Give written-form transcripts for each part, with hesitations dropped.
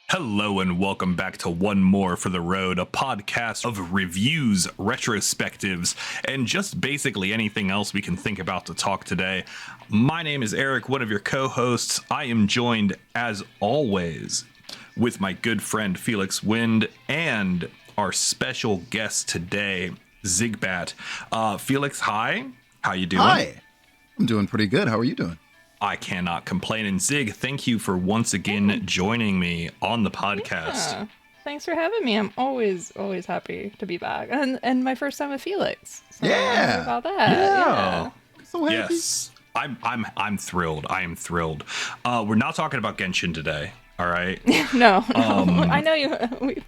Hello and welcome back to One More for the Road, a podcast of reviews, retrospectives, and just basically anything else we can think about to talk today. My name is Eric, one of your co-hosts. I am joined, as always, with my good friend Felix Wind and our special guest today, Xigbat. Felix, hi. How you doing? Hi. I'm doing pretty good. How are you doing? I cannot complain. And Zig, thank you for once again joining me on the podcast. Yeah. Thanks for having me. I'm always happy to be back, and my first time with Felix. So Yeah. about that. Yeah. So happy. Yes, I'm thrilled. I am thrilled. We're not talking about Genshin today. All right. No. I know you.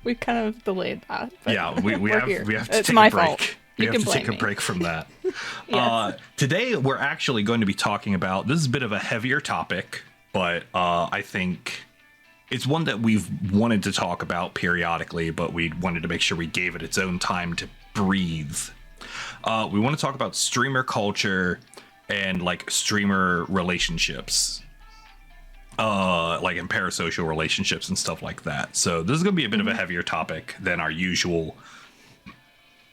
We kind of delayed that. But Yeah, we we're have here. we have to It's take my a break. fault. We You have can to take blame a me. break from that. Yes. Today we're actually going to be talking about, this is a bit of a heavier topic, but I think it's one that we've wanted to talk about periodically, but we wanted to make sure we gave it its own time to breathe. We want to talk about streamer culture and like streamer relationships. Like in parasocial relationships and stuff like that. So this is going to be a bit of a heavier topic than our usual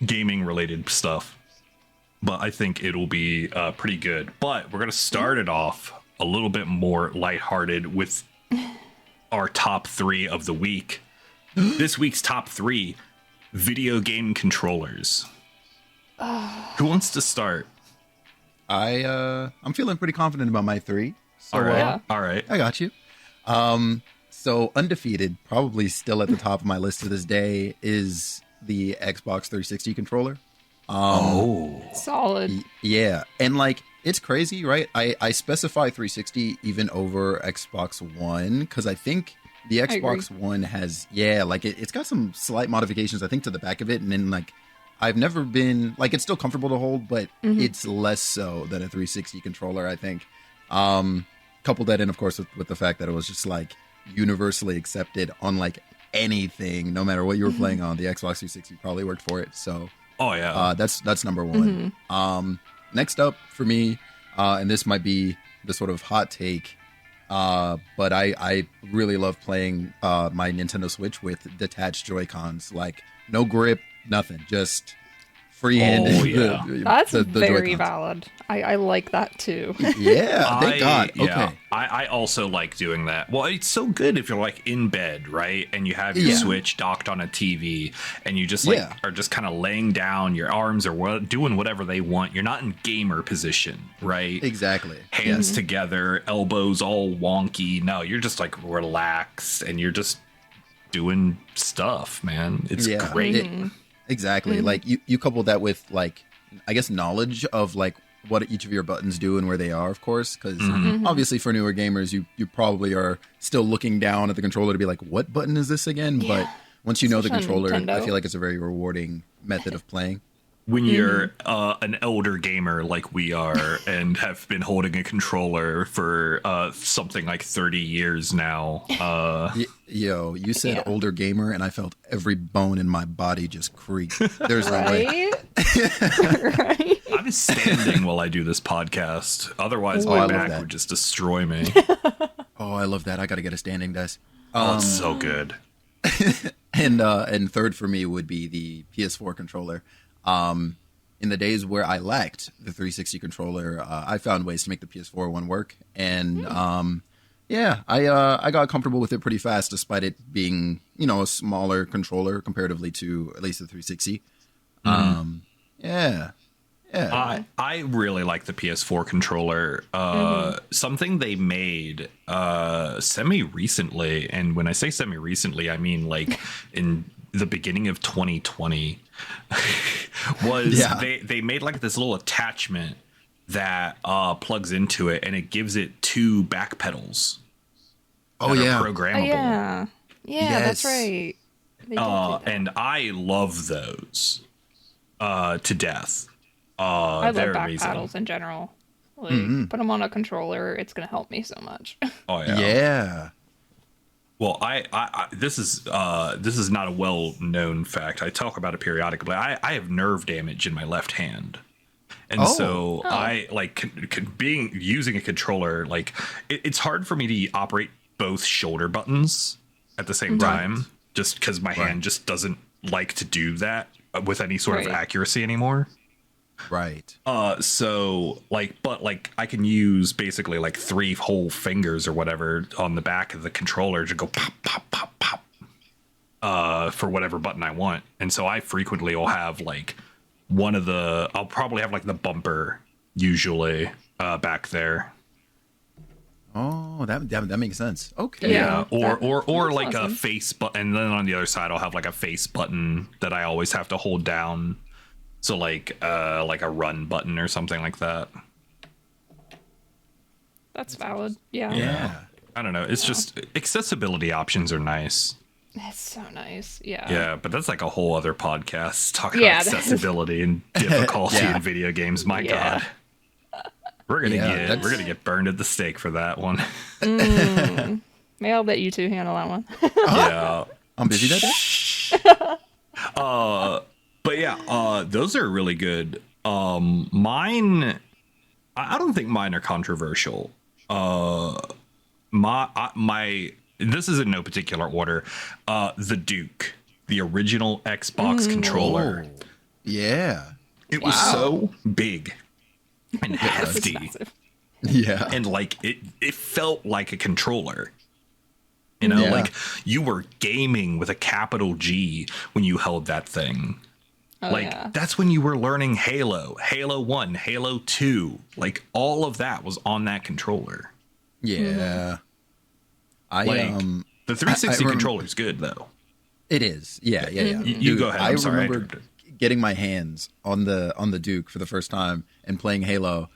gaming related stuff, but I think it'll be pretty good. But we're going to start it off a little bit more lighthearted with our top 3 of the week. This week's top 3 video game controllers. Who wants to start? I'm feeling pretty confident about my 3. So, All right. Yeah. All right. I got you. So undefeated, probably still at the top of my list to this day, is the Xbox 360 controller. Solid. Yeah, and like it's crazy, right? I specify 360 even over Xbox One because I think the agree. Xbox One has it's got some slight modifications I think to the back of it, and then like I've never been like it's still comfortable to hold, but it's less so than a 360 controller, I think. Couple that in, of course, with the fact that it was just like universally accepted on like anything, no matter what you were playing on. The Xbox 360 probably worked for it, so. Oh yeah. That's number one. Next up for me, and this might be the sort of hot take, but I really love playing my Nintendo Switch with detached Joy-Cons, like no grip, nothing, just freehanded. Oh, yeah. That's the very Joy-Cons. valid. I like that too. Yeah, thank God. Okay. Yeah, I also like doing that. Well, it's so good if you're like in bed, right? And you have your Yeah. Switch docked on a TV and you just like Yeah. are just kind of laying down, your arms are doing whatever they want. You're not in gamer position, right? Exactly. Hands Yes. together, elbows all wonky. No, you're just like relaxed and you're just doing stuff, man. It's Yeah. great. Exactly. Like you couple that with like, I guess, knowledge of like what each of your buttons do and where they are, of course, because obviously for newer gamers, you probably are still looking down at the controller to be like, what button is this again? Yeah. But once you know the Especially on controller, I Nintendo. feel like it's a very rewarding method of playing. When you're an elder gamer like we are and have been holding a controller for something like 30 years now, Yo, you said Yeah. older gamer, and I felt every bone in my body just creak. There's no way. Right? Right? I'm standing while I do this podcast. Otherwise, I my love back that. would just destroy me. Oh, I love that. I got to get a standing desk. Oh, it's so good. And third for me would be the PS4 controller. In the days where I lacked the 360 controller, I found ways to make the PS4 one work, and I got comfortable with it pretty fast, despite it being a smaller controller comparatively to at least the 360. I really like the PS4 controller. Something they made semi-recently, and when I say semi-recently, I mean like in the beginning of 2020, was they made like this little attachment that plugs into it, and it gives it 2 back pedals. Oh that yeah, are Oh, programmable. yeah. Yeah, that's Yes. right. They did do that. And I love those to death. I They're love back amazing. paddles in general. Like, put them on a controller. It's going to help me so much. Oh yeah. yeah. Well, I this is not a well-known fact. I talk about it periodically. But I have nerve damage in my left hand, and so I like using a controller. Like it's hard for me to operate both shoulder buttons at the same time, just because my hand just doesn't like to do that with any sort of accuracy anymore. Right. So like, but like I can use basically like 3 whole fingers or whatever on the back of the controller to go pop, pop, pop, pop, for whatever button I want. And so I frequently will have like I'll probably have like the bumper usually, back there. Oh, that makes sense. Okay. Yeah. Or like awesome. a face button. And then on the other side, I'll have like a face button that I always have to hold down. So like a run button or something like that. That's valid. Yeah. Yeah. I don't know. It's just accessibility options are nice. That's so nice. Yeah. Yeah, but that's like a whole other podcast talking Yeah, about accessibility and difficulty Yeah. in video games. My Yeah. God. We're gonna get burned at the stake for that one. Maybe I'll let you two handle that one. Yeah. I'm busy that day. But yeah, those are really good. Mine, I don't think mine are controversial. My this is in no particular order. The Duke, the original Xbox controller. Oh, yeah. It was so big and It's hefty, massive. Yeah. and like it felt like a controller. You know, Yeah. like you were gaming with a capital G when you held that thing. Oh, Like yeah. that's when you were learning Halo, Halo 1, Halo 2. Like all of that was on that controller. Yeah. I Like the 360 I controller is good though. It is. Yeah. You go ahead. I'm sorry. I remember interrupted. getting my hands on the Duke for the first time and playing Halo,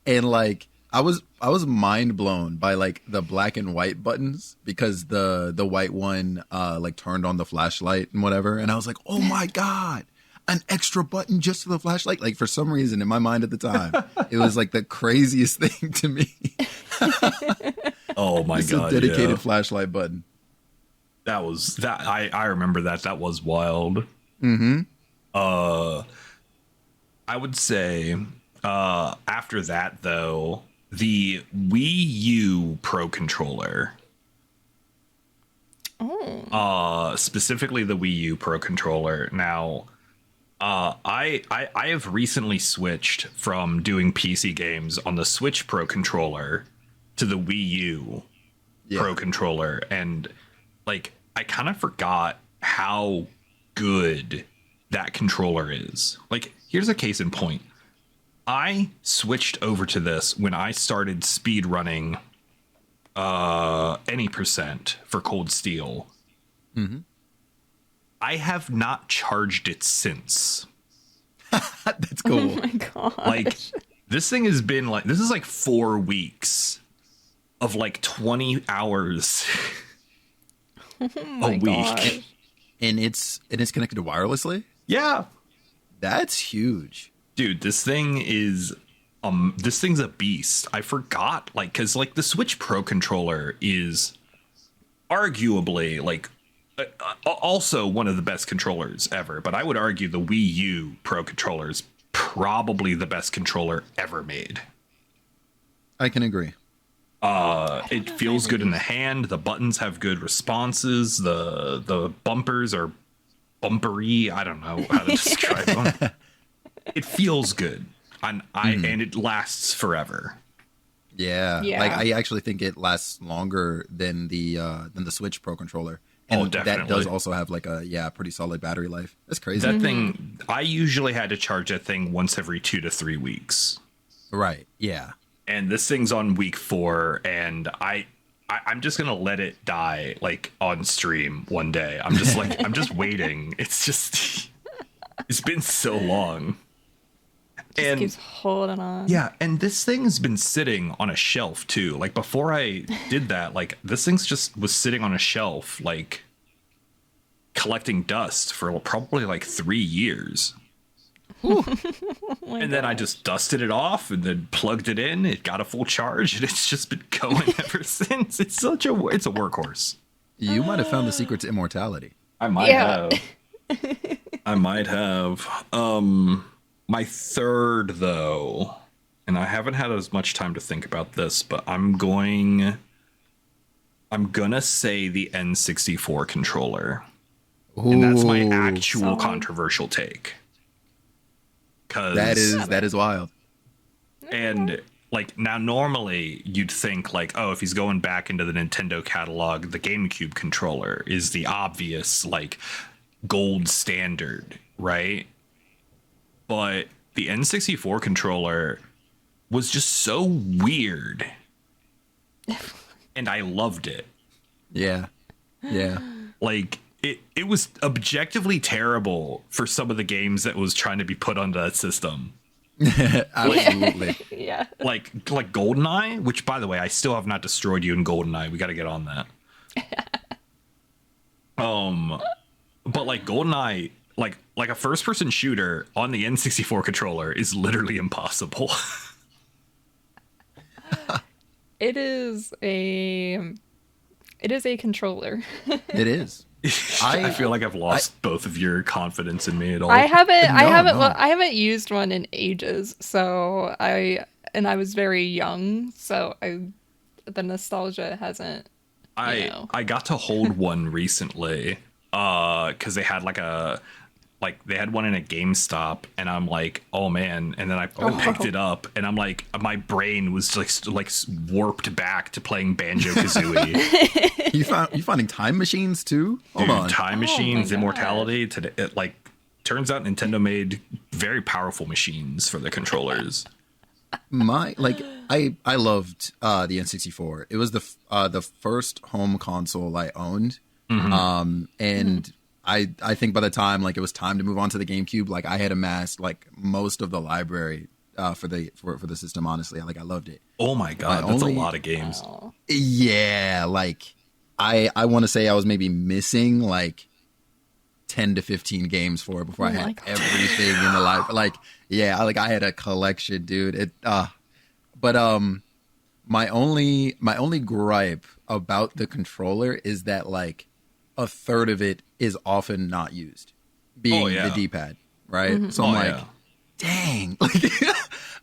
and like I was mind blown by like the black and white buttons, because the white one like turned on the flashlight and whatever, and I was like, oh my God, an extra button just for the flashlight. Like for some reason in my mind at the time, it was like the craziest thing to me. Oh my It's God. a dedicated Yeah. flashlight button. That was that. I remember that. That was wild. Mm-hmm. I would say after that though, the Wii U Pro controller. Oh. Specifically the Wii U Pro controller. Now, I have recently switched from doing PC games on the Switch Pro controller to the Wii U Pro controller, and like I kind of forgot how good that controller is. Like, here's a case in point. I switched over to this when I started speed running any percent for Cold Steel. Mm-hmm. I have not charged it since. That's Oh cool. my God. Like, this thing has been like, this is like 4 weeks of like 20 hours a week. gosh. And it's connected wirelessly. Yeah. That's huge. Dude, this thing's a beast. I forgot, like, because like the Switch Pro controller is arguably like also one of the best controllers ever, but I would argue the Wii U Pro controller is probably the best controller ever made. I can agree. It feels good in the hand. The buttons have good responses. The bumpers are bumpery. I don't know how to describe them. It feels good, and and it lasts forever. Yeah. Yeah. Like I actually think it lasts longer than the Switch Pro controller. And Oh, that definitely. does also have like a pretty solid battery life. That's crazy. That thing, I usually had to charge that thing once every 2 to 3 weeks. Right. Yeah. And this thing's on week 4, and I'm just gonna let it die like on stream one day. I'm just like I'm just waiting. It's just it's been so long. Just keeps holding on. Yeah, and this thing's been sitting on a shelf too. Like before I did that, like this thing's just was sitting on a shelf, like collecting dust for probably like 3 years. And then I just dusted it off and then plugged it in. It got a full charge, and it's just been going ever since. It's a workhorse. You might have found the secret to immortality. I might Yeah. have. I might have. My third though, and I haven't had as much time to think about this, but I'm going I'm gonna say the N64 controller, and that's my Ooh, actual Solid. controversial take. that Because is wild. and like now normally you'd think like, oh, if he's going back into the Nintendo catalog, the GameCube controller is the obvious like gold standard, right? But the N64 controller was just so weird, and I loved it. Yeah, yeah, Like it was objectively terrible for some of the games that was trying to be put onto that system. absolutely. Yeah. Like GoldenEye, which by the way, I still have not destroyed you in GoldenEye. We got to get on that. But like GoldenEye, like a first person shooter on the N64 controller is literally impossible. It is a controller. It is. I feel like I've lost both of your confidence in me at all. I haven't no. I haven't used one in ages, so I was very young, so the nostalgia hasn't, you know. I got to hold one recently because they had they had one in a GameStop, and I'm like, oh man, and then I picked it up, and I'm like, my brain was like warped back to playing Banjo-Kazooie. You finding time machines too? Hold Dude, on. Time my machines, God. immortality. Today, it like turns out Nintendo made very powerful machines for the controllers. I loved the N64. It was the first home console I owned. And I think by the time like it was time to move on to the GameCube, like I had amassed like most of the library for the system. Honestly, like I loved it. Oh my god, My that's only- a lot of games. Oh. Yeah, like I want to say I was maybe missing like 10 to 15 games for it before I Oh my had God. everything in the life. Like, yeah, like I had a collection, dude. But my only gripe about the controller is that like a third of it is often not used, being Oh, yeah. the D-pad, right? So I'm like, Yeah. dang, like,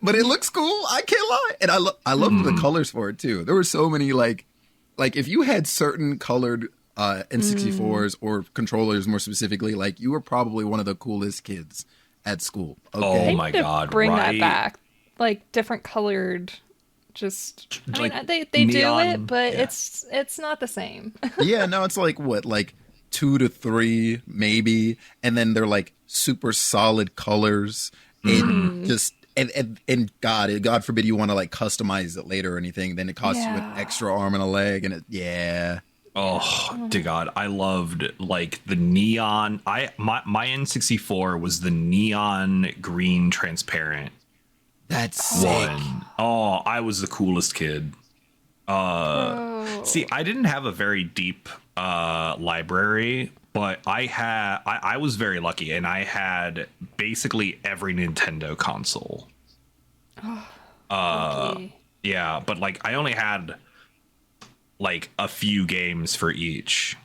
but it looks cool. I can't lie, and I loved the colors for it too. There were so many like if you had certain colored N64s or controllers more specifically, like you were probably one of the coolest kids at school. Okay, Oh my Need to god, bring right? that back, like different colored. Just I mean, Like they do neon, it, but yeah. it's not the same. yeah, no, it's like what, like 2 to 3 maybe, and then they're like super solid colors and just and God forbid you want to like customize it later or anything, then it costs you an Yeah. extra arm and a leg, and yeah. Oh, dear God. I loved like the neon. My N64 was the neon green transparent That's sick. one. Oh, I was the coolest kid. See, I didn't have a very deep library, but I was very lucky, and I had basically every Nintendo console. Lucky. Yeah, but like I only had like a few games for each.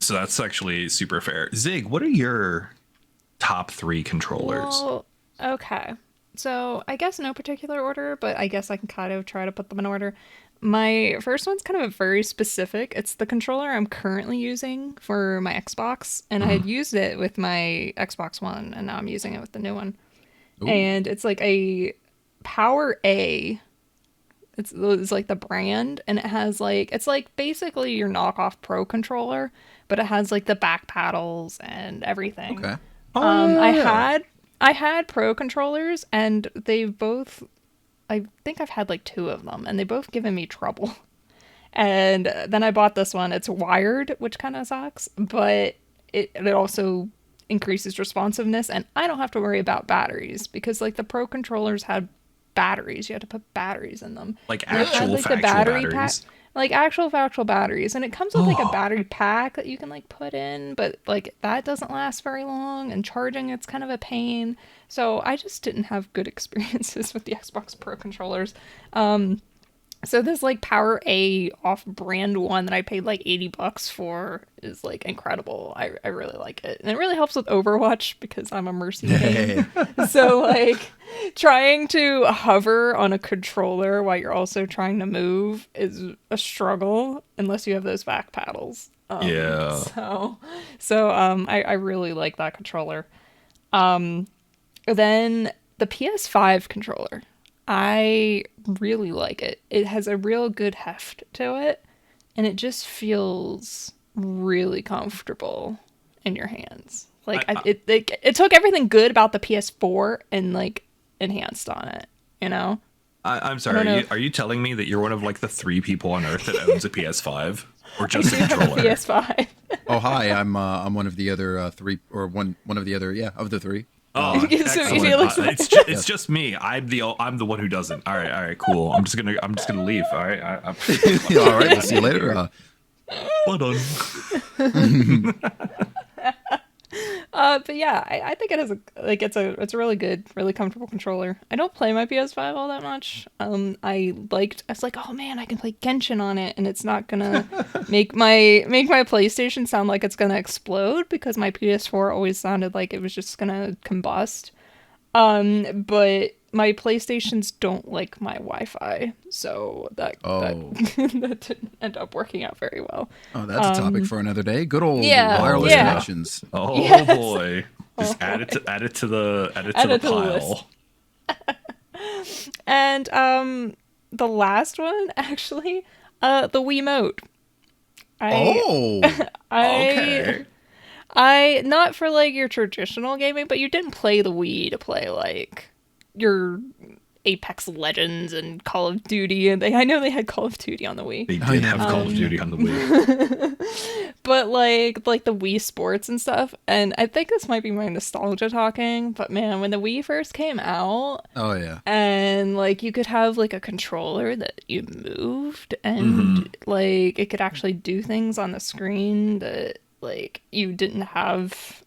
So that's actually super fair. Zig, what are your top 3 controllers? Well, okay. So I guess no particular order, but I guess I can kind of try to put them in order. My first one's kind of very specific. It's the controller I'm currently using for my Xbox, and I had used it with my Xbox One, and now I'm using it with the new one. And it's like a Power A. It's like the brand, and it has like it's like basically your knockoff Pro controller, but it has like the back paddles and everything. Okay. I had Pro controllers, and they both, I think I've had like 2 of them, and they both given me trouble. And then I bought this one. It's wired, which kind of sucks, but it also increases responsiveness, and I don't have to worry about batteries because like the Pro controllers had batteries. You had to put batteries in them. Like And it had, actual like, the factual battery batteries? like actual factual batteries, and it comes with like a battery pack that you can like put in, but like that doesn't last very long, and charging it's kind of a pain. So I just didn't have good experiences with the Xbox Pro controllers. So this like Power A off-brand one that I paid like $80 for is like incredible. I really like it. And it really helps with Overwatch because I'm a Mercy main. So like trying to hover on a controller while you're also trying to move is a struggle unless you have those back paddles. Yeah. I really like that controller. Then the PS5 controller. I really like it. It has a real good heft to it, and it just feels really comfortable in your hands. Like it took everything good about the PS4 and like enhanced on it. You know. I'm sorry. Are you telling me that you're one of like the 3 people on Earth that owns a PS5 or just a controller? PS5. Oh hi, I'm one of the other 3 or one of the other of the 3. Oh, excellent. It's just me. I'm the one who doesn't. All right, cool. I'm just gonna leave. All right, all right. We'll see you later. Hold on. But yeah, I think it is it's a really good, really comfortable controller. I don't play my PS5 all that much. I was like, oh man, I can play Genshin on it, and it's not gonna make my PlayStation sound like it's gonna explode because my PS4 always sounded like it was just gonna combust. But my PlayStations don't like my Wi-Fi, so that didn't end up working out very well. Oh, that's a topic for another day. Good old wireless connections. Oh boy, just add it to the pile. And the last one actually, the Wiimote. Okay. I not for like your traditional gaming, but you didn't play the Wii to play like your Apex Legends and Call of Duty, and I know they had Call of Duty on the Wii. They did have Call of Duty on the Wii. But like the Wii Sports and stuff, and I think this might be my nostalgia talking, but man, when the Wii first came out, oh yeah, and like you could have like a controller that you moved, and like it could actually do things on the screen that like you didn't have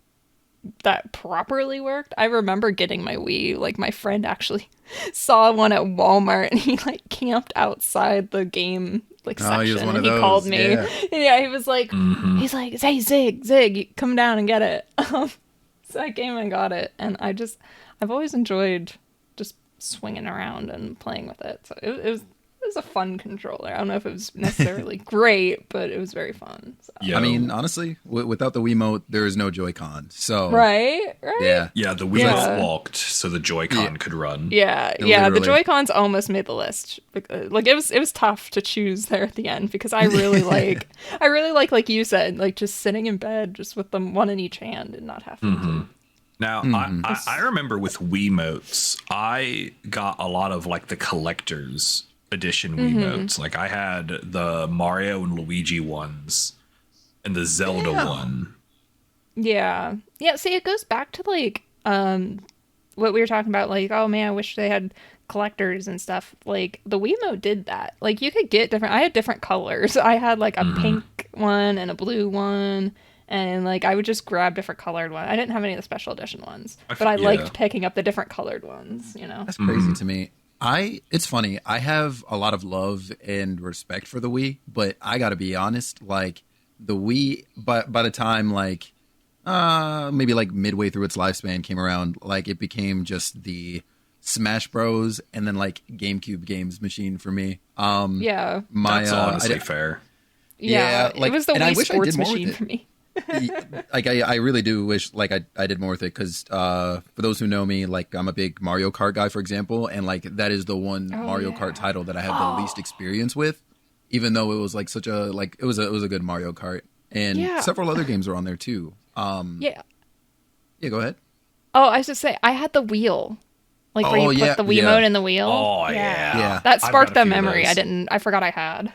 that properly worked. I remember getting my Wii, like my friend actually saw one at Walmart and he like camped outside the game like section and he called me. Yeah, he was like he's like, hey Zig, come down and get it. So I came and got it, and I've always enjoyed just swinging around and playing with it. So it was a fun controller. I don't know if it was necessarily great, but it was very fun. So. I mean, honestly, without the Wiimote, there is no Joy-Con. So right? Yeah, the Wiimote walked so the Joy-Con could run. Yeah, the Joy-Cons almost made the list. Like it was tough to choose there at the end because I really like you said, like just sitting in bed just with them one in each hand and not having to. Now, I remember with Wiimotes, I got a lot of like the collector's edition Wiimotes. Like I had the Mario and Luigi ones and the Zelda one. Yeah. See, it goes back to like what we were talking about, like, oh man, I wish they had collectors and stuff. Like the Wiimote did that. Like you could get I had different colors. I had like a pink one and a blue one, and like I would just grab different colored ones. I didn't have any of the special edition ones, but I liked picking up the different colored ones, you know. That's crazy to me. It's funny. I have a lot of love and respect for the Wii, but I gotta be honest, like the Wii, by the time like maybe like midway through its lifespan came around, like it became just the Smash Bros. And then like GameCube games machine for me. That's honestly fair. Yeah, like, it was the Wii Sports machine for me. Like I really do wish like I did more with it, because for those who know me, like I'm a big Mario Kart guy, for example, and like that is the one Mario Kart title that I have the least experience with, even though it was like such a like it was a good Mario Kart, and several other games are on there too. Yeah, go ahead. Oh, I was just say I had the wheel, like where you put the Wiimote in the wheel. Oh yeah. That sparked that memory. I forgot I had.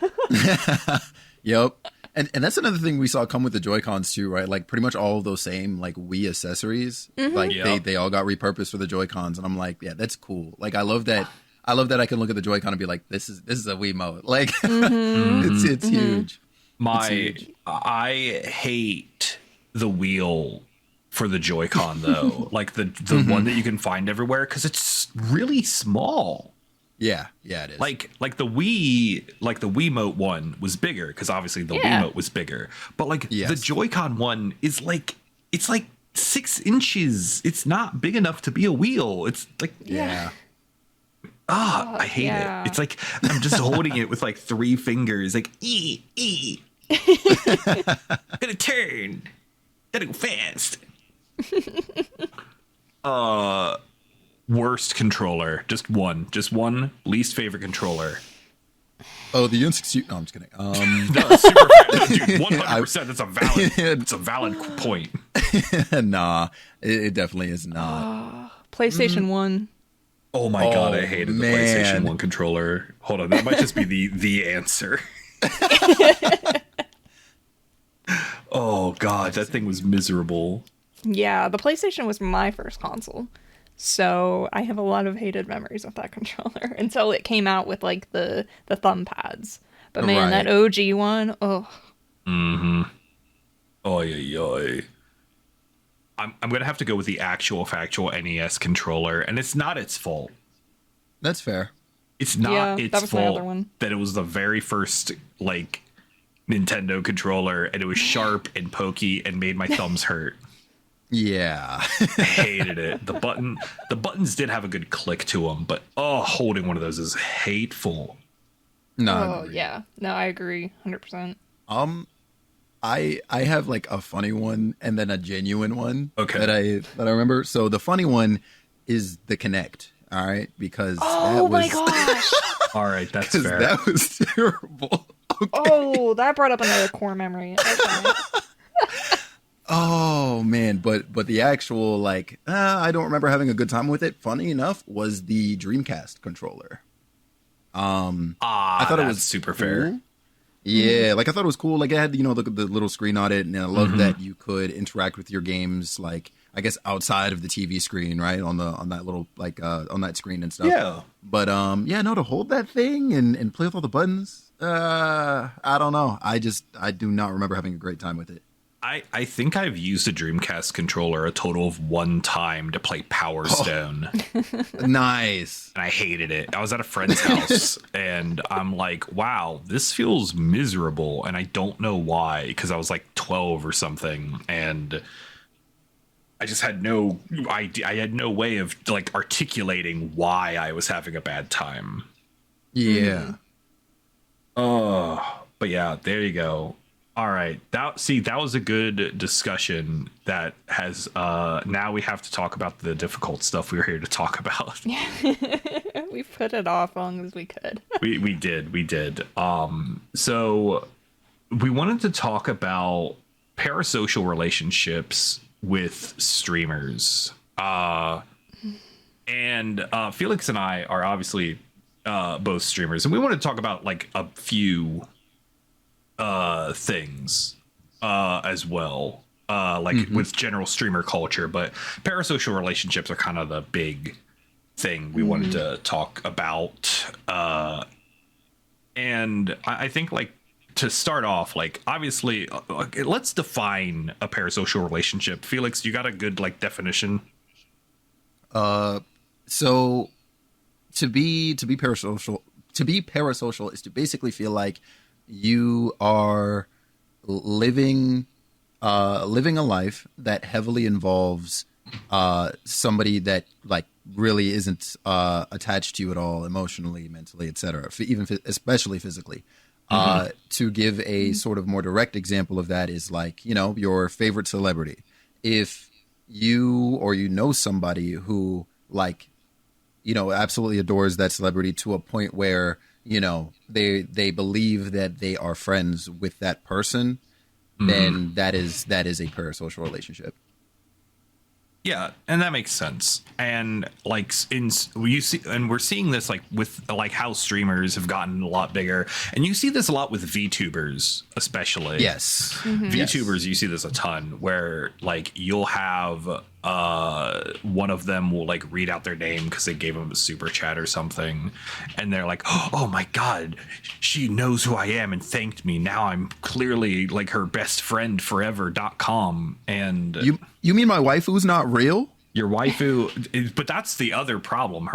Yep. And that's another thing we saw come with the Joy-Cons too, right? Like pretty much all of those same like Wii accessories, like they all got repurposed for the Joy-Cons, and I'm like, yeah, that's cool. Like I love that I can look at the Joy-Con and be like, this is a Wiimote. Like it's huge. I hate the wheel for the Joy-Con though, like the one that you can find everywhere, because it's really small. Yeah, it is. Like the Wiimote one was bigger because obviously the Wiimote was bigger. But the Joy-Con one is it's like 6 inches. It's not big enough to be a wheel. It's like I hate it. It's like I'm just holding it with like 3 fingers, like gonna turn, gotta go fast. Worst controller, just one least favorite controller. Oh, the N60. No, I'm just kidding. No, super no, dude, 100%. That's a valid point. Nah, it definitely is not. PlayStation 1. Oh my god, I hated the PlayStation 1 controller. Hold on, that might just be the answer. Oh god, that thing was miserable. Yeah, the PlayStation was my first console. So I have a lot of hated memories of that controller until it came out with like the thumb pads. But man, that OG one, oh. Mm-hmm. Oy. I'm gonna have to go with the actual factual NES controller, and it's not its fault. That's fair. It's not its fault that it was the very first like Nintendo controller, and it was sharp and pokey and made my thumbs hurt. Yeah. I hated it. The buttons did have a good click to them, but holding one of those is hateful. No. Yeah. No, I agree 100%. I have like a funny one and then a genuine one that I remember. So the funny one is the Kinect, all right? Because my gosh. All right, that's fair. That was terrible. Okay. Oh, that brought up another core memory. Okay. Oh man, but the actual like I don't remember having a good time with it. Funny enough, was the Dreamcast controller. I thought it was super cool. fair. Yeah, like I thought it was cool. Like it had the little screen on it, and I loved that you could interact with your games. Like I guess outside of the TV screen, right on that little like on that screen and stuff. Yeah. But to hold that thing and play with all the buttons. I don't know. I do not remember having a great time with it. I think I've used a Dreamcast controller a total of 1 time to play Power Stone. Nice. And I hated it. I was at a friend's house and I'm like, wow, this feels miserable. And I don't know why, because I was like 12 or something. And I just had no idea. I had no way of like articulating why I was having a bad time. Yeah. But yeah, there you go. All right. That was a good discussion that has now we have to talk about the difficult stuff we were here to talk about. We put it off as long as we could. we did. So we wanted to talk about parasocial relationships with streamers. And Felix and I are obviously both streamers, and we want to talk about like a few things as well, with general streamer culture, but parasocial relationships are kind of the big thing we wanted to talk about. And I think like to start off, like obviously let's define a parasocial relationship. Felix, you got a good like definition? So to be parasocial is to basically feel like you are living a life that heavily involves somebody that like really isn't attached to you at all, emotionally, mentally, etc., especially physically. To give a sort of more direct example of that is like, your favorite celebrity. If you or somebody who like, absolutely adores that celebrity to a point where, they believe that they are friends with that person, then that is a parasocial relationship. Yeah, and that makes sense. And like we're seeing this like with like how streamers have gotten a lot bigger, and you see this a lot with VTubers, especially. Yes, VTubers, you see this a ton, where like you'll have one of them will like read out their name because they gave them a super chat or something, and they're like, oh my god, she knows who I am and thanked me. Now I'm clearly like her best friend forever.com. And you mean my wife who's not real? Your waifu, but that's the other problem.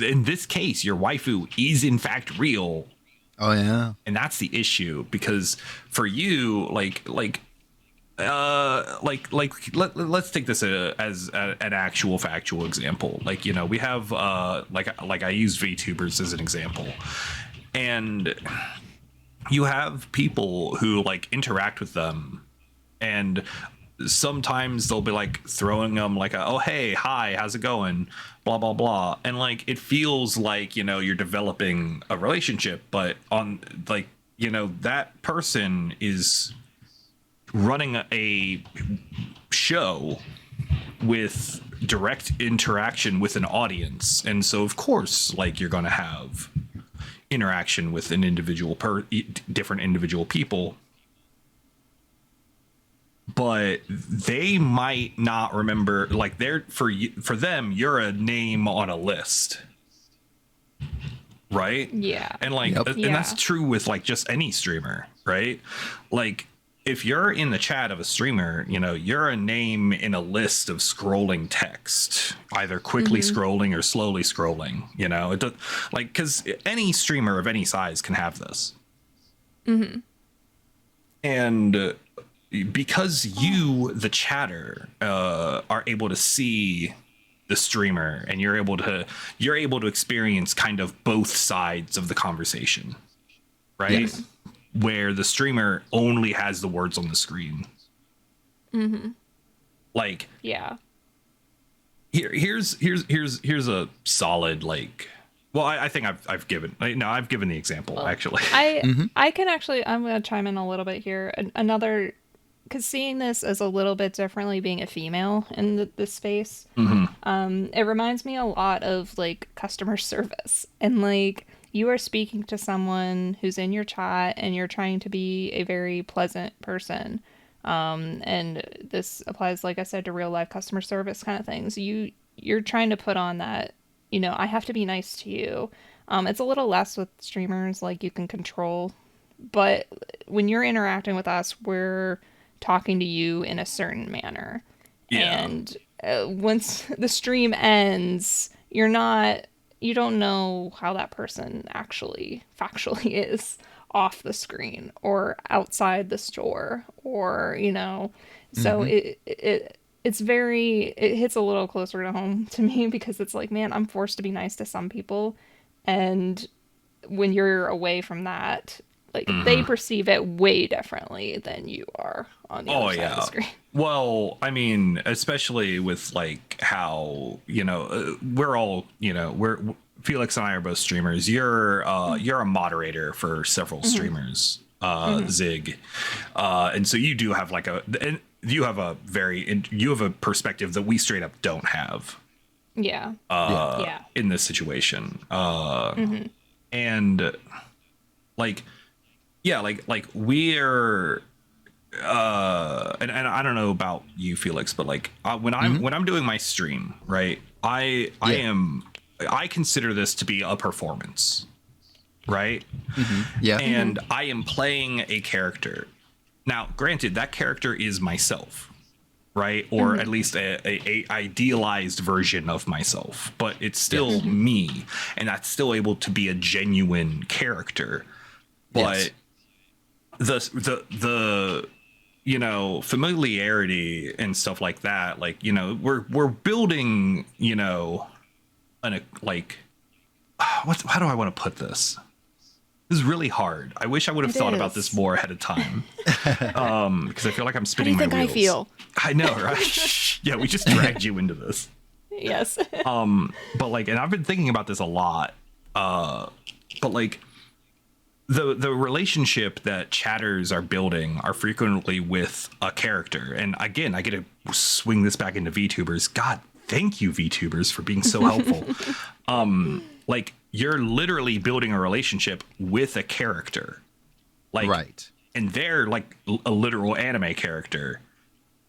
In this case, your waifu is in fact real. Oh yeah, and that's the issue, because for you, let's take this as an actual factual example. Like, you know, we have like I use VTubers as an example, and you have people who like interact with them, and sometimes they'll be like throwing them like oh hey, hi, how's it going, blah blah blah, and like it feels like, you know, you're developing a relationship, but on like, you know, that person is running a show with direct interaction with an audience, and so of course like you're going to have interaction with an individual different individual people, but they might not remember, like they're for them you're a name on a list, right? Yeah. And like Yep. and that's true with like just any streamer, right? Like if you're in the chat of a streamer, you know, you're a name in a list of scrolling text, either quickly scrolling or slowly scrolling, you know. It does, like, because any streamer of any size can have this. And because you, the chatter, are able to see the streamer, and you're able to experience kind of both sides of the conversation, right? Yes. Where the streamer only has the words on the screen. Like, Yeah. here's a solid, like, well, I think I've given the example, actually. I can actually, I'm going to chime in a little bit here. Another, because seeing this as a little bit differently, being a female in this space, it reminds me a lot of like customer service, and like you are speaking to someone who's in your chat and you're trying to be a very pleasant person. And this applies, like I said, to real life customer service kind of things. You're trying to put on that, you know, I have to be nice to you. It's a little less with streamers, like you can control, but when you're interacting with us, we're talking to you in a certain manner. Yeah. And once the stream ends, you don't know how that person actually factually is off the screen or outside the store, or, you know, so it hits a little closer to home to me, because it's like, man, I'm forced to be nice to some people, and when you're away from that, like they perceive it way differently than you are on the other side of the screen. Well, I mean, especially with like how, you know, we're all, you know, Felix and I are both streamers. You're a moderator for several streamers, Zig, and so you do have like you have a perspective that we straight up don't have. Yeah. In this situation, and like, yeah, like we're. And I don't know about you, Felix, but like when I'm doing my stream, right, I consider this to be a performance, right? Yeah. And I am playing a character. Now, granted, that character is myself, right? Or at least a idealized version of myself, but it's still me, and that's still able to be a genuine character. But the you know, familiarity and stuff like that, like, you know, we're building, you know, like, how do I want to put this? This is really hard. I wish I would have thought about this more ahead of time, because I feel like I'm spinning my wheels. I feel? I know, right? Yeah, we just dragged you into this. Yes. But like, and I've been thinking about this a lot, but like, the relationship that chatters are building are frequently with a character. And again, I get to swing this back into VTubers. God, thank you, VTubers, for being so helpful. Like, you're literally building a relationship with a character. Like, right. And they're like a literal anime character.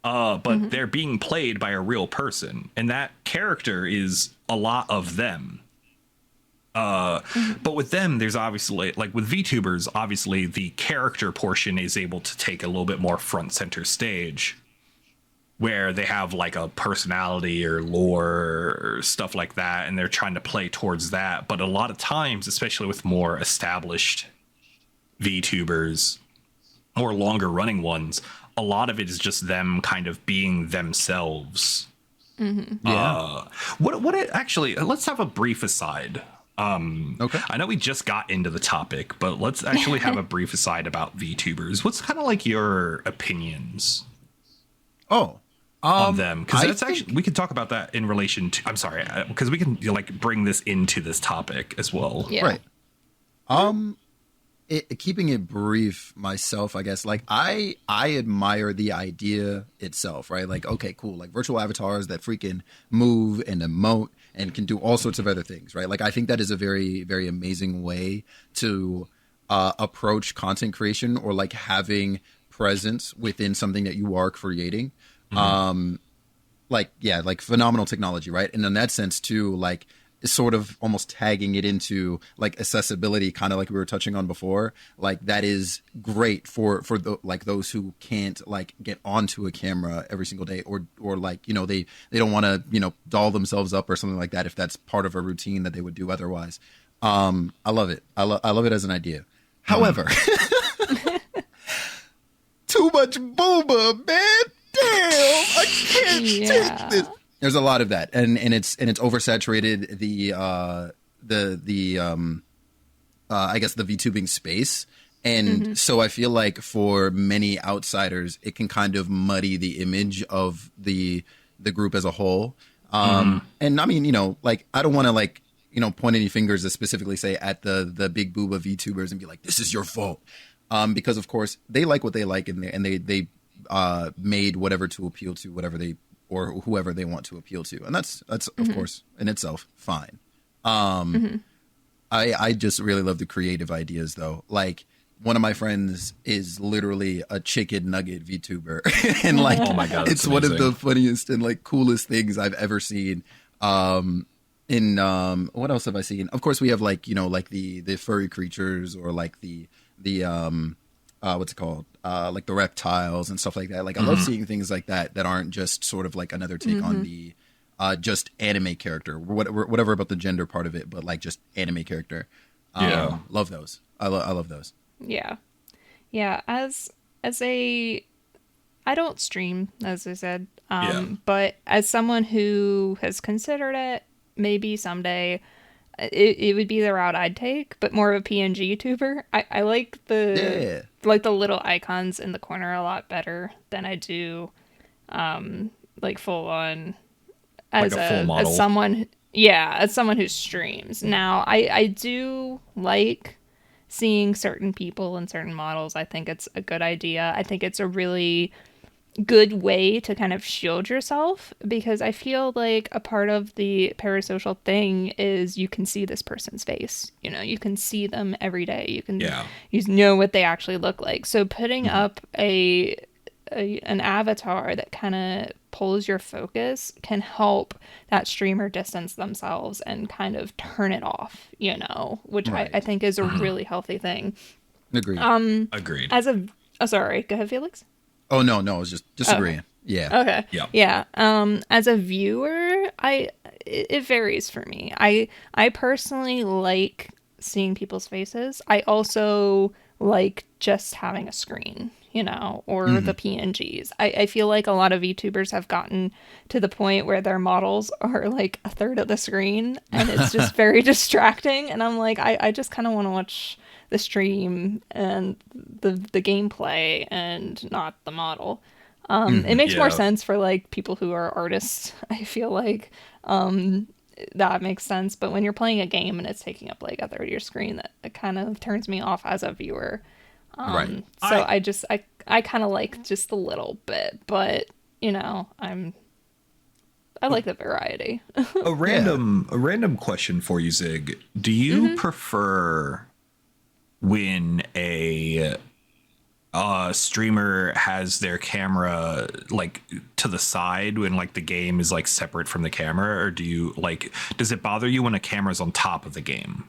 But they're being played by a real person. And that character is a lot of them. But with them, there's obviously, like with VTubers, obviously the character portion is able to take a little bit more front center stage, where they have like a personality or lore or stuff like that, and they're trying to play towards that. But a lot of times, especially with more established VTubers or longer running ones, a lot of it is just them kind of being themselves. Yeah. Actually, let's have a brief aside. Okay. I know we just got into the topic, but let's actually have a brief aside about VTubers. What's kind of like your opinions Oh. on them? Because I that's think- actually, we could talk about that in relation to, I'm sorry, because we can like bring this into this topic as well. Yeah. Right. Keeping it brief myself, I guess, like I admire the idea itself, right? Like, okay, cool. Like virtual avatars that freaking move and emote and can do all sorts of other things, right? Like, I think that is a very, very amazing way to approach content creation or like having presence within something that you are creating. Like, yeah, like phenomenal technology, right? And in that sense too, like, sort of almost tagging it into like accessibility, kind of like we were touching on before. Like that is great for the, like those who can't like get onto a camera every single day, or like, you know, they don't want to, you know, doll themselves up or something like that if that's part of a routine that they would do otherwise. I love it. I love it as an idea. However, too much booba, man. Damn, I can't take this. There's a lot of that, and it's oversaturated the I guess the VTubing space, and so I feel like for many outsiders, it can kind of muddy the image of the group as a whole. And I mean, you know, like I don't want to like, you know, point any fingers to specifically say at the big booba VTubers and be like, this is your fault, because of course they like what they like, and they made whatever to appeal to whatever they, or whoever they want to appeal to. And that's of course in itself fine. I just really love the creative ideas though. Like one of my friends is literally a chicken nugget VTuber. And like, oh my God, it's amazing. one of the funniest and like coolest things I've ever seen. In what else have I seen? Of course we have like, you know, like the furry creatures, or like the what's it called? Like the reptiles and stuff like that. Like I love seeing things like that aren't just sort of like another take on the just anime character, whatever about the gender part of it, but like just anime character. Yeah. Love those. I love those. Yeah. Yeah. As a, I don't stream, as I said, but as someone who has considered it, maybe someday, it would be the route I'd take, but more of a PNG YouTuber. I like the little icons in the corner a lot better than I do like full on as like a full model. as someone who streams. Now I do like seeing certain people and certain models. I think it's a good idea. I think it's a really good way to kind of shield yourself, because I feel like a part of the parasocial thing is you can see this person's face. You know, you can see them every day. You can you know what they actually look like. So putting up an avatar that kind of pulls your focus can help that streamer distance themselves and kind of turn it off, you know, which I think is a really healthy thing. Agreed. Agreed. Sorry, go ahead, Felix. Oh no, I was just disagreeing. Yeah. Okay. Yeah. Yeah. As a viewer, it varies for me. I personally like seeing people's faces. I also like just having a screen, you know, or the PNGs. I feel like a lot of VTubers have gotten to the point where their models are like a third of the screen, and it's just very distracting. And I'm like, I just kind of want to watch the stream and the gameplay and not the model. It makes more sense for like people who are artists. I feel like that makes sense. But when you're playing a game and it's taking up like a third of your screen, that kind of turns me off as a viewer. Right. So I kind of like just a little bit, but you know, I like the variety. A random question for you, Zig. Do you prefer when a streamer has their camera like to the side when like the game is like separate from the camera, or do you like, does it bother you when a camera's on top of the game?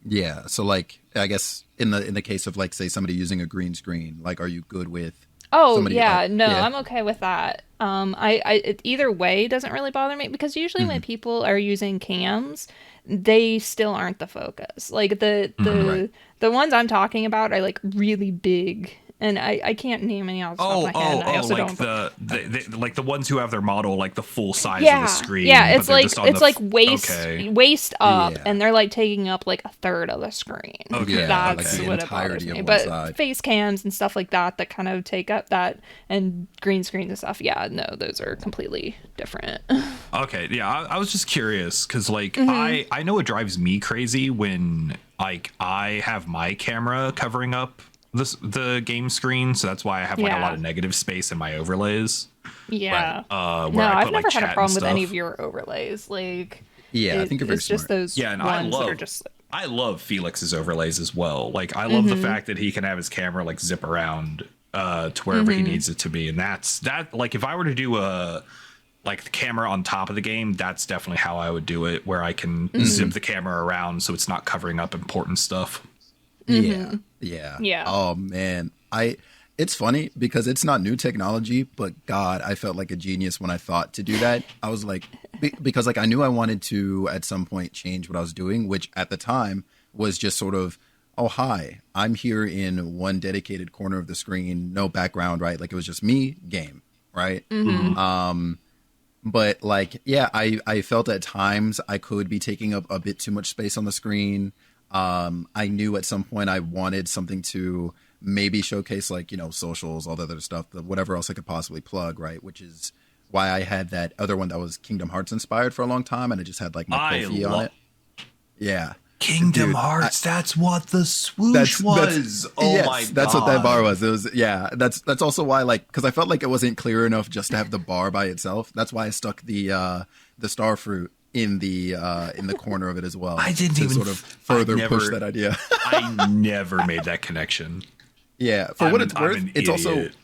Yeah. So like, I guess in the case of like, say somebody using a green screen, like, are you good with Oh somebody yeah, like, no, yeah. I'm okay with that. Either way doesn't really bother me because usually when people are using cams, they still aren't the focus. Like Right. the ones I'm talking about are like really big, and I can't name any off the top of my head. And I also Like don't. the like the ones who have their model like the full size of the Yeah, screen, but they're just on it's the like waist okay. waist up, Yeah. and they're like taking up like a third of the screen. Okay. Yeah. Like That's the what it bothers entirety of me. one But side. face cams and stuff like that that kind of take up that, and green screens and stuff. Yeah, no, those are completely different. Okay, yeah, I was just curious because like I know it drives me crazy when like I have my camera covering up the game screen, so that's why I have like a lot Yeah. of negative space in my overlays. Yeah. Where No, I I've put like never had a chat problem and with any stuff. of your overlays. Like, Yeah. I think you're very it's just smart. those Yeah, and ones that are just. I love Felix's overlays as well. Like I love the fact that he can have his camera like zip around to wherever he needs it to be, and that's like if I were to do a like the camera on top of the game, that's definitely how I would do it, where I can zip the camera around so it's not covering up important stuff. Yeah. Yeah. Yeah. Oh man. It's funny because it's not new technology, but God, I felt like a genius when I thought to do that. I was like, because like I knew I wanted to at some point change what I was doing, which at the time was just sort of, oh, hi, I'm here in one dedicated corner of the screen, no background, right? Like it was just me, game, right? But like, yeah, I felt at times I could be taking up a bit too much space on the screen. I knew at some point I wanted something to maybe showcase like, socials, all the other stuff, whatever else I could possibly plug, right? Which is why I had that other one that was Kingdom Hearts inspired for a long time, and I just had like my Kofi on it. Yeah. Kingdom Dude, Hearts. That's what the swoosh that's was. Oh yes, my god, that's what that bar was. It was That's also why like because I felt like it wasn't clear enough just to have the bar by itself. That's why I stuck the star fruit in the corner of it as well. I didn't to even sort of further push never- that idea. I never made that connection. Yeah, for what it's I'm worth, an it's idiot.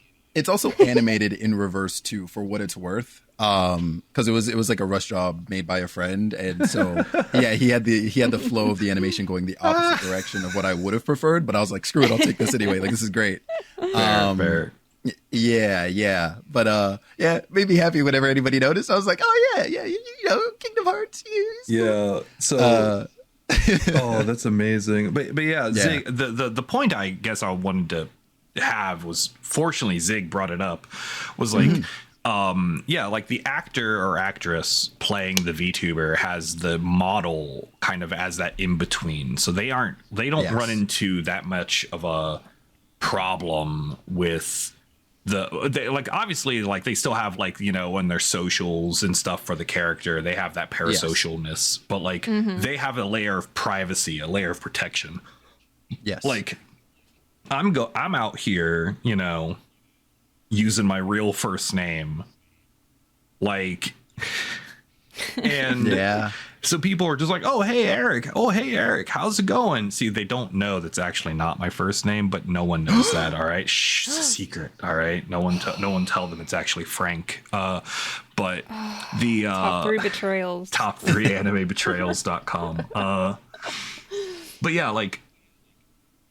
also animated in reverse too. For what it's worth, because it was like a rush job made by a friend, and so yeah, he had the flow of the animation going the opposite direction of what I would have preferred. But I was like, screw it, I'll take this anyway. Like this is great. Fair. Yeah, but yeah, made me happy whenever anybody noticed. I was like, oh yeah, Kingdom Hearts. Yeah. So. Oh, that's amazing. But yeah, Zig, the point I guess I wanted to have was, fortunately Zig brought it up, was like like the actor or actress playing the VTuber has the model kind of as that in between, so they don't run into that much of a problem with like obviously like they still have like on their socials and stuff for the character, they have that parasocialness, but like they have a layer of privacy, a layer of protection. Yes, Like I'm out here using my real first name, like, and yeah. so people are just like, oh hey Eric, how's it going? See, they don't know that's actually not my first name, but no one knows that. All right, shh, it's a secret. All right, no one tell them it's actually Frank. But the Top 3 betrayals. top 3 animebetrayals.com. But yeah, like,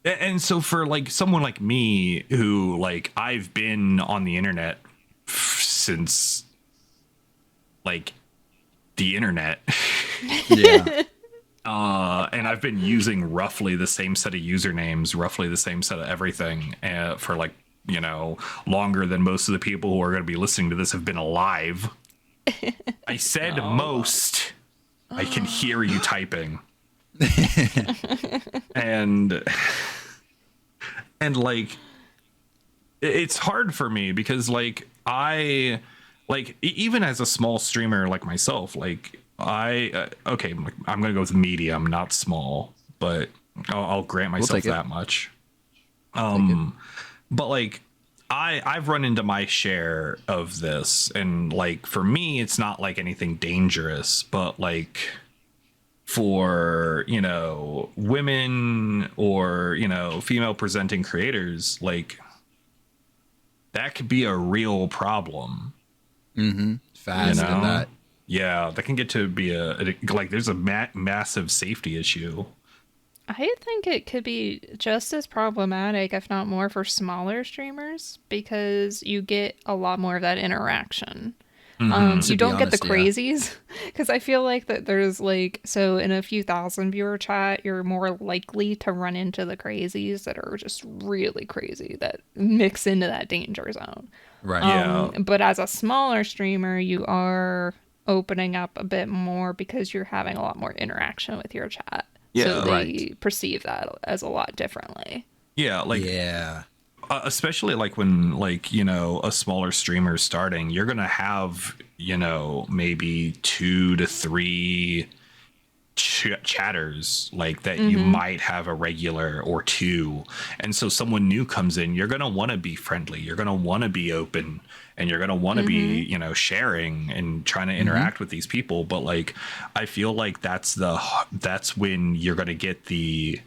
and so for like someone like me who like I've been on the internet since like the internet. Yeah. And I've been using roughly the same set of usernames, roughly the same set of everything for like, longer than most of the people who are going to be listening to this have been alive. I said most. I can hear you typing. and like, it's hard for me because like I like even as a small streamer like myself, like I'm gonna go with medium, not small, but I'll grant myself that much. But like I've run into my share of this, and like for me it's not like anything dangerous, but like for women or female presenting creators, like that could be a real problem. Fast in that. Yeah, that can get to be like there's a massive safety issue. I think it could be just as problematic, if not more, for smaller streamers because you get a lot more of that interaction. To You be don't get the honest, yeah. crazies because I feel like that there's like so in a few thousand viewer chat, you're more likely to run into the crazies that are just really crazy that mix into that danger zone. Right. Yeah. But as a smaller streamer, you are opening up a bit more because you're having a lot more interaction with your chat. So Yeah. they Right. perceive that as a lot differently. Yeah, like Yeah. especially like when like a smaller streamer starting, you're gonna have maybe 2 to 3 chatters like that. You might have a regular or two, and so someone new comes in, you're gonna want to be friendly, you're gonna want to be open, and you're gonna want to be sharing and trying to interact with these people. But like I feel like that's when you're gonna get the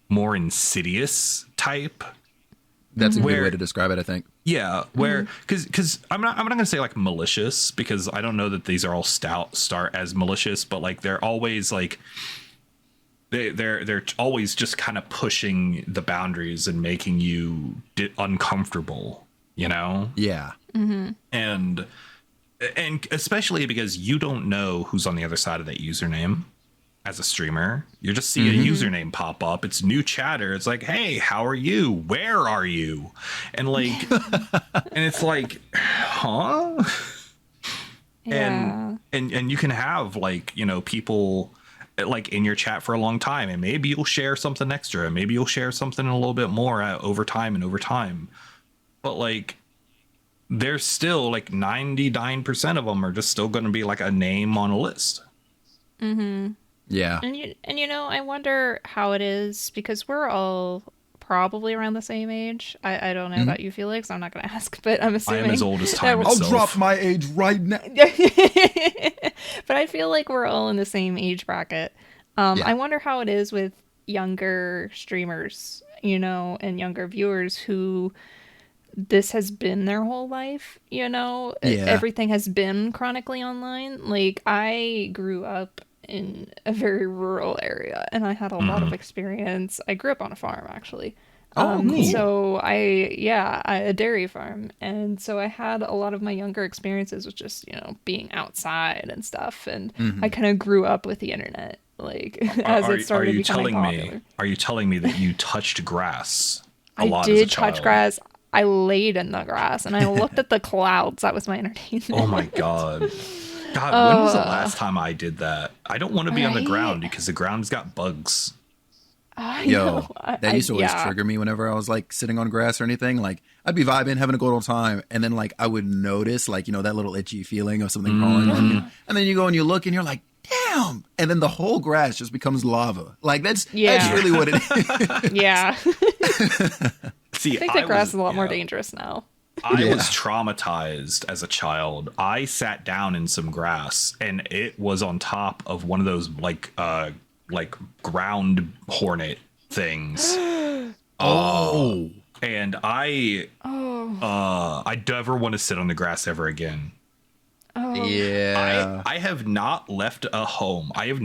more insidious type. That's a good Where- way to describe it, I think. Yeah, where because I'm not gonna say like malicious, because I don't know that these are all start as malicious, but like they're always like they're always just kind of pushing the boundaries and making you uncomfortable, Yeah. and especially because you don't know who's on the other side of that username. As a streamer, you just see a username pop up. It's new chatter. It's like, hey, how are you? Where are you? And like, and it's like, huh? Yeah. And you can have like, people like in your chat for a long time, and maybe you'll share something extra, and maybe you'll share something a little bit more over time. But like, there's still like 99% of them are just still going to be like a name on a list. Yeah. And I wonder how it is because we're all probably around the same age. I don't know about you, Felix. I'm not going to ask, but I'm I assuming am as old as that time we're- itself. my age right now. but I feel like we're all in the same age bracket. Yeah. I wonder how it is with younger streamers, and younger viewers who this has been their whole life, Yeah. Everything has been chronically online. Like, I grew up in a very rural area and I had a lot of experience. I grew up on a farm, actually. Oh, cool. So a dairy farm. And so I had a lot of my younger experiences with just, being outside and stuff. And I kind of grew up with the internet, like, as it started becoming popular. Are you telling me that you touched grass a I lot as a did child? touch grass. I laid in the grass and I looked at the clouds. That was my entertainment. Oh my God. God, when was the last time I did that? I don't want to be on the Right? ground because the ground's got bugs. I Yo, know. that used to always yeah. trigger me whenever I was like sitting on grass or anything. Like I'd be vibing, having a good old time, and then like I would notice like that little itchy feeling of something crawling on you, and then you go and you look and you're like, damn, and then the whole grass just becomes lava. Like that's really what it is. Yeah. See, I think the grass is a lot more dangerous now. I was traumatized as a child. I sat down in some grass and it was on top of one of those like ground hornet things. Oh, And I never want to sit on the grass ever again. yeah. I have not left a home. I have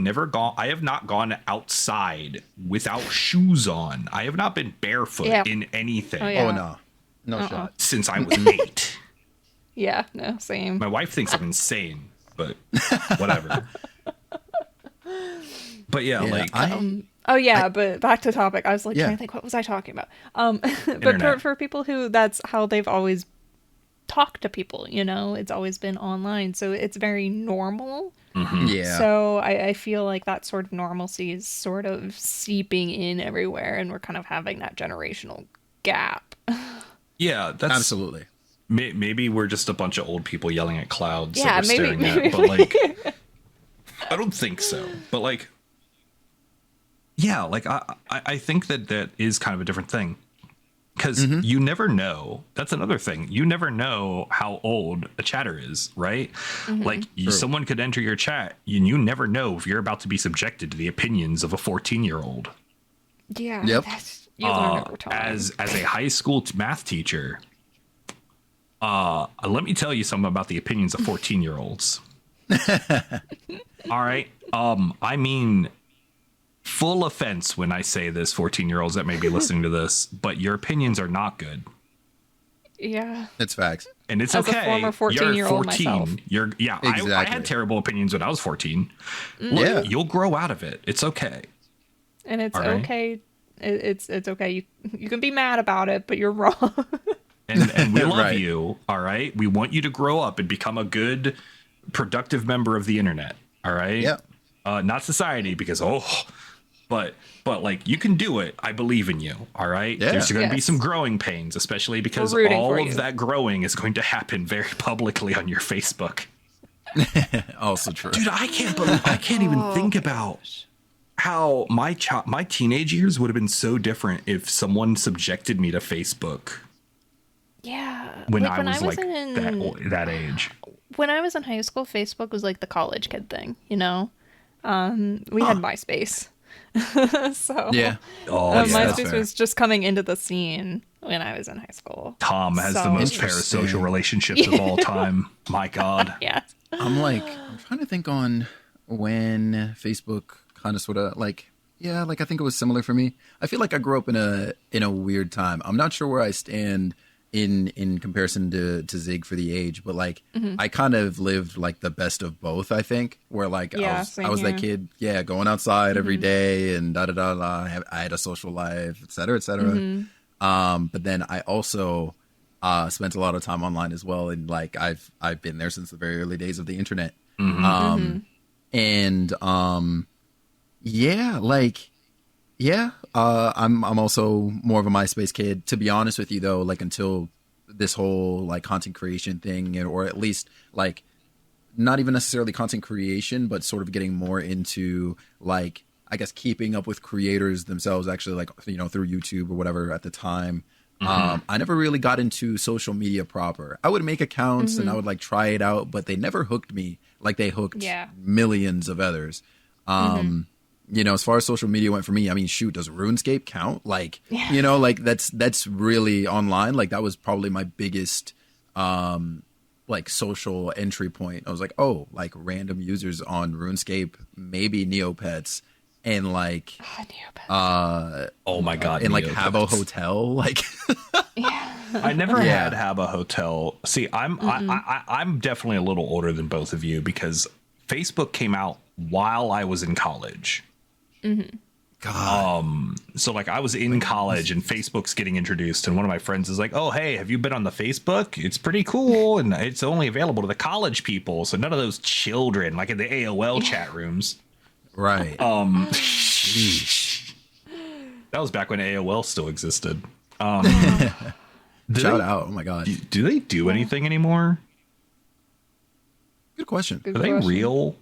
not gone outside without shoes on. I have not been barefoot in anything. Oh, yeah. Oh no shot. Since I was 8. Yeah, no, same. My wife thinks I'm insane, but whatever. But yeah, like But back to topic. I was like trying to think, what was I talking about? But Internet. for people who that's how they've always talked to people, it's always been online. So it's very normal. Yeah. So I feel like that sort of normalcy is sort of seeping in everywhere and we're kind of having that generational gap. yeah, that's Absolutely. Maybe we're just a bunch of old people yelling at clouds Yeah, that we're staring maybe. at, but like I don't think so. But like yeah, like I think that is kind of a different thing. Because you never know. That's another thing. You never know how old a chatter is, right? Like someone could enter your chat and you never know if you're about to be subjected to the opinions of a 14-year-old. Yeah. Yep. You learn over time. As a high school math teacher, let me tell you something about the opinions of 14-year-olds. All right. I mean, full offense when I say this, 14-year-olds that may be listening to this, but your opinions are not good. Yeah. It's facts. And it's As a okay. former 14-year-old myself. Exactly. I had terrible opinions when I was 14. Mm. Look, Yeah. you'll grow out of it. It's okay. And it's All right. okay. It's okay. You can be mad about it, but you're wrong. And we love Right. you. All right. We want you to grow up and become a good, productive member of the internet. All right. Yeah. Not society, because but like, you can do it. I believe in you. All right. Yeah. There's going to be Yes. some growing pains, especially because We're rooting all for of you. that growing is going to happen very publicly on your Facebook. Also true. Dude, I can't even think about how my teenage years would have been so different if someone subjected me to Facebook Yeah. when like, I was like that age. When I was in high school, Facebook was like the college kid thing, you know? We had MySpace. So Yeah. Oh, yeah, that's MySpace fair. was just coming into the scene when I was in high school. Tom has the So- most Interesting. parasocial relationships of all time. My God. Yeah. I'm trying to think on when Facebook kind of sort of like, yeah, like I think it was similar for me. I feel like I grew up in a weird time. I'm not sure where I stand in comparison to Zig for the age, but like I kind of lived like the best of both, I think, where like Yeah, I same was that here. kid, yeah, going outside every day and da da da da. I had a social life, et cetera, et cetera. But then I also spent a lot of time online as well, and like I've been there since the very early days of the internet. And yeah, like yeah, I'm also more of a MySpace kid. To be honest with you, though, like until this whole like content creation thing, or at least like not even necessarily content creation, but sort of getting more into like I guess keeping up with creators themselves, actually, like through YouTube or whatever at the time. I never really got into social media proper. I would make accounts and I would like try it out, but they never hooked me like they hooked millions of others. As far as social media went for me, I mean, shoot, does RuneScape count? Like, like that's really online. Like that was probably my biggest, like social entry point. I was like, oh, like random users on RuneScape, maybe Neopets, and like, Oh my God. and like Neopets. have a hotel. Like, I never Yeah. had Have a Hotel. See, I'm definitely a little older than both of you because Facebook came out while I was in college. God, So like I was in college and Facebook's getting introduced, and one of my friends is like, "Oh, hey, have you been on the Facebook? It's pretty cool, and it's only available to the college people, so none of those children like in the AOL chat rooms." right. That was back when AOL still existed. Shout out. Oh my God. Do they do anything anymore? Good question. Good Are they question. real?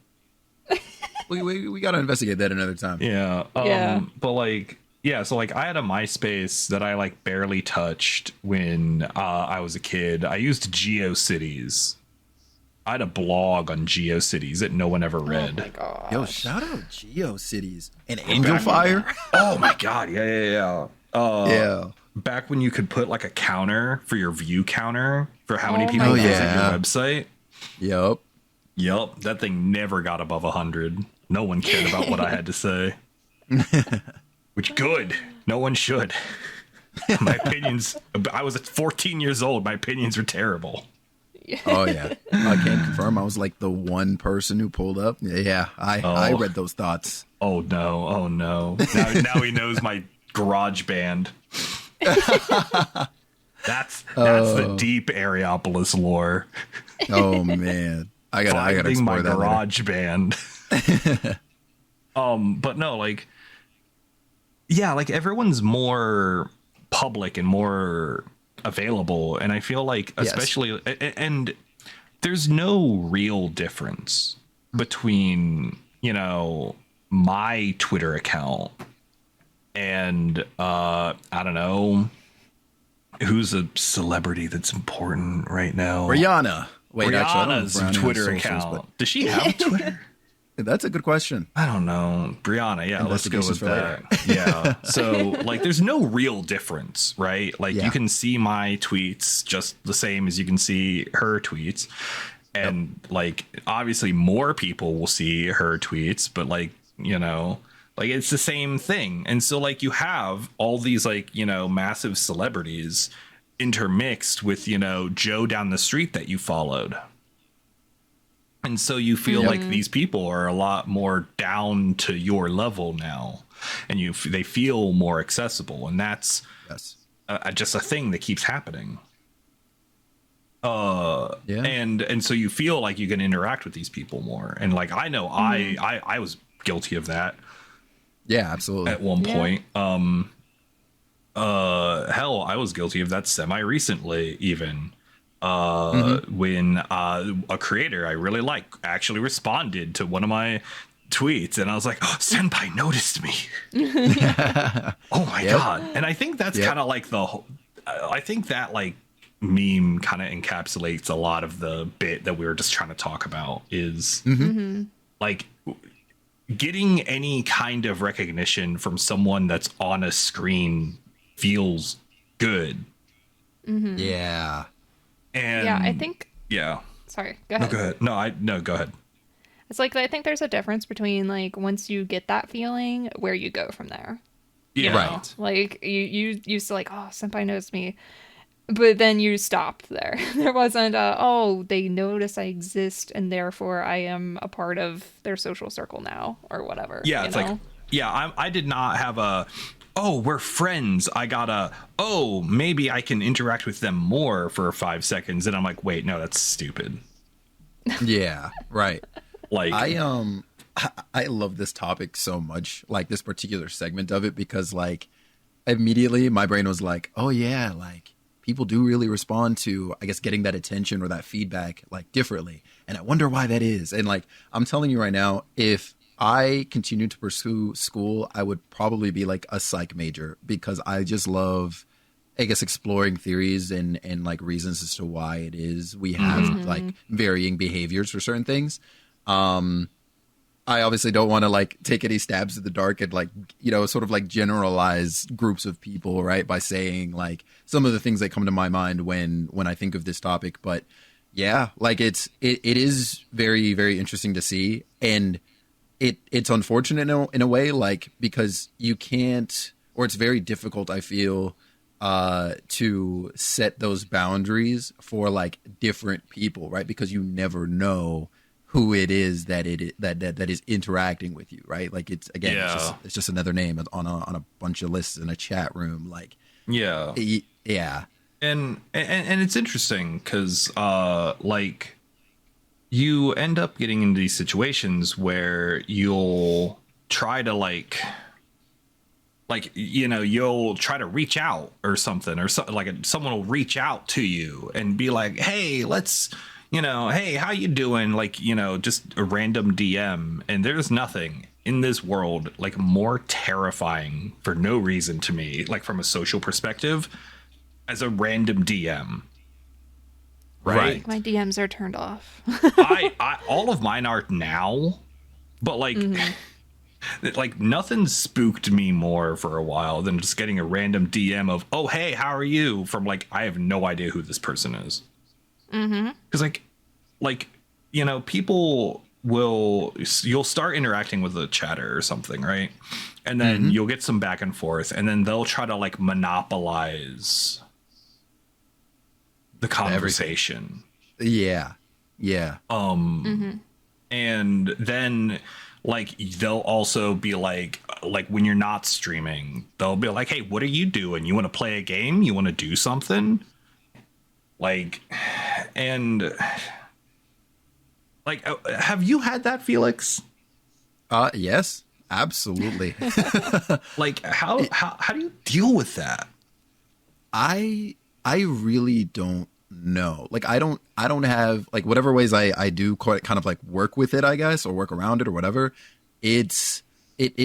We got to investigate that another time. Yeah. Yeah. But like, yeah. So like, I had a MySpace that I like barely touched when I was a kid. I used GeoCities. I had a blog on GeoCities that no one ever Oh my read. god. Yo, shout out GeoCities and Angel Fire. Oh my God. Yeah. Yeah. Back when you could put like a counter for your view counter for how many Oh people my visit God. your website. Yup. Yep. That thing never got above 100. No one cared about what I had to say. Which good. No one should. My opinions. I was 14 years old. My opinions were terrible. Oh yeah. I can confirm I was like the one person who pulled up. Yeah. I read those thoughts. Oh no. Oh no. Now he knows my garage band. That's the deep Areopolis lore. Oh man. I gotta Finding my explore that later. garage band. But no, like, yeah, like everyone's more public and more available, and I feel like Yes. especially and there's no real difference between my Twitter account and I don't know who's a celebrity that's important right now. Rihanna. Wait, actually, I don't know if Brianna's Rihanna has Twitter socials, account. Does she have Twitter? but that's a good question. I don't know. Brianna, yeah, let's go with Investigations that. Yeah. So, like, there's no real difference, right? Like, Yeah. you can see my tweets just the same as you can see her tweets. And, like, obviously more people will see her tweets, but, like, Like it's the same thing. And so like you have all these like, you know, massive celebrities intermixed with, you know, Joe down the street that you followed. And so you feel like these people are a lot more down to your level now, and they feel more accessible. And that's just a thing that keeps happening. And so you feel like you can interact with these people more. And like, I know I was guilty of that. Yeah, absolutely. At one point. Hell, I was guilty of that semi recently, even. When a creator I really like actually responded to one of my tweets, and I was like, oh, Senpai noticed me. Oh my God. And I think that's kind of like I think that like meme kind of encapsulates a lot of the bit that we were just trying to talk about is like getting any kind of recognition from someone that's on a screen feels good. Yeah. And I think. Yeah. Sorry, go ahead. No, go ahead. No, go ahead. It's like, I think there's a difference between like once you get that feeling, where you go from there. Yeah. You know? Like you used to like, oh, Senpai knows me. But then you stopped there. There wasn't they notice I exist and therefore I am a part of their social circle now or whatever. Yeah, it's like, I did not have we're friends. I got maybe I can interact with them more for 5 seconds. And I'm like, wait, no, that's stupid. Yeah, right. Like I love this topic so much, like this particular segment of it, because like immediately my brain was like, oh yeah, like people do really respond to, I guess, getting that attention or that feedback like differently. And I wonder why that is. And like, I'm telling you right now, if I continued to pursue school, I would probably be like a psych major, because I just love, I guess, exploring theories and like reasons as to why it is we have like varying behaviors for certain things. I obviously don't want to like take any stabs in the dark and like, you know, sort of like generalize groups of people, right, by saying like some of the things that come to my mind when I think of this topic. But yeah, like it is very, very interesting to see. And it's unfortunate in a way, like, because you can't, or it's very difficult, I feel, to set those boundaries for like different people, right? Because you never know who it is that is interacting with you, right? Like it's, again, it's just another name on a bunch of lists in a chat room, like yeah. And it's interesting because like you end up getting into these situations where you'll try to like you know, you'll try to reach out or something, or like someone will reach out to you and be like, hey, let's, you know, hey, how you doing? Like, you know, just a random DM. And there's nothing in this world like more terrifying for no reason to me, like from a social perspective, as a random DM. Right. My DMs are turned off. I all of mine are now, but like, like nothing spooked me more for a while than just getting a random DM of, oh, hey, how are you? From like, I have no idea who this person is. Because like, you know, people you'll start interacting with a chatter or something, right? And then you'll get some back and forth, and then they'll try to like monopolize the conversation. Yeah. And then like they'll also be like when you're not streaming, they'll be like, hey, what are you doing? You want to play a game? You want to do something? Like, and like, have you had that, Felix? Yes, absolutely. Like, how do you deal with that? I really don't know. Like, I don't have like whatever ways I do kind of like work with it, I guess, or work around it or whatever. It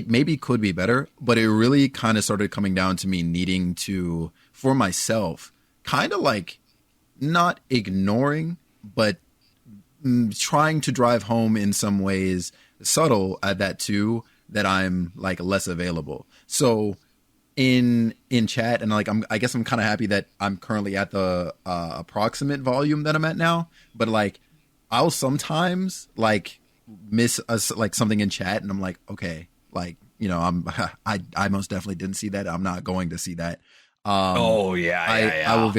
maybe could be better, but it really kind of started coming down to me needing to, for myself, kind of like not ignoring, but trying to drive home in some ways, subtle at that too, that I'm like less available. So in chat, and like I guess I'm kind of happy that I'm currently at the approximate volume that I'm at now, but like I'll sometimes like miss us like something in chat, and I'm like, okay, like, I most definitely didn't see that. I'm not going to see that. Oh yeah. I will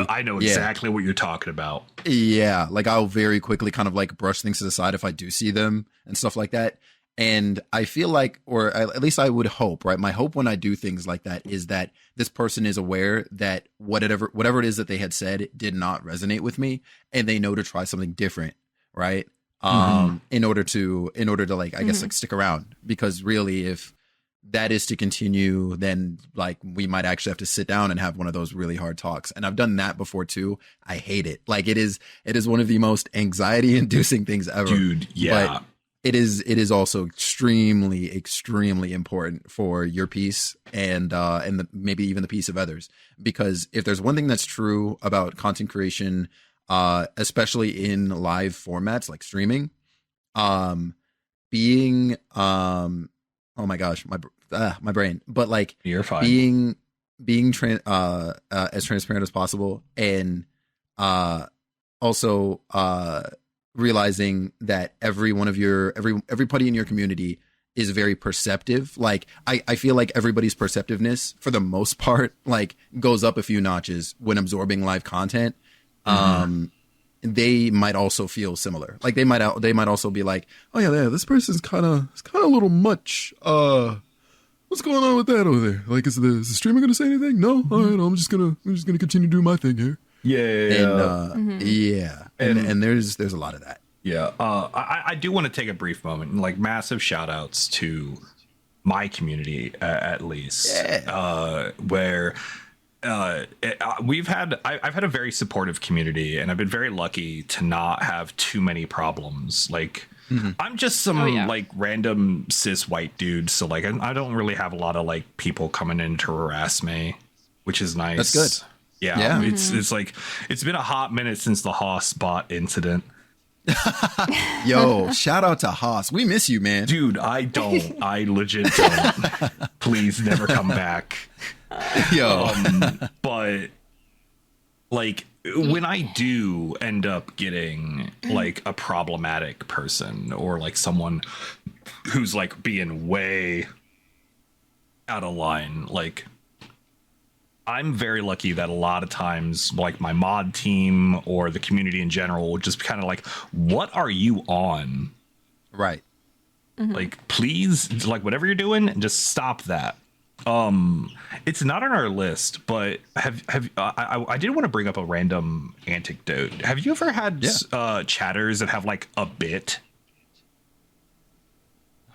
I know exactly what you're talking about. Yeah, like I'll very quickly kind of like brush things to the side if I do see them and stuff like that. And I feel like, or at least I would hope, right? My hope when I do things like that is that this person is aware that whatever it is that they had said did not resonate with me, and they know to try something different, right? In order to like, I guess, like stick around, because really, if that is to continue, then like we might actually have to sit down and have one of those really hard talks. And I've done that before too. I hate it. Like it is one of the most anxiety inducing things ever. Dude, yeah. But it is also extremely, extremely important for your peace and maybe even the peace of others. Because if there's one thing that's true about content creation, especially in live formats like streaming, being oh my gosh, my brain. But like, you're fine. Being as transparent as possible, and also realizing that everybody in your community is very perceptive. Like I feel like everybody's perceptiveness, for the most part, like goes up a few notches when absorbing live content. They might also feel similar. Like they might also be like, oh yeah, this person's kind of a little much. What's going on with that over there? Like, is the streamer gonna say anything? No. All right, I'm just gonna continue doing my thing here. Yeah. And there's a lot of that. Yeah. I do want to take a brief moment and like massive shout outs to my community, at least, where I've had a very supportive community, and I've been very lucky to not have too many problems. Like, I'm just some like random cis white dude, so like I don't really have a lot of like people coming in to harass me, which is nice. That's good. Yeah. It's like it's been a hot minute since the Haas bot incident. Yo, shout out to Haas. We miss you, man. Dude, I legit don't. Please never come back. Yo. But like when I do end up getting like a problematic person, or like someone who's like being way out of line, like I'm very lucky that a lot of times like my mod team or the community in general will just kind of like, what are you on? Right. Like, please, like whatever you're doing, just stop that. It's not on our list, but I did want to bring up a random anecdote. Have you ever had chatters that have like a bit?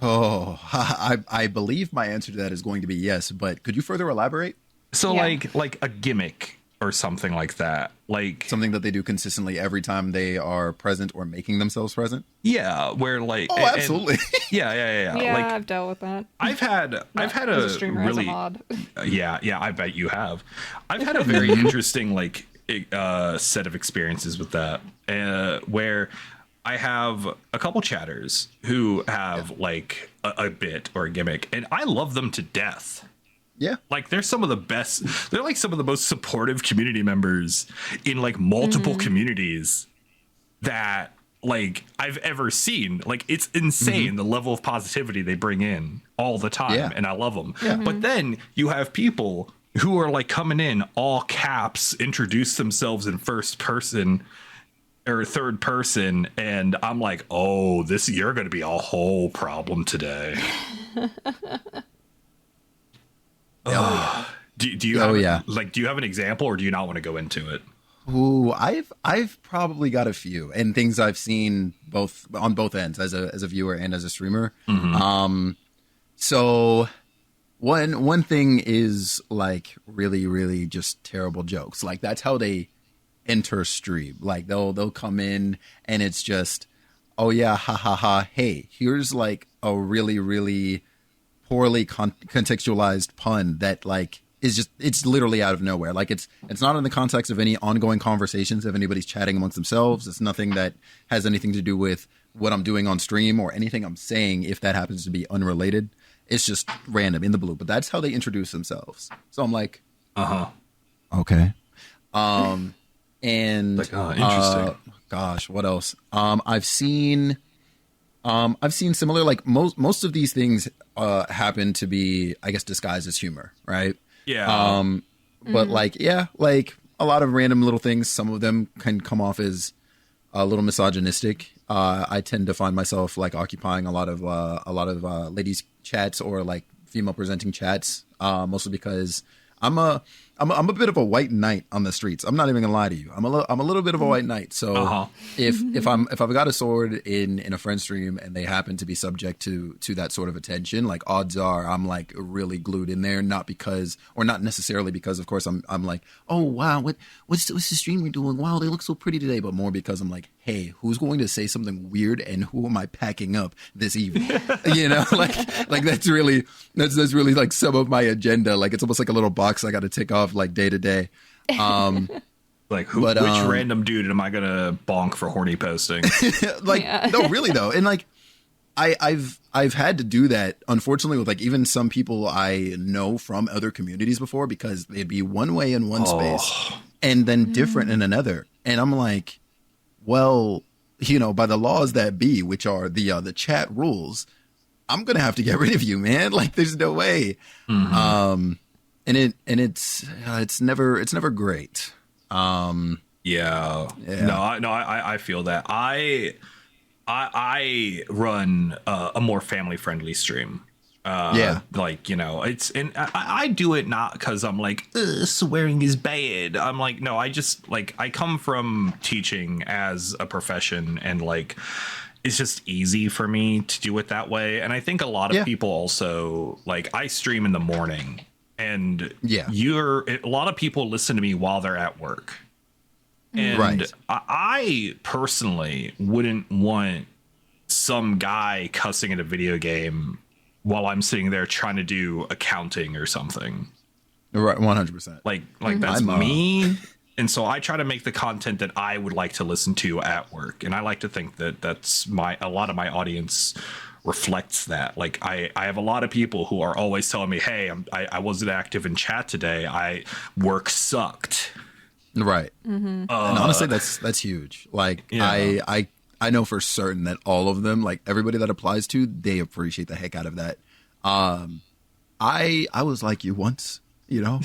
Oh, I believe my answer to that is going to be yes, but could you further elaborate? So like a gimmick or something like that, like something that they do consistently every time they are present or making themselves present. Yeah, where like absolutely. Yeah, like, I've dealt with that. I've had a streamer, really, as a mod. yeah, I bet you have. I've had a very interesting like set of experiences with that, where I have a couple chatters who have like a bit or a gimmick, and I love them to death. Yeah. Like they're some of the best. They're like some of the most supportive community members in like multiple communities that like I've ever seen. Like it's insane the level of positivity they bring in all the time. And I love them. Yeah. But then you have people who are like coming in all caps, introduce themselves in first person or third person. And I'm like, oh, you're going to be a whole problem today. Do you have do you have an example, or do you not want to go into it? Ooh, I've probably got a few, and things I've seen on both ends as a viewer and as a streamer. So one thing is like really, really just terrible jokes. Like that's how they enter stream. Like they'll come in and it's just, oh yeah, ha ha ha. Hey, here's like a really, really poorly contextualized pun that like is just, it's literally out of nowhere. Like it's not in the context of any ongoing conversations if anybody's chatting amongst themselves. It's nothing that has anything to do with what I'm doing on stream or anything I'm saying, if that happens to be unrelated. It's just random in the blue, but that's how they introduce themselves. So I'm like, okay. And like, interesting. Gosh, what else? I've seen I've seen similar, like most of these things happen to be, I guess, disguised as humor, right? Yeah. But like, yeah, like a lot of random little things. Some of them can come off as a little misogynistic. I tend to find myself like occupying a lot of ladies chats or like female presenting chats, mostly because I'm a bit of a white knight on the streets. I'm not even gonna lie to you. I'm a little bit of a white knight. So if I've got a sword in a friend stream and they happen to be subject to that sort of attention, like odds are I'm like really glued in there, not necessarily because of course I'm like, oh wow, what's the streamer doing? Wow, they look so pretty today, but more because I'm like, hey, who's going to say something weird and who am I packing up this evening? You know, like that's really like some of my agenda. Like it's almost like a little box I got to tick off like day to day. Like which random dude am I gonna bonk for horny posting? Like no, really though, and like I've had to do that unfortunately with like even some people I know from other communities before because they'd be one way in one space and then different in another, and I'm like, well, you know, by the laws that be, which are the chat rules, I'm gonna have to get rid of you, man. Like there's no way. And it's never great. Yeah. No, I feel that. I run a more family friendly stream. Like, you know, I do it not because I'm like, swearing is bad. I'm like, no, I just like, I come from teaching as a profession and like, it's just easy for me to do it that way. And I think a lot of people also like, I stream in the morning and a lot of people listen to me while they're at work. And I personally wouldn't want some guy cussing at a video game while I'm sitting there trying to do accounting or something. Right, 100%. Like that's me. And so I try to make the content that I would like to listen to at work. And I like to think that that's a lot of my audience reflects that. Like I have a lot of people who are always telling me, hey, I wasn't active in chat today. Work sucked. Right. And honestly, that's huge. Like I know for certain that all of them, like everybody that applies to, they appreciate the heck out of that. I was like you once, you know,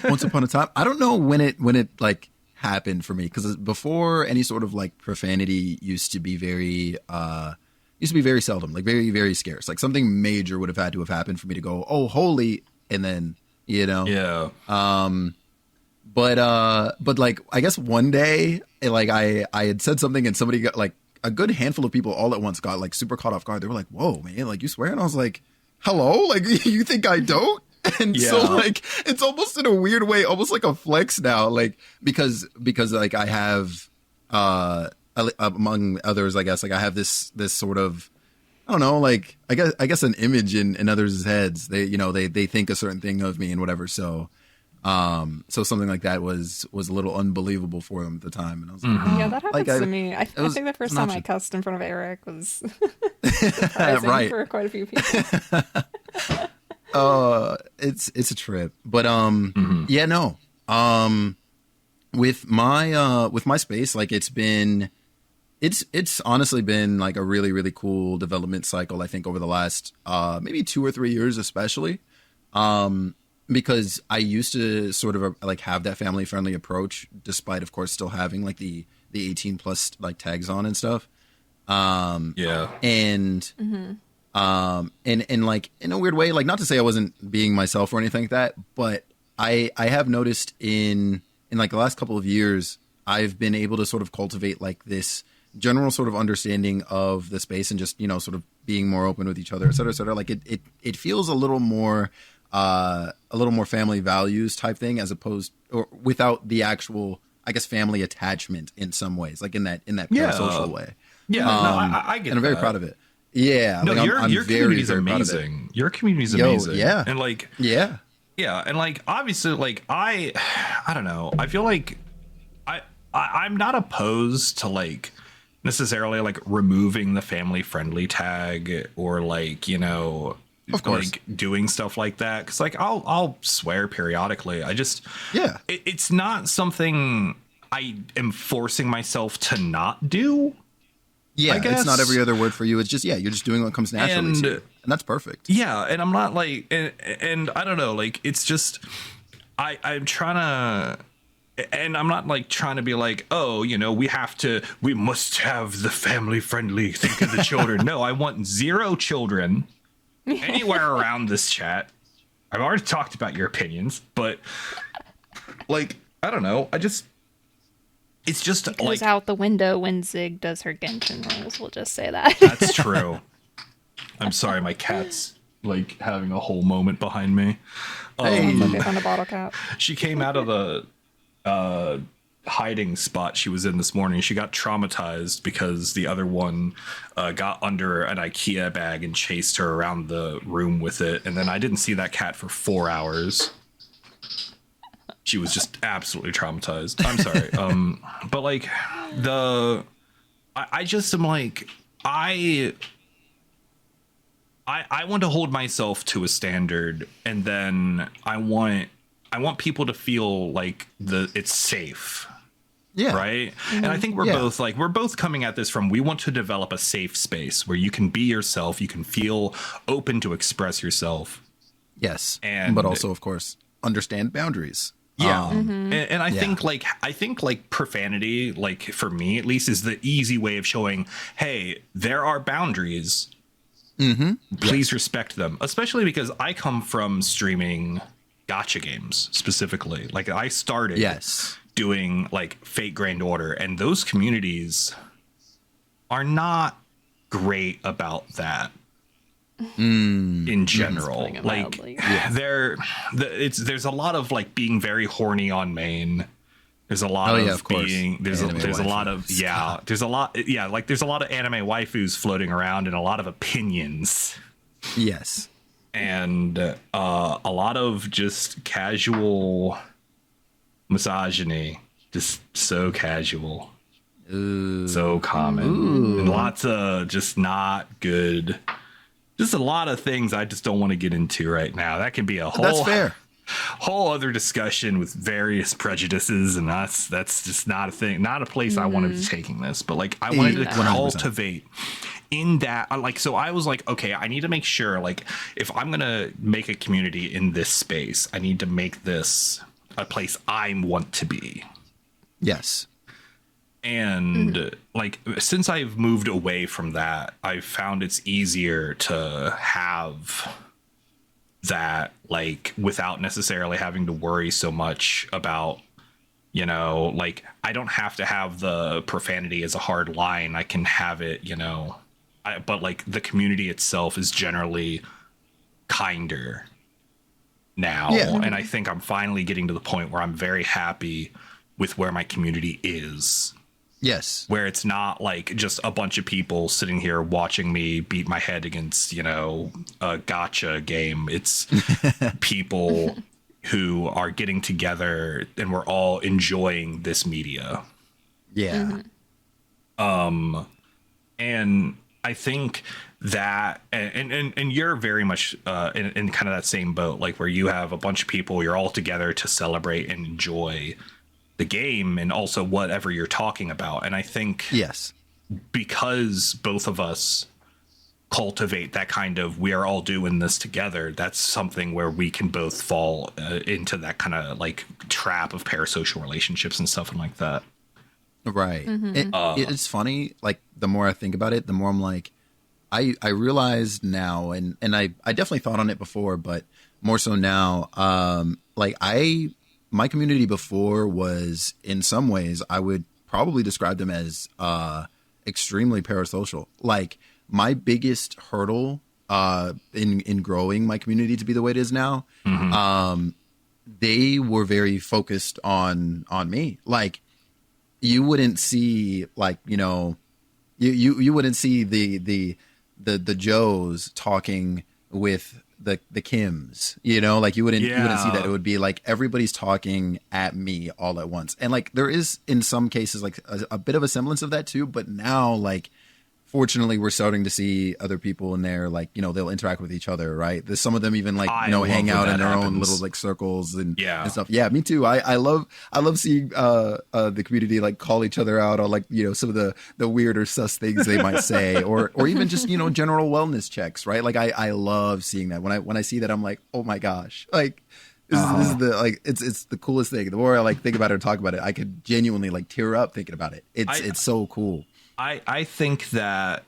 once upon a time. I don't know when it like happened for me, because before any sort of like profanity used to be very seldom, like very, very scarce. Like something major would have had to have happened for me to go, oh, holy, and then, you know. Yeah. But like, I guess one day, like I had said something and somebody got like a good handful of people all at once got like super caught off guard. They were like, whoa, man, like you swear? And I was like, hello? Like you think I don't? And so like, it's almost in a weird way, almost like a flex now, like, because like I have, among others, I guess, like I have this sort of, I don't know, like, I guess an image in others' heads. They, you know, they think a certain thing of me and whatever. So something like that was a little unbelievable for them at the time. And I was like, yeah, that happens to me. I think the first time I cussed in front of Eric was surprising right. for quite a few people. It's a trip, but yeah, no. With my space, like it's honestly been like a really, really cool development cycle. I think over the last maybe 2 or 3 years, especially. Because I used to sort of like have that family friendly approach, despite of course still having like the 18 plus like tags on and stuff. And like in a weird way, like not to say I wasn't being myself or anything like that, but I have noticed in like the last couple of years, I've been able to sort of cultivate like this general sort of understanding of the space and just, you know, sort of being more open with each other, et cetera, et cetera. Like it feels a little more family values type thing, as opposed or without the actual, I guess, family attachment in some ways, like in that parasocial way. Yeah, no, I get and I'm very proud of it. Yeah, no, like, your community's amazing. Your community's amazing. Yeah, and like yeah, and like obviously, like I don't know. I feel like I'm not opposed to like necessarily like removing the family friendly tag or like, you know, of course, like doing stuff like that, because like I'll swear periodically. I just it's not something I am forcing myself to not do. Yeah, I guess. it's not every other word for you. It's just, yeah, you're just doing what comes naturally to you. And that's perfect. Yeah, and I'm not like, and I don't know, like, it's just, I'm trying to, and I'm not like trying to be like, oh, you know, we must have the family friendly, think of the children. No, I want 0 children anywhere around this chat. I've already talked about your opinions, but like, I don't know. It's just It like goes out the window when Zig does her Genshin rolls. We'll just say that. That's true. I'm sorry, my cat's like having a whole moment behind me. On a bottle cap. She came out of the hiding spot she was in this morning. She got traumatized because the other one got under an IKEA bag and chased her around the room with it. And then I didn't see that cat for 4 hours. She was just absolutely traumatized. I'm sorry. But like I just am like, I want to hold myself to a standard, and then I want people to feel like it's safe. Yeah. Right. Mm-hmm. And I think we're both coming at this from, we want to develop a safe space where you can be yourself, you can feel open to express yourself. Yes. And but also, of course, understand boundaries. Yeah. And I think like profanity, like for me at least, is the easy way of showing, hey, there are boundaries. Please respect them, especially because I come from streaming gacha games specifically. Like I started doing like Fate Grand Order, and those communities are not great about that. In general, like there's a lot of like being very horny on main. There's a lot of being there's a lot of there's a lot of anime waifus floating around and a lot of opinions. Yes. And a lot of just casual misogyny, just so casual. Ooh. So common. Ooh. And lots of just not good. Just a lot of things I just don't want to get into right now. That can be a whole other discussion with various prejudices, and that's just not a thing, not a place I wanted to taking this. But like I wanted to cultivate in that, like, so I was like, okay, I need to make sure, like, if I'm gonna make a community in this space, I need to make this a place I want to be. Yes. And like, since I've moved away from that, I've found it's easier to have that, like, without necessarily having to worry so much about, you know, like, I don't have to have the profanity as a hard line. I can have it, you know, but like the community itself is generally kinder now. Yeah. And I think I'm finally getting to the point where I'm very happy with where my community is. Yes. Where it's not like just a bunch of people sitting here watching me beat my head against, you know, a gacha game. It's people who are getting together and we're all enjoying this media. Yeah. And I think that, and you're very much in kind of that same boat, like where you have a bunch of people, you're all together to celebrate and enjoy the game and also whatever you're talking about. And I think because both of us cultivate that kind of, we are all doing this together, that's something where we can both fall into that kind of like trap of parasocial relationships and stuff and like that. Right. It's funny, like the more I think about it, the more I'm like, I realize now, and I definitely thought on it before, but more so now, like my community before was, in some ways, I would probably describe them as extremely parasocial. Like my biggest hurdle in growing my community to be the way it is now, they were very focused on me. Like you wouldn't see, like, you know, you wouldn't see the Joes talking with the Kims, you know, like you wouldn't see that. It would be like everybody's talking at me all at once. And like there is in some cases like a bit of a semblance of that too, but now like fortunately we're starting to see other people in there, like, you know, they'll interact with each other, right? There's some of them even like, I you know, love hang when out that in their own happens. little like circles and, Yeah. and stuff. Yeah, me too. I love seeing the community like call each other out on, like, you know, some of the weird or sus things they might say, or even just, you know, general wellness checks, right? Like I love seeing that. When I see that, I'm like, oh my gosh, like this is the, like, it's the coolest thing. The more I like think about it or talk about it, I could genuinely like tear up thinking about it. It's so cool. I think that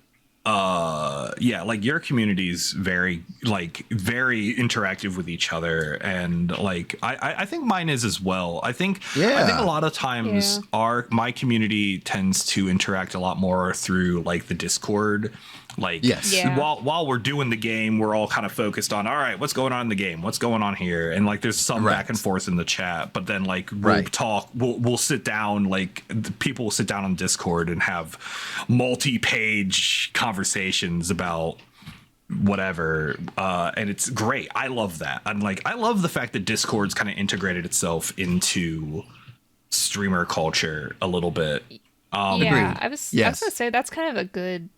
yeah, like your community's very interactive with each other, and like I think mine is as well. I think a lot of times my community tends to interact a lot more through like the Discord. Like, Yes. Yeah. while we're doing the game, we're all kind of focused on, all right, what's going on in the game? What's going on here? And like, there's some Right. back and forth in the chat, but then like we'll Right. talk, we'll sit down, like people will sit down on Discord and have multi-page conversations about whatever. And it's great. I love that. I love the fact that Discord's kind of integrated itself into streamer culture a little bit. Yeah, Agreed. I was Yes. gonna say that's kind of a good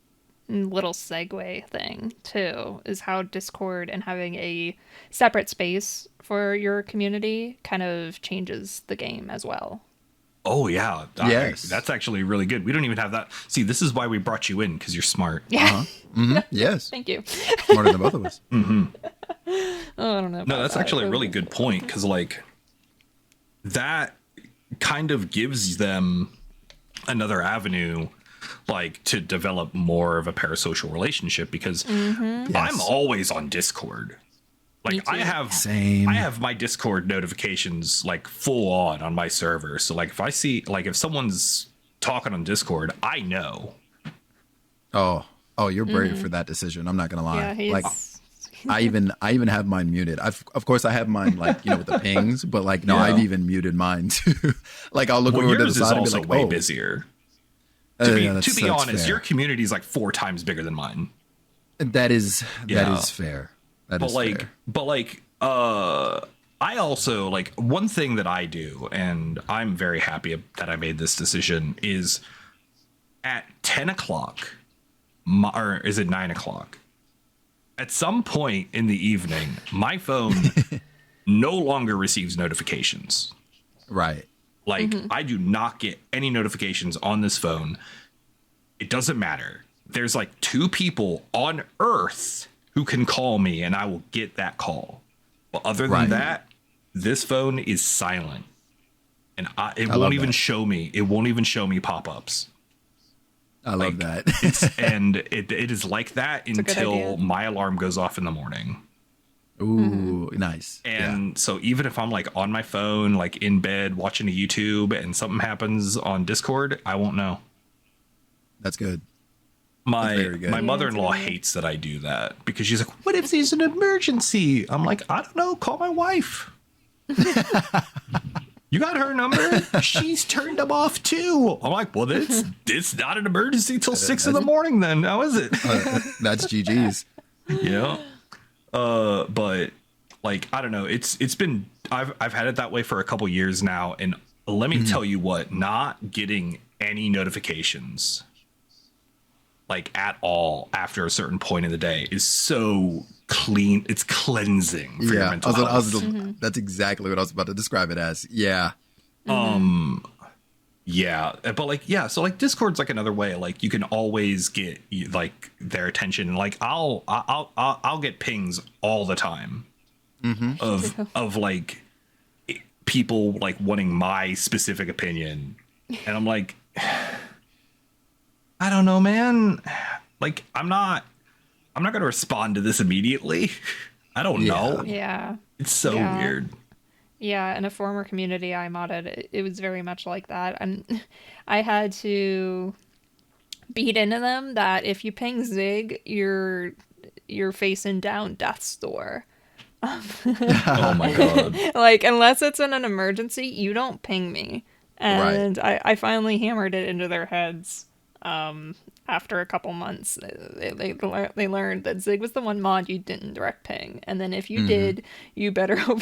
little segue thing too, is how Discord and having a separate space for your community kind of changes the game as well. Oh yeah, Yes. that's actually really good. We don't even have that. See, this is why we brought you in, because you're smart. Yeah. Yes. Thank you. Smarter than both of us. Oh, I don't know. No, about that's that, actually a but- really good point, because like that kind of gives them another avenue, like to develop more of a parasocial relationship, because Yes. I'm always on Discord. Me Like too. I have Same. I have my Discord notifications like full on my server. So like if I see, like if someone's talking on Discord, I know. Oh, you're brave for that decision. I'm not gonna lie. Yeah, he's Like I even have mine muted. Of course I have mine like, you know, with the pings, but like no, Yeah. I've even muted mine too. Like I'll look Well, over to the yours is side and be also like, way oh, busier. yeah, To that's- be that's honest, fair. your community is like 4 times bigger than mine. that is Yeah. fair. That But is like, fair. I also like one thing that I do, and I'm very happy that I made this decision, is at 10 o'clock, or is it 9 o'clock? At some point in the evening, my phone no longer receives notifications. Right. Like, I do not get any notifications on this phone. It doesn't matter. There's like 2 people on Earth who can call me, and I will get that call. But other than Right. that, this phone is silent, and it love won't even that. show me. It won't even show me pop-ups. I love Like, that. And it is like that a good until idea. my alarm goes off in the morning. Ooh, nice. And so even if I'm like on my phone, like in bed watching a YouTube, and something happens on Discord, I won't know. That's good. My very good. my Yeah, mother-in-law that's good. hates that I do that, because she's like, "What if there's an emergency?" I'm like, "I don't know. Call my wife." You got her number? She's turned them off too. I'm like, well, it's not an emergency till 6 in the morning. Then how is it? That's GG's. Yeah. But like, I don't know. It's been, I've had it that way for a couple years now, and let me tell you what, not getting any notifications like at all after a certain point in the day is so clean. It's cleansing for your Yeah. mental health. That's exactly what I was about to describe it as. Yeah. Yeah, but like, yeah, so like Discord's like another way, like you can always get like their attention. Like I'll get pings all the time of like people like wanting my specific opinion, and I'm like, I don't know, man. Like I'm not going to respond to this immediately. I don't know. Yeah. It's so Yeah. weird. Yeah, in a former community I modded, it was very much like that. And I had to beat into them that if you ping Zig, you're facing down death's door. Oh my god. Like, unless it's in an emergency, you don't ping me. And I finally hammered it into their heads. After a couple months, they learned that Zig was the one mod you didn't direct ping, and then if you did, you better hope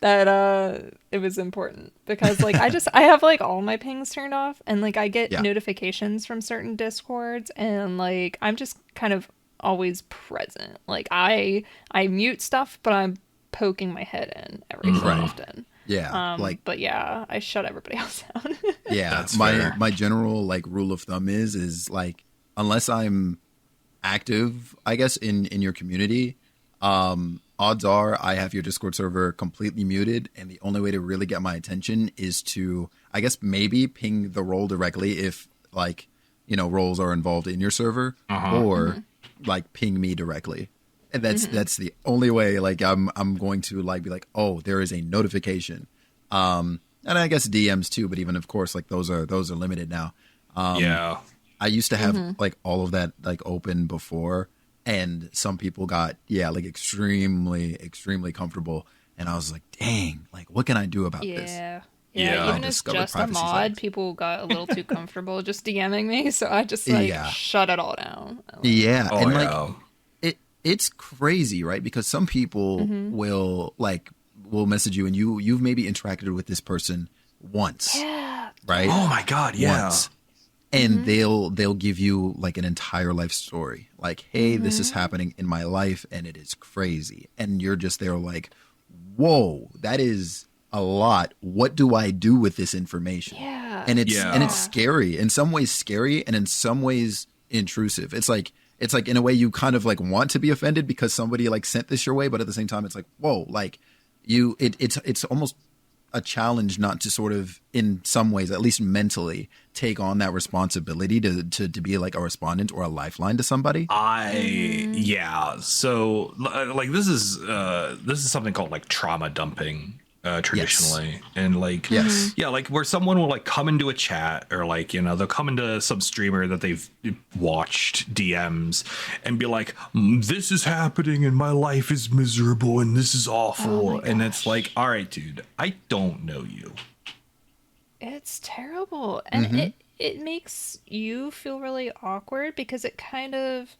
that it was important, because like I have like all my pings turned off, and like I get Yeah. notifications from certain discords, and like I'm just kind of always present. Like I mute stuff, but I'm poking my head in every so Right. often. Yeah. But yeah, I shut everybody else down. Yeah, That's my fair. my general like rule of thumb is like, unless I'm active, I guess, in your community, odds are I have your Discord server completely muted, and the only way to really get my attention is to, I guess, maybe ping the role directly if like, roles are involved in your server, or like ping me directly. And that's the only way like I'm going to like be like, oh, there is a notification. And I guess DMs too, but even of course like those are limited now. Yeah. I used to have like all of that like open before, and some people got like extremely comfortable, and I was like, dang, like what can I do about this? Yeah. Yeah. Yeah, I even as discovered just a privacy mod, settings. people got a little too comfortable just DMing me, so I just like Yeah. shut it all down. Yeah, Oh, and like yeah. it's crazy, right? Because some people will message you, and you've maybe interacted with this person once, Yeah. right? Oh my God. Yeah. Once. And they'll give you like an entire life story. Like, hey, this is happening in my life and it is crazy. And you're just there like, whoa, that is a lot. What do I do with this information? Yeah. And it's Yeah. and it's scary. In some ways scary, and in some ways intrusive. It's like in a way you kind of like want to be offended because somebody like sent this your way, but at the same time it's like, whoa, like it's almost a challenge not to sort of, in some ways, at least mentally, take on that responsibility to be like a respondent or a lifeline to somebody. Yeah. So like this is something called like trauma dumping traditionally, and like Yes. yeah, like where someone will like come into a chat, or like they'll come into some streamer that they've watched DMs and be like, this is happening and my life is miserable and this is awful, and it's like, all right, dude, I don't know you. It's terrible. And it makes you feel really awkward, because it kind of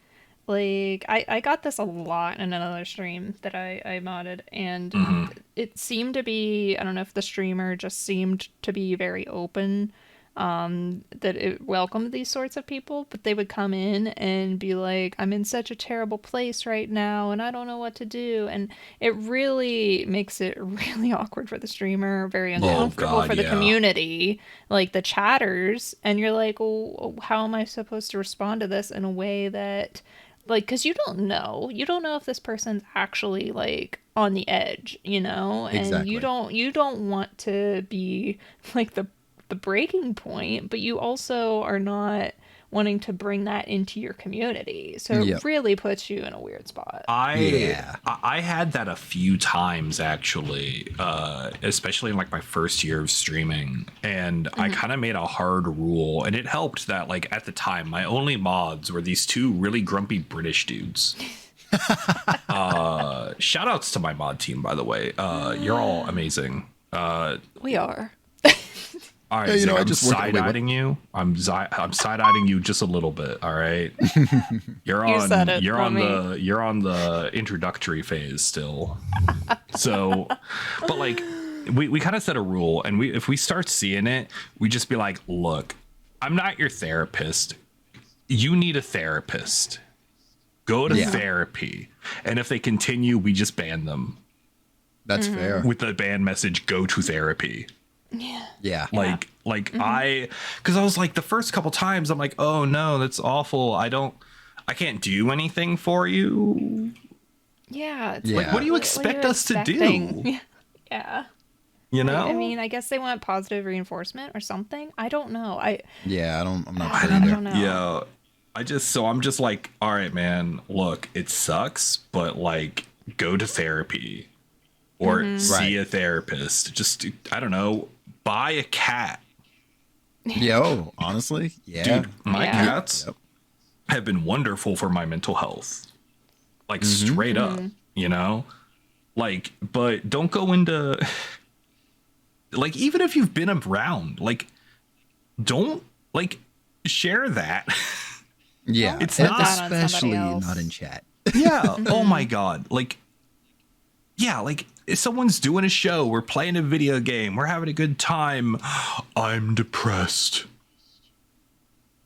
like I got this a lot in another stream that I modded, and it seemed to be, I don't know if the streamer just seemed to be very open, that it welcomed these sorts of people, but they would come in and be like, I'm in such a terrible place right now and I don't know what to do, and it really makes it really awkward for the streamer, very uncomfortable God, for the yeah. community, like the chatters, and you're like, well, how am I supposed to respond to this in a way that, like, because you don't know if this person's actually like on the edge, and Exactly. you don't want to be like the breaking point, but you also are not wanting to bring that into your community, so Yep. it really puts you in a weird spot. I had that a few times actually, especially in like my first year of streaming, and I kind of made a hard rule, and it helped that like at the time my only mods were these two really grumpy British dudes. Shout outs to my mod team, by the way. You're all amazing. We are. All right, Yeah, Zig, I I'm just worked- wait, what? side-eyeing you. I'm side-eyeing you just a little bit. All right, you're You on. said it, You're not on me. you're on the introductory phase still. So, but like, we kind of set a rule, and if we start seeing it, we just be like, look, I'm not your therapist. You need a therapist. Go to therapy, and if they continue, we just ban them That's fair. with the ban message: "Go to therapy." Yeah. Like because I was like, the first couple times I'm like, oh no, that's awful, I can't do anything for you. Yeah, it's Yeah. like, Like, what do you are expect us to do? expecting? Yeah. You know, I mean, I guess they want positive reinforcement or something. I don't know. Yeah, I'm not I sure either. don't know. yeah, I'm just like, all right, man, look, it sucks, but like, go to therapy or see Right. a therapist. Just, I don't know, buy a cat. Yo, honestly, yeah. Dude, my Yeah. cats Yep. have been wonderful for my mental health. Like straight up, like, but don't go into like, even if you've been around, like, don't like share that. Yeah, Don't It's put not- that on somebody especially else. not in chat. Yeah. Oh my God. Like, yeah, like if someone's doing a show, we're playing a video game, we're having a good time. I'm depressed.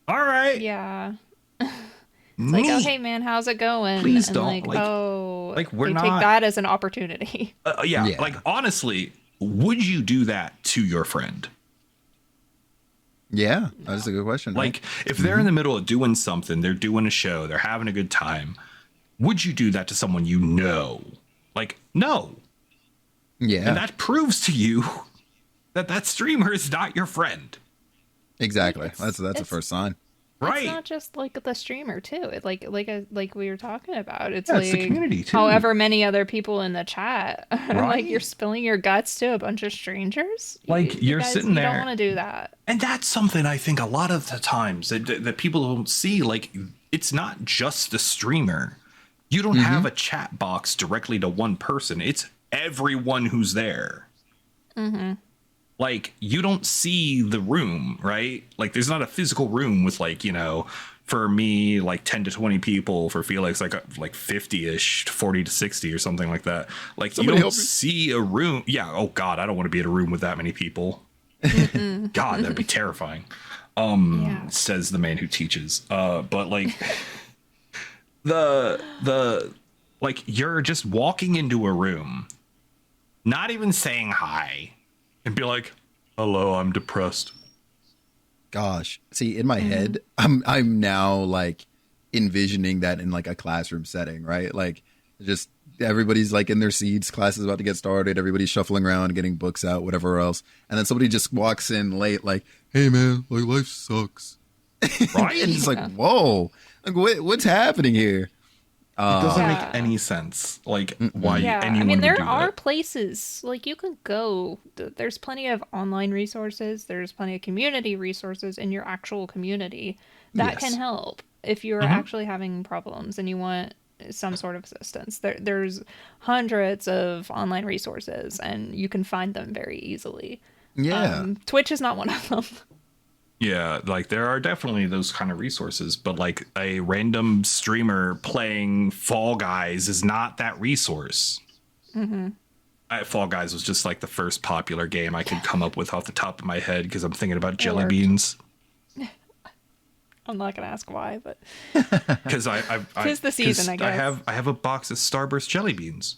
All right. Yeah. It's like, oh, Neat. hey, man, how's it going? Please and don't, like, like- oh, like, we're they not- take that as an opportunity. Yeah, Yeah. like honestly, would you do that to your friend? Yeah, that's a good question. Like, if they're in the middle of doing something, they're doing a show, they're having a good time, would you do that to someone you know? Like, no. Yeah, And that proves to you that that streamer is not your friend, exactly. That's a it's- first sign. right? It's not just like the streamer too. It like we were talking about. It's Yeah, like it's the community, too. however many other people in the chat. Right. Like you're spilling your guts to a bunch of strangers. Like, you're guys, sitting you there- don't want to do that. And that's something I think a lot of the times that people don't see. Like, it's not just the streamer. You don't have a chat box directly to one person. It's everyone who's there. Like, you don't see the room, right? Like, there's not a physical room with, like, you know, for me, like 10 to 20 people. For Felix, like 50-ish, 40 to 60 or something like that. Like, Somebody you help don't me. see a room. Yeah. Oh God, I don't want to be in a room with that many people. God, that'd be terrifying. Yeah. Says the man who teaches. But like the like you're just walking into a room, not even saying hi, and be like, "Hello, I'm depressed." Gosh, see, in my head, I'm now like envisioning that in like a classroom setting, right? Like, just everybody's like in their seats, class is about to get started, everybody's shuffling around, getting books out, whatever else, and then somebody just walks in late, like, "Hey, man, like life sucks," Right? and it's like, "Whoa, like what's happening here?" It doesn't Yeah. make any sense. Like, why Yeah, anyone I mean, would there do are that. places like you can go. There's plenty of online resources. There's plenty of community resources in your actual community that Yes. can help if you're actually having problems and you want some sort of assistance. There's hundreds of online resources, and you can find them very easily. Yeah, Twitch is not one of them. Yeah, like there are definitely those kind of resources, but like a random streamer playing Fall Guys is not that resource. Fall Guys was just like the first popular game I could come up with off the top of my head because I'm thinking about jelly worked. beans. I'm not gonna ask why, but Because I 'Tis the season, I guess. I have a box of Starburst jelly beans.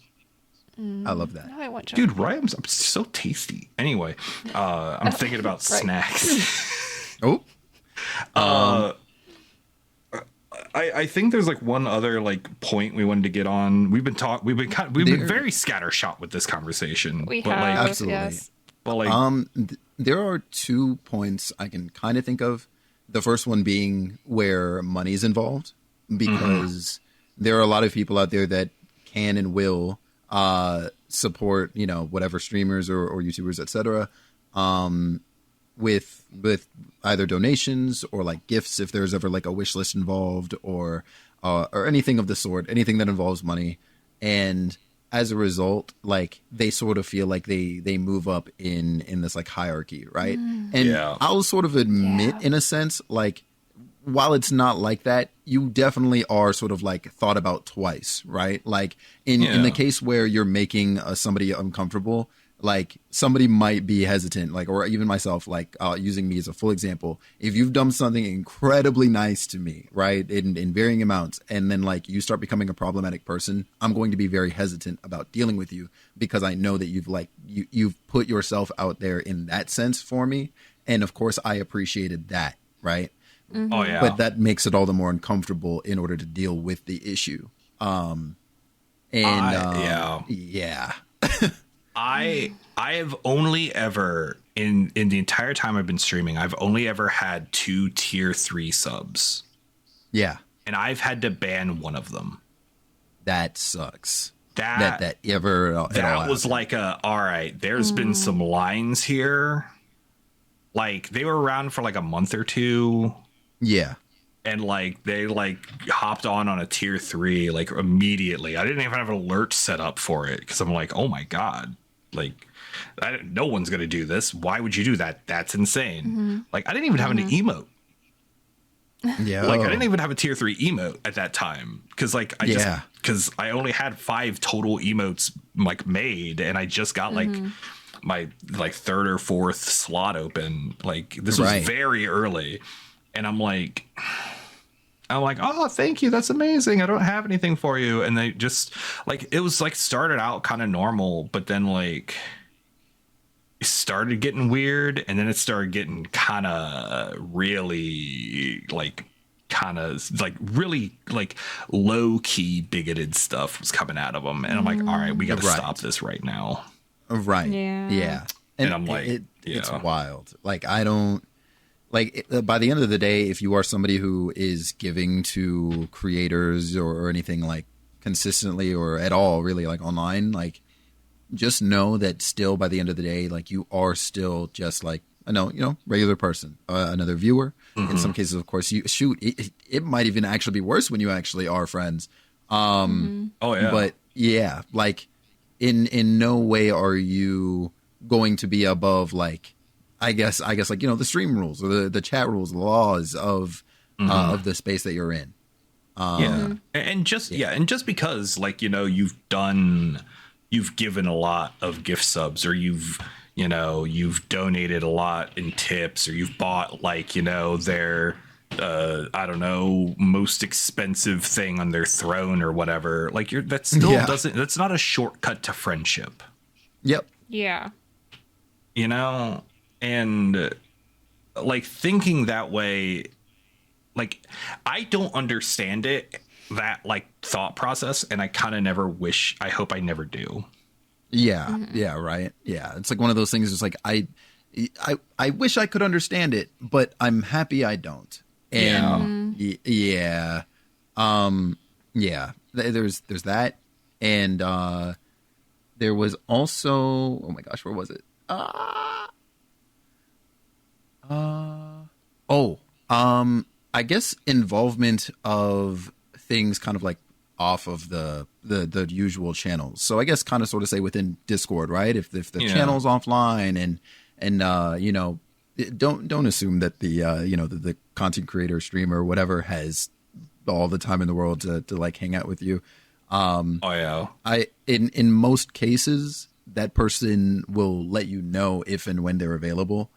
I love that. I want to. Dude, right? I'm so tasty. Anyway, I'm thinking about snacks. Oh, I think there's like one other like point we wanted to get on. We've been There- very scattershot with this conversation. We but have, like Absolutely. yes. but like there are 2 points I can kind of think of. The first one being where money's involved, because there are a lot of people out there that can and will support, you know, whatever streamers or YouTubers, etc. With either donations or like gifts if there's ever like a wish list involved, or anything of the sort, anything that involves money. And as a result, like they sort of feel like they move up in this like hierarchy, right? And Yeah. I'll sort of admit in a sense, like, while it's not like that, you definitely are sort of like thought about twice, right? Like in the Yeah. case where you're making somebody uncomfortable, like somebody might be hesitant, like, or even myself, like using me as a full example. If you've done something incredibly nice to me, right, in varying amounts, and then like you start becoming a problematic person, I'm going to be very hesitant about dealing with you because I know that you've put yourself out there in that sense for me, and of course I appreciated that, right? oh yeah. But that makes it all the more uncomfortable in order to deal with the issue. Yeah. I have only ever in the entire time I've been streaming, I've only ever had 2 tier 3 subs. Yeah. And I've had to ban one of them. That sucks. That That ever at all that was happened. like all right, there's been some lines here. Like they were around for like a month or two, Yeah. and like they like hopped on a tier 3 like immediately. I didn't even have an alert set up for it because I'm like, oh my God, like no one's gonna do this. Why would you do that? That's insane. Like I didn't even have an emote. Yeah. Like I didn't even have a tier 3 emote at that time because like because I only had 5 total emotes like made, and I just got like my like 3rd or 4th slot open. Like this was very early, and I'm like, oh, thank you, that's amazing. I don't have anything for you, and they just like it was like started out kind of normal, but then like it started getting weird, and then it started getting kind of really like really like low key bigoted stuff was coming out of them, and I'm like, all right, we got to stop this right now. Right. Yeah. And I'm like, it's wild. Like I don't like by the end of the day, if you are somebody who is giving to creators or anything like consistently or at all really like online, like just know that still by the end of the day, like you are still just like regular person, another viewer. In some cases, of course, it might even actually be worse when you actually are friends. Oh yeah. But yeah, like in no way are you going to be above like I guess like the stream rules or the chat rules, the laws of the space that you're in. And just because like you've given a lot of gift subs, or you've donated a lot in tips, or you've bought like their I don't know, most expensive thing on their throne or whatever, like that still that's not a shortcut to friendship. Yep. Yeah. And like thinking that way, like I don't understand it, that like thought process, and I kind of I hope I never do. Yeah. Yeah. Right. Yeah. It's like one of those things. It's like, I wish I could understand it, but I'm happy I don't. And yeah. There's that. And, there was also, oh my gosh, where was it? I guess involvement of things kind of like off of the usual channels. So I guess kind of sort of say within Discord, right? If the channel's offline and don't assume that the content creator, streamer, whatever has all the time in the world to like hang out with you. In most cases that person will let you know if and when they're available.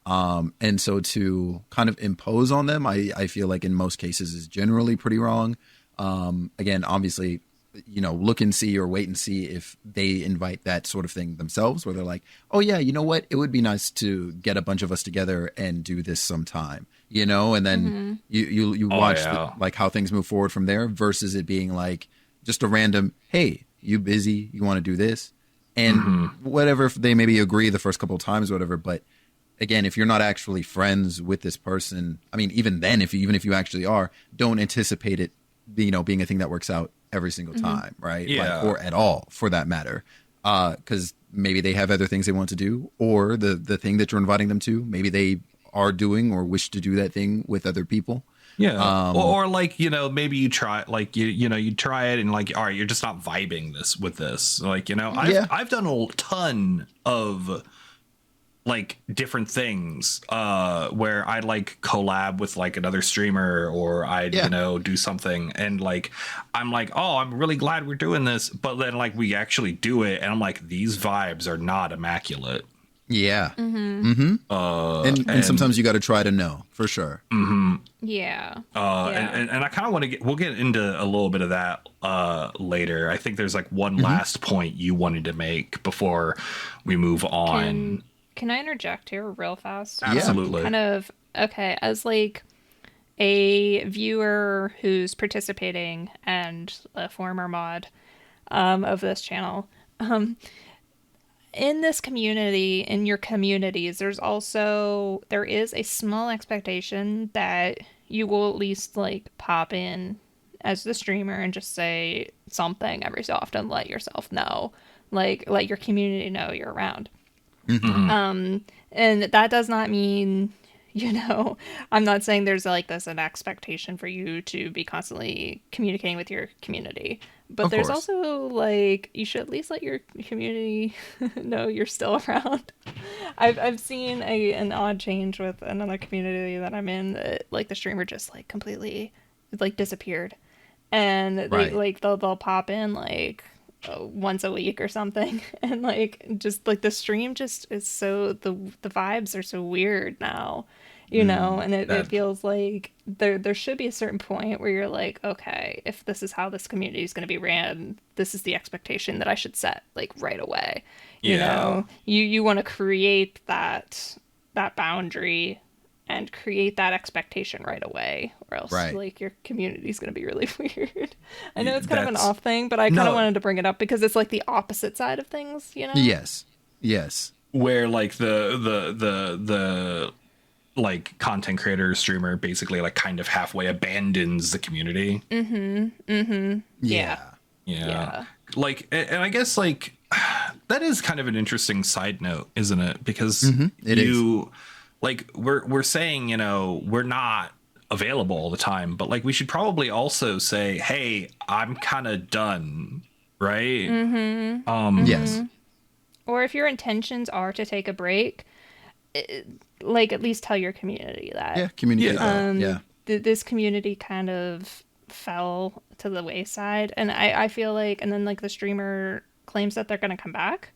And so to kind of impose on them, I feel like in most cases is generally pretty wrong. Again, obviously, look and see or wait and see if they invite that sort of thing themselves, where they're like, oh yeah, you know what? It would be nice to get a bunch of us together and do this sometime, and then you watch like how things move forward from there, versus it being like just a random, hey, you busy? You want to do this? And whatever, if they maybe agree the first couple of times or whatever, but again, if you're not actually friends with this person, I mean, even then, even if you actually are, don't anticipate it, being a thing that works out every single time, right? Yeah. Or at all, for that matter. Because maybe they have other things they want to do, or the thing that you're inviting them to, maybe they are doing or wish to do that thing with other people. Yeah. Or like, maybe you try, like, you try it and like, all right, you're just not vibing with this. Like, I've done a ton of like different things where I'd like collab with like another streamer, or I'd do something, and like I'm like, oh, I'm really glad we're doing this, but then like we actually do it and I'm like, these vibes are not immaculate. And sometimes you got to try to know for sure. And And I kind of want to we'll get into a little bit of that later. I think there's like one last point you wanted to make before we move on. Can I interject here real fast? Absolutely. Kind of, okay, as like a viewer who's participating and a former mod of this channel, in this community, in your communities, there is a small expectation that you will at least like pop in as the streamer and just say something every so often, let yourself know, like let your community know you're around. And that does not mean You know, I'm not saying there's like this an expectation for you to be constantly communicating with your community, but Of there's course. also like you should at least let your community know you're still around. I've seen an odd change with another community that I'm in that like the streamer just like completely like disappeared, and they Right. like they'll pop in like once a week or something, and like just like the stream just is so the vibes are so weird now, you know, and it That feels like there should be a certain point where you're like, okay, if this is how this community is going to be ran, this is the expectation that I should set like right away. You yeah. know, you want to create that boundary and create that expectation right away, or else Right. like your community's going to be really weird. I know it's kind of an That's off thing, but I kind of no wanted to bring it up because it's like the opposite side of things, you know? Yes. Yes. where like the like content creator streamer basically like kind of halfway abandons the community. Yeah. Yeah. Yeah. Yeah. Like, and I guess like that is kind of an interesting side note, isn't it? Because It is. you like we're saying, you know, we're not available all the time, but like we should probably also say, hey, I'm kind of done, right? Yes. Or if your intentions are to take a break, like at least tell your community Yeah. that. Communicate Yeah. that. Yeah. This community kind of fell to the wayside, and I feel like, and then like the streamer claims that they're going to come back,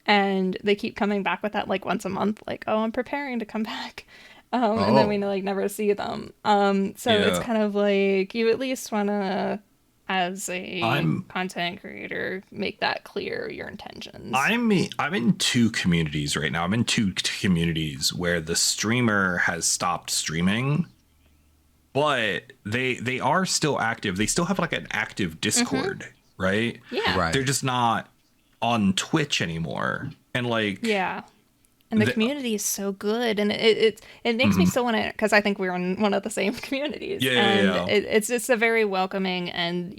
and they keep coming back with that like once a month, like, oh, I'm preparing to come back, and then we Oh. like never see them. So it's Yeah. kind of like you at least want to, as a I'm content creator, make that clear your intentions. I'm in two communities right now. I'm in two communities where the streamer has stopped streaming, but they are still active. They still have like an active Discord, right? Yeah. Right. They're just not on Twitch anymore. And like Yeah. And the the, community is so good, and it makes me so want to, because I think we're in one of the same communities, Yeah, yeah, and yeah. it's just a very welcoming, and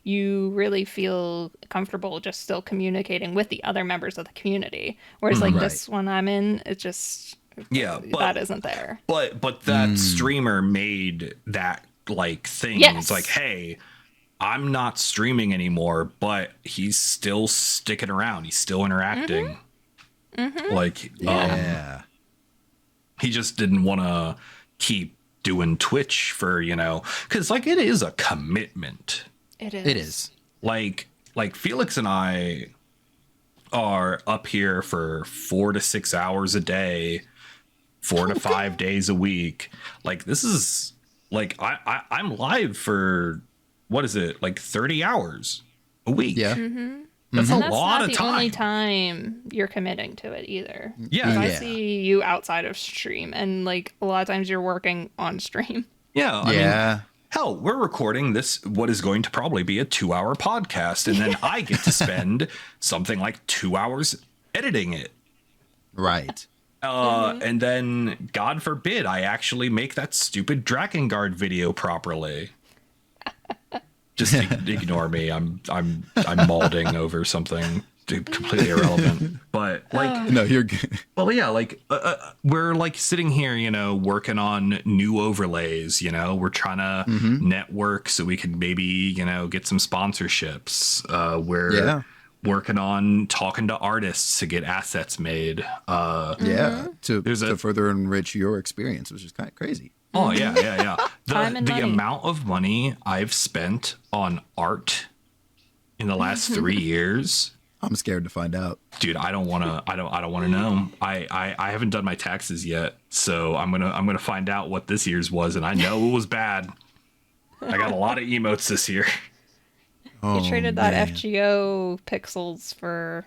you really feel comfortable just still communicating with the other members of the community. Whereas like Right. this one I'm in, it just yeah, that isn't there. but that streamer made that like thing. Yes. It's like, hey, I'm not streaming anymore, but he's still sticking around. He's still interacting. Like, Yeah. he just didn't want to keep doing Twitch for, you know, because like it is a commitment. It is. It is. Like Felix and I are up here for 4 to 6 hours a day, 4 to 5 days a week. Like this is like I'm live for what is it, like 30 hours a week. Yeah. That's And a that's lot not of the only time. time you're committing to it either. Yeah. 'Cause I Yeah. see you outside of stream, and like a lot of times you're working on stream. Yeah. I mean, Yeah. hell, we're recording this, what is going to probably be a 2-hour podcast. And then I get to spend something like 2 hours editing it. Right. And then, God forbid, I actually make that stupid Drakengard video properly. Just ignore me. I'm malding over something completely irrelevant. But like, No, you're good. well, yeah, like we're like sitting here, you know, working on new overlays. You know, we're trying to network so we can maybe, you know, get some sponsorships. We're Yeah. working on talking to artists to get assets made. Yeah. To There's a- to further enrich your experience, which is kind of crazy. Oh yeah, yeah, yeah. Time and The money. amount of money I've spent on art in the last 3 years, I'm scared to find out. dude. I don't want to. I don't want to know. I haven't done my taxes yet, so I'm gonna find out what this year's was, and I know it was bad. I got a lot of emotes this year. Oh, You traded that man. FGO pixels for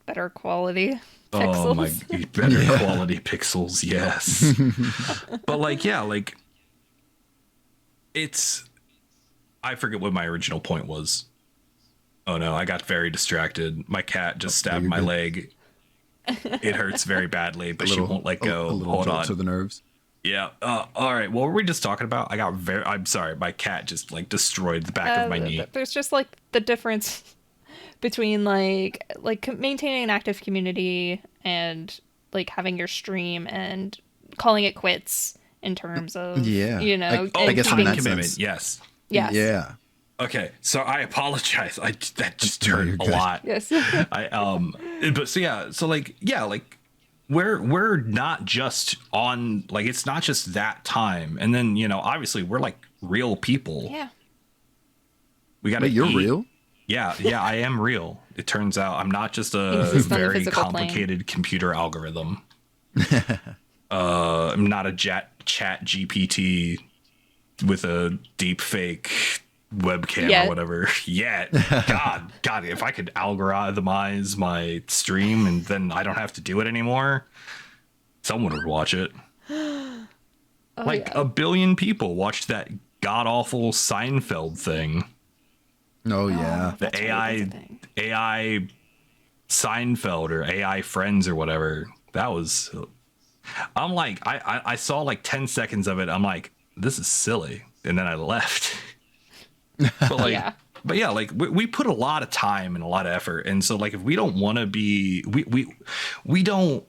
better quality pixels. Oh my, better quality pixels, yes. But like, yeah, like it's. I forget what my original point was. Oh no, I got very distracted. My cat just stabbed you're my good. leg. It hurts very badly, but she won't let go. A little Hold jolt on. to the nerves. Yeah. All right. What were we just talking about? I'm sorry. My cat just like destroyed the back of my knee. There's just like the difference between like maintaining an active community and like having your stream and calling it quits in terms of, Yeah. Oh, I guess in time that commitment. sense. Yes. Yes. Yeah. Okay, so I apologize. That just No, hurt you're a good. lot. Yes. But so like we're not just on, like, it's not just that time, and then obviously we're like real people. Yeah. We gotta Wait, you're eat. real? Yeah, I am real. It turns out I'm not just a exist on the very physical complicated computer algorithm. I'm not a chat GPT with a deep fake webcam Yet. or whatever yet. God, if I could algorithmize my stream and then I don't have to do it anymore, someone would watch it. A billion people watched that god awful Seinfeld thing. Oh yeah. The AI Seinfeld or AI Friends or whatever. That was, I'm like, I saw like 10 seconds of it. I'm like, this is silly. And then I left. But like, Yeah. but yeah, like we put a lot of time and a lot of effort. And so like, if we don't want to be, we don't,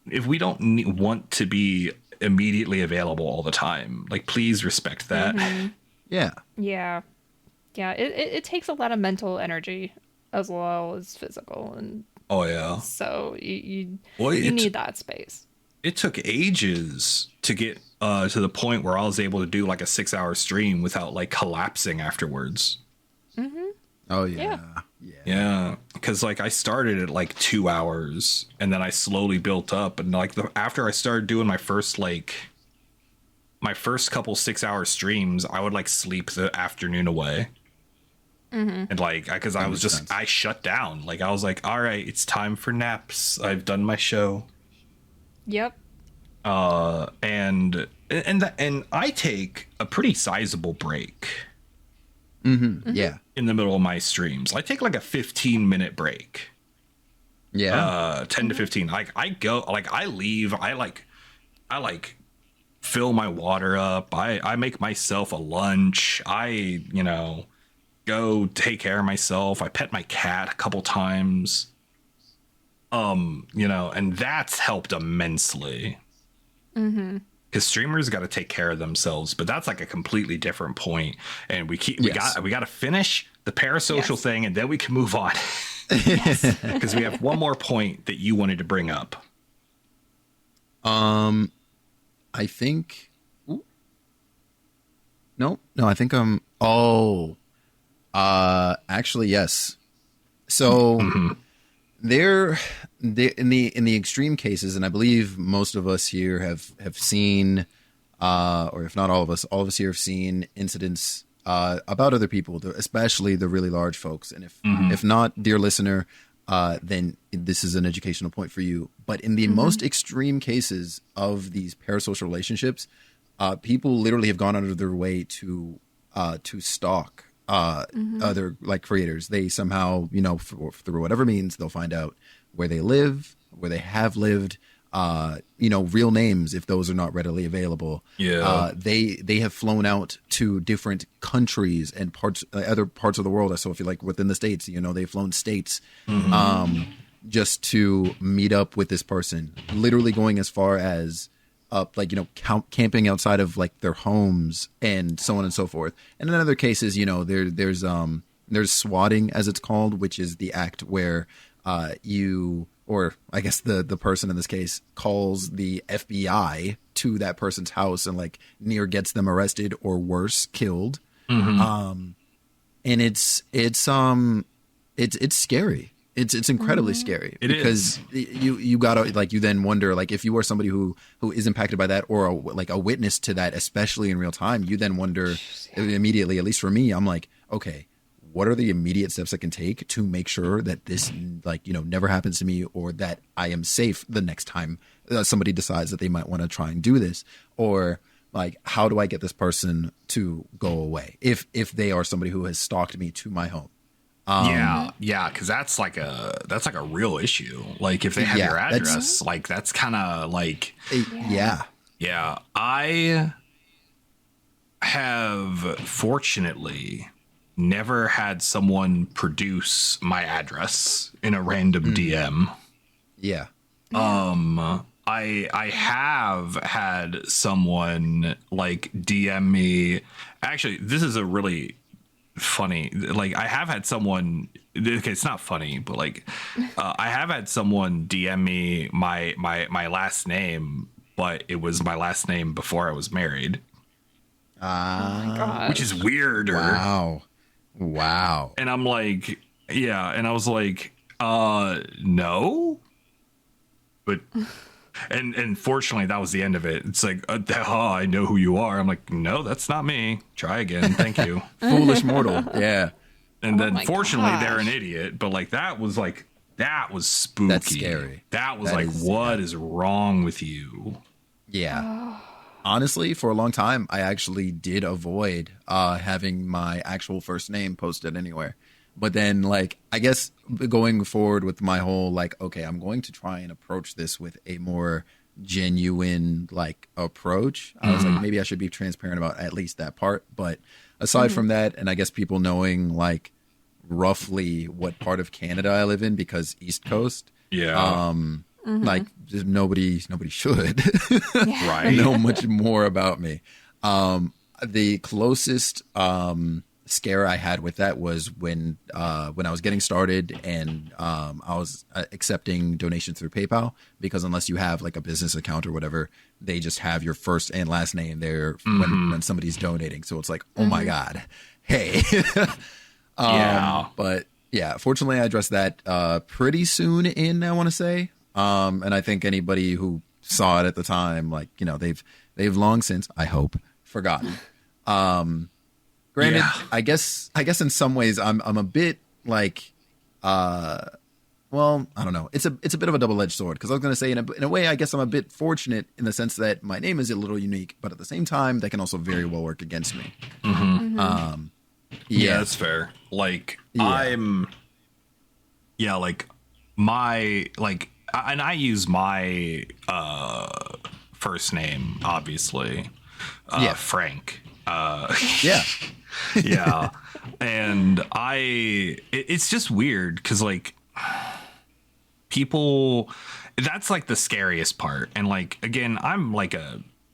if we don't want to be immediately available all the time, like, please respect that. Mm-hmm. Yeah. Yeah. Yeah. It takes a lot of mental energy as well as physical. And Oh yeah. so you Well, need that space. it took ages to get to the point where I was able to do like a 6-hour stream without like collapsing afterwards. Oh yeah. Yeah, because like I started at like 2 hours and then I slowly built up, and like after I started doing my first couple 6-hour streams, I would like sleep the afternoon away. And like, because I was just sense. I shut down. Like I was like, all right, it's time for naps. I've done my show. Yep. And I take a pretty sizable break Yeah. in the middle of my streams. I take like a 15-minute break. Yeah. 10 to 15. Like I go, like I leave, I fill my water up. I make myself a lunch. I, go take care of myself. I pet my cat a couple times. And that's helped immensely. Because streamers got to take care of themselves, but that's like a completely different point. And we got to finish the parasocial thing, and then we can move on. Because we have one more point that you wanted to bring up. I think. No, I think actually, yes. So there in the extreme cases, and I believe most of us here have seen, or if not all of us here have seen incidents about other people, especially the really large folks. And if not, dear listener, then this is an educational point for you. But in the most extreme cases of these parasocial relationships, people literally have gone out of their way to stalk other like creators. They somehow, through whatever means, they'll find out where they live, where they have lived, real names if those are not readily available. Yeah. They have flown out to different countries and other parts of the world. So if you like within the States, they've flown states just to meet up with this person, literally going as far as camping outside of like their homes and so on and so forth. And in other cases, there's swatting, as it's called, which is the act where or I guess the person in this case calls the FBI to that person's house and like near gets them arrested or worse, killed. And it's scary. It's incredibly scary because you gotta you then wonder, like, if you are somebody who is impacted by that or a witness to that, especially in real time, you then wonder immediately, at least for me, I'm like, okay, what are the immediate steps I can take to make sure that this never happens to me, or that I am safe the next time somebody decides that they might want to try and do this, or like, how do I get this person to go away if they are somebody who has stalked me to my home? Because that's like a real issue. Like, if they have your address, like, that's kind of like I have fortunately never had someone produce my address in a random DM. I have had someone like DM me. Actually, this is a really funny. Like, I have had someone. Okay, it's not funny, but like, I have had someone DM me my last name, but it was my last name before I was married, Oh my which is gosh. weirder. Wow. And I'm like, yeah, and I was like, no, but. And fortunately, that was the end of it. It's like, I know who you are. I'm like, no, that's not me. Try again. Thank you. Foolish mortal. Yeah. And Oh then my fortunately, they're an gosh. idiot. But like, that was spooky. That's scary. That was That like, is, what yeah. is wrong with you? Yeah. Honestly, for a long time, I actually did avoid having my actual first name posted anywhere. But then, like, I guess going forward with my whole, like, okay, I'm going to try and approach this with a more genuine, like, approach. I was like, maybe I should be transparent about at least that part. But aside from that, and I guess people knowing, like, roughly what part of Canada I live in, because East Coast, Yeah. like, just nobody should. Right. know much more about me. The closest scare I had with that was when I was getting started and I was accepting donations through PayPal, because unless you have like a business account or whatever, they just have your first and last name there when somebody's donating. So it's like, oh my God, hey. Yeah. But yeah, fortunately, I addressed that pretty soon in, I want to say. And I think anybody who saw it at the time, like, you know, they've long since, I hope, forgotten. Granted, Yeah. I guess in some ways I'm a bit like, well, I don't know. It's a bit of a double-edged sword, because I was going to say in a way, I guess I'm a bit fortunate in the sense that my name is a little unique, but at the same time, that can also very well work against me. Yeah, that's fair. Like, Yeah. like my, like, and I use my first name, obviously, Yeah. Frank. Yeah. Yeah. And it's just weird because, like, people, that's like the scariest part. And like, again, I'm like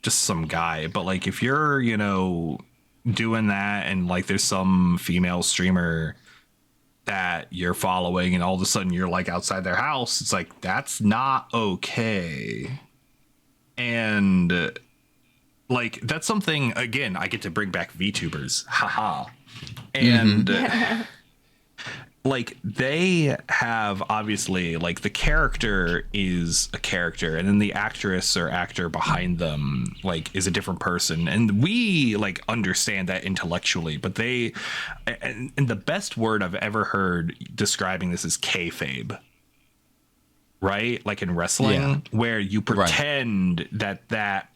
just some guy, but like, if you're, you know, doing that and like there's some female streamer that you're following and all of a sudden you're like outside their house, it's like, that's not okay. And like, that's something, again, I get to bring back VTubers, haha. And like, they have, obviously, like, the character is a character, and then the actress or actor behind them, like, is a different person, and we like understand that intellectually, but they, and the best word I've ever heard describing this is kayfabe, right? Like in wrestling, Yeah. where you pretend that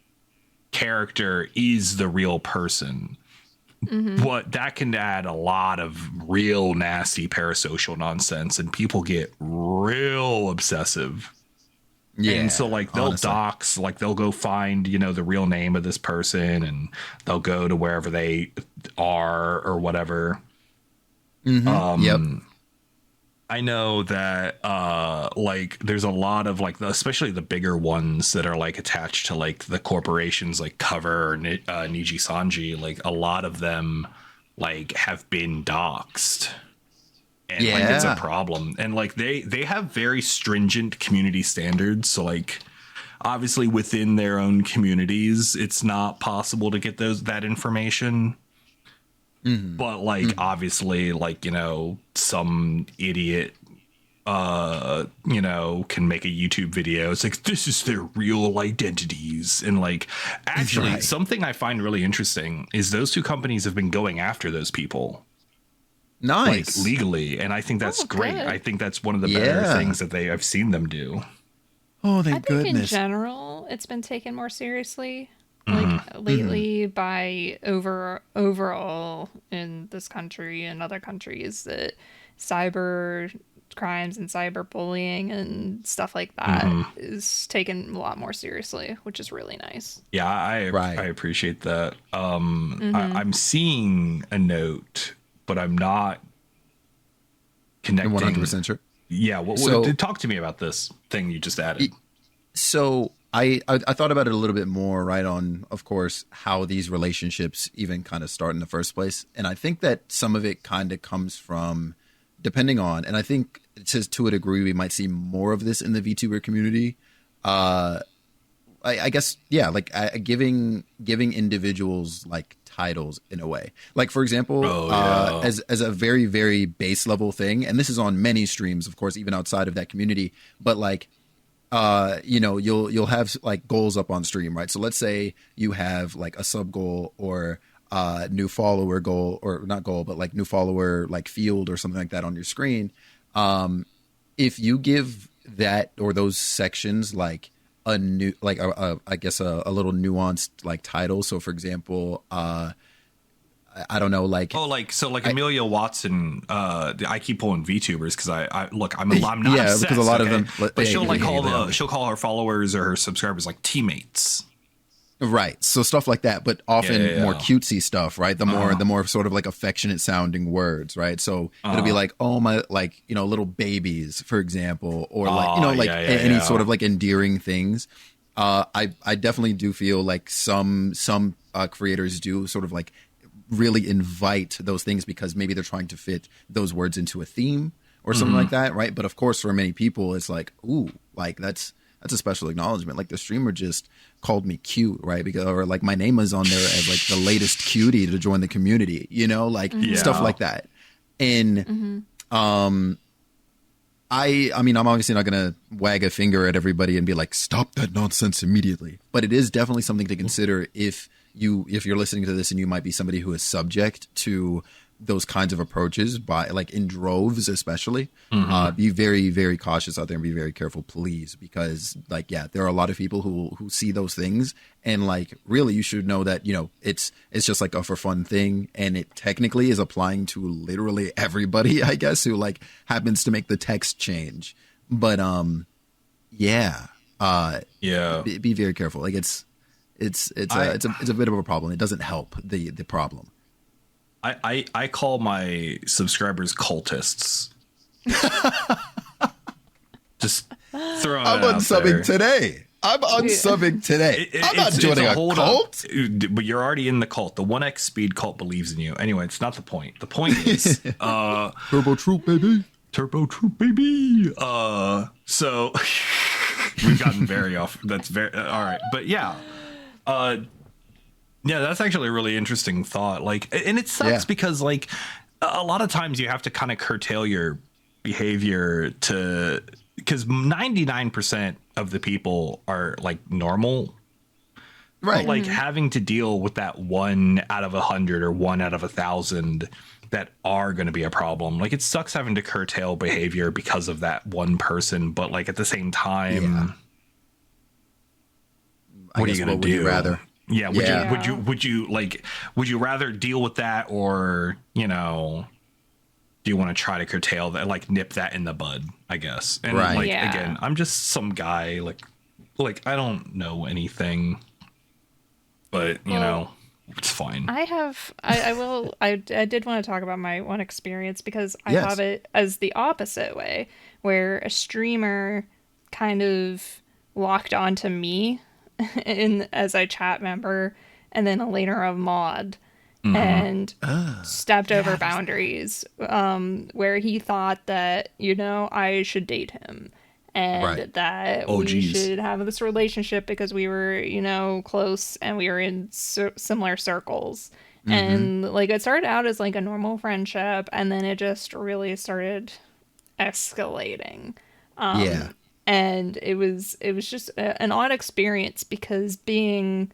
character is the real person. But that can add a lot of real nasty parasocial nonsense, and people get real obsessive. Yeah. And so like they'll honestly. dox, like they'll go find, you know, the real name of this person, and they'll go to wherever they are or whatever. Yep. I know that like there's a lot of like especially the bigger ones that are like attached to like the corporations like Cover or Niji Sanji, like a lot of them like have been doxxed, and like it's a Yeah. problem. And like they have very stringent community standards, so like obviously within their own communities it's not possible to get that information. But like obviously, like, you know, some idiot you know, can make a YouTube video. It's like, this is their real identities. And like, actually, Right. something I find really interesting is those two companies have been going after those people like Nice. legally, and I think that's Oh, great. good. I think that's one of the better Yeah. things that I've seen them do. Oh, I thank think in goodness. general, it's been taken more seriously. Like lately, by overall in this country and other countries, that cyber crimes and cyberbullying and stuff like that is taken a lot more seriously, which is really nice. Yeah, I Right. appreciate that. I'm seeing a note, but I'm not connecting. 100% sure. Yeah, So- talk to me about this thing you just added. So I thought about it a little bit more, right, on, of course, how these relationships even kind of start in the first place. And I think that some of it kind of comes from, depending on, and I think it says to a degree we might see more of this in the VTuber community. I guess, yeah, like giving individuals like titles in a way. Like, for example, as a very, very base level thing, and this is on many streams, of course, even outside of that community, but like, you'll have like goals up on stream, right? So let's say you have like a sub goal or new follower goal, or not goal, but like new follower like field or something like that on your screen. If you give that or those sections like a new, like I guess a little nuanced like title. So for example, I don't know, like Amelia Watson. I keep pulling VTubers because I'm not obsessed, because a lot of them, but she'll call her followers or her subscribers like teammates. Right. So stuff like that, but often more cutesy stuff, right? The more sort of like affectionate sounding words, right? So it'll be like, oh my, like, little babies, for example, or like, any sort of like endearing things. I definitely do feel like some creators do sort of like really invite those things because maybe they're trying to fit those words into a theme or something like that, right? But of course, for many people, it's like, ooh, like that's a special acknowledgement. Like the streamer just called me cute, right? Because, or like my name is on there as like the latest cutie to join the community, stuff like that. And I mean, I'm obviously not gonna wag a finger at everybody and be like, stop that nonsense immediately. But it is definitely something to consider if you're listening to this and you might be somebody who is subject to those kinds of approaches by like in droves, especially. Be very, very cautious out there and be very careful, please, because like, yeah, there are a lot of people who see those things and like, really, you should know that, it's just like a for fun thing. And it technically is applying to literally everybody, I guess, who like happens to make the text change. But, be very careful. Like it's a bit of a problem. It doesn't help the problem. I call my subscribers cultists. Just throwing I'm it out unsubbing there. today. I'm unsubbing today. I'm not joining a cult. But you're already in the cult. The 1x speed cult believes in you. Anyway, it's not the point. The point is Turbo Troop, baby. Turbo Troop, baby. So we've gotten very off. That's very all right. But yeah. Yeah, that's actually a really interesting thought. Like, and it sucks because like a lot of times you have to kind of curtail your behavior because 99% of the people are like normal, right? But, like having to deal with that 1 out of 100 or 1 out of 1,000 that are going to be a problem. Like it sucks having to curtail behavior because of that one person, but like at the same time, what are you going to do? Rather? Yeah. Would you rather deal with that or, do you want to try to curtail that, like nip that in the bud, I guess. And again, I'm just some guy like I don't know anything, but it's fine. I did want to talk about my one experience because I have it as the opposite way where a streamer kind of locked onto me as a chat member and then later a mod and stepped over boundaries where he thought that I should date him and that we should have this relationship because we were close and we were in similar circles and like it started out as like a normal friendship and then it just really started escalating. And it was just an odd experience because being,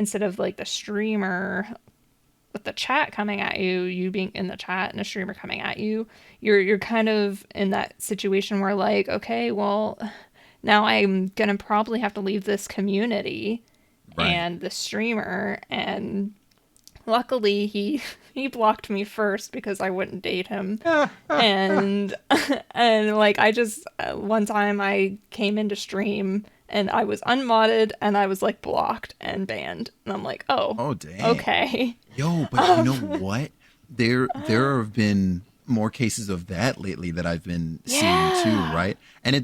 instead of like the streamer with the chat coming at you, you being in the chat and a streamer coming at you, you're kind of in that situation where like, okay, well, now I'm going to probably have to leave this community and the streamer. And luckily he blocked me first because I wouldn't date him. and like I just one time I came into stream and I was unmodded and I was like blocked and banned and I'm like, oh dang, okay. Yo, but you know what? There have been more cases of that lately that I've been seeing too, right? And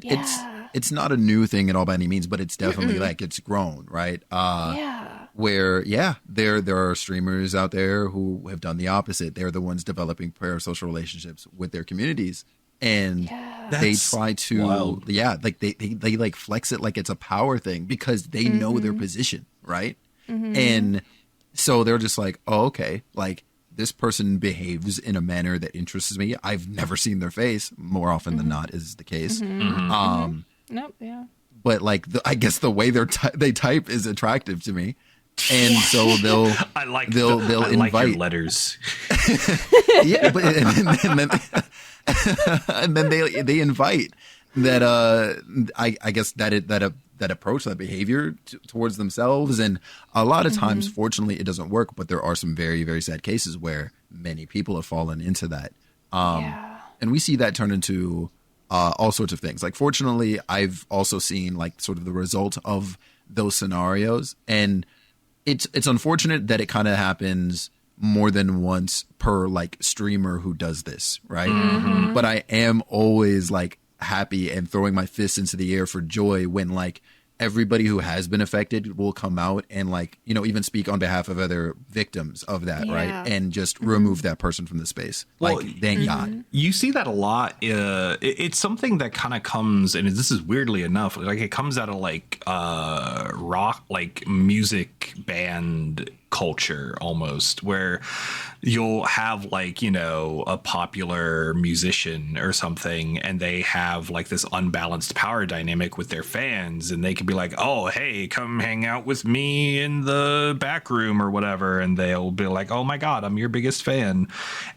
it's not a new thing at all by any means, but it's definitely like it's grown, right? Yeah. Where there are streamers out there who have done the opposite. They're the ones developing parasocial relationships with their communities, and they That's try to wild. like they like flex it like it's a power thing because they know their position, right? And so they're just like, oh, okay, like this person behaves in a manner that interests me. I've never seen their face. More often than not is the case. Nope. Yeah. But like I guess the way they type is attractive to me, and so they'll I like they'll I invite like your letters. yeah, but and then they invite that I guess that approach, that behavior towards themselves, and a lot of times fortunately it doesn't work, but there are some very, very sad cases where many people have fallen into that, and we see that turn into all sorts of things. Like fortunately I've also seen like sort of the result of those scenarios, and it's unfortunate that it kind of happens more than once per like streamer who does this, right? But I am always like happy and throwing my fists into the air for joy when like everybody who has been affected will come out and like, you know, even speak on behalf of other victims of that, right? And just remove that person from the space. Well, Like, thank God. You see that a lot. It's something that kind of comes, and this is weirdly enough, like it comes out of like rock, like music band culture almost, where you'll have like, you know, a popular musician or something, and they have like this unbalanced power dynamic with their fans, and they can be like, oh, hey, come hang out with me in the back room or whatever, and they'll be like, oh my God, I'm your biggest fan.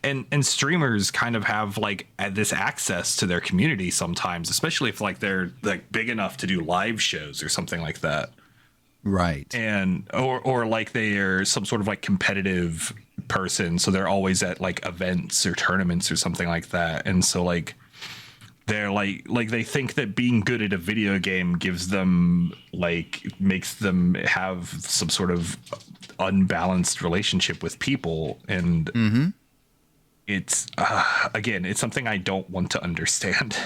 And streamers kind of have like this access to their community sometimes, especially if like they're like big enough to do live shows or something like that. Right. And or like they are some sort of like competitive person, so they're always at like events or tournaments or something like that, and so like they're like they think that being good at a video game gives them like makes them have some sort of unbalanced relationship with people, and it's again, it's something I don't want to understand.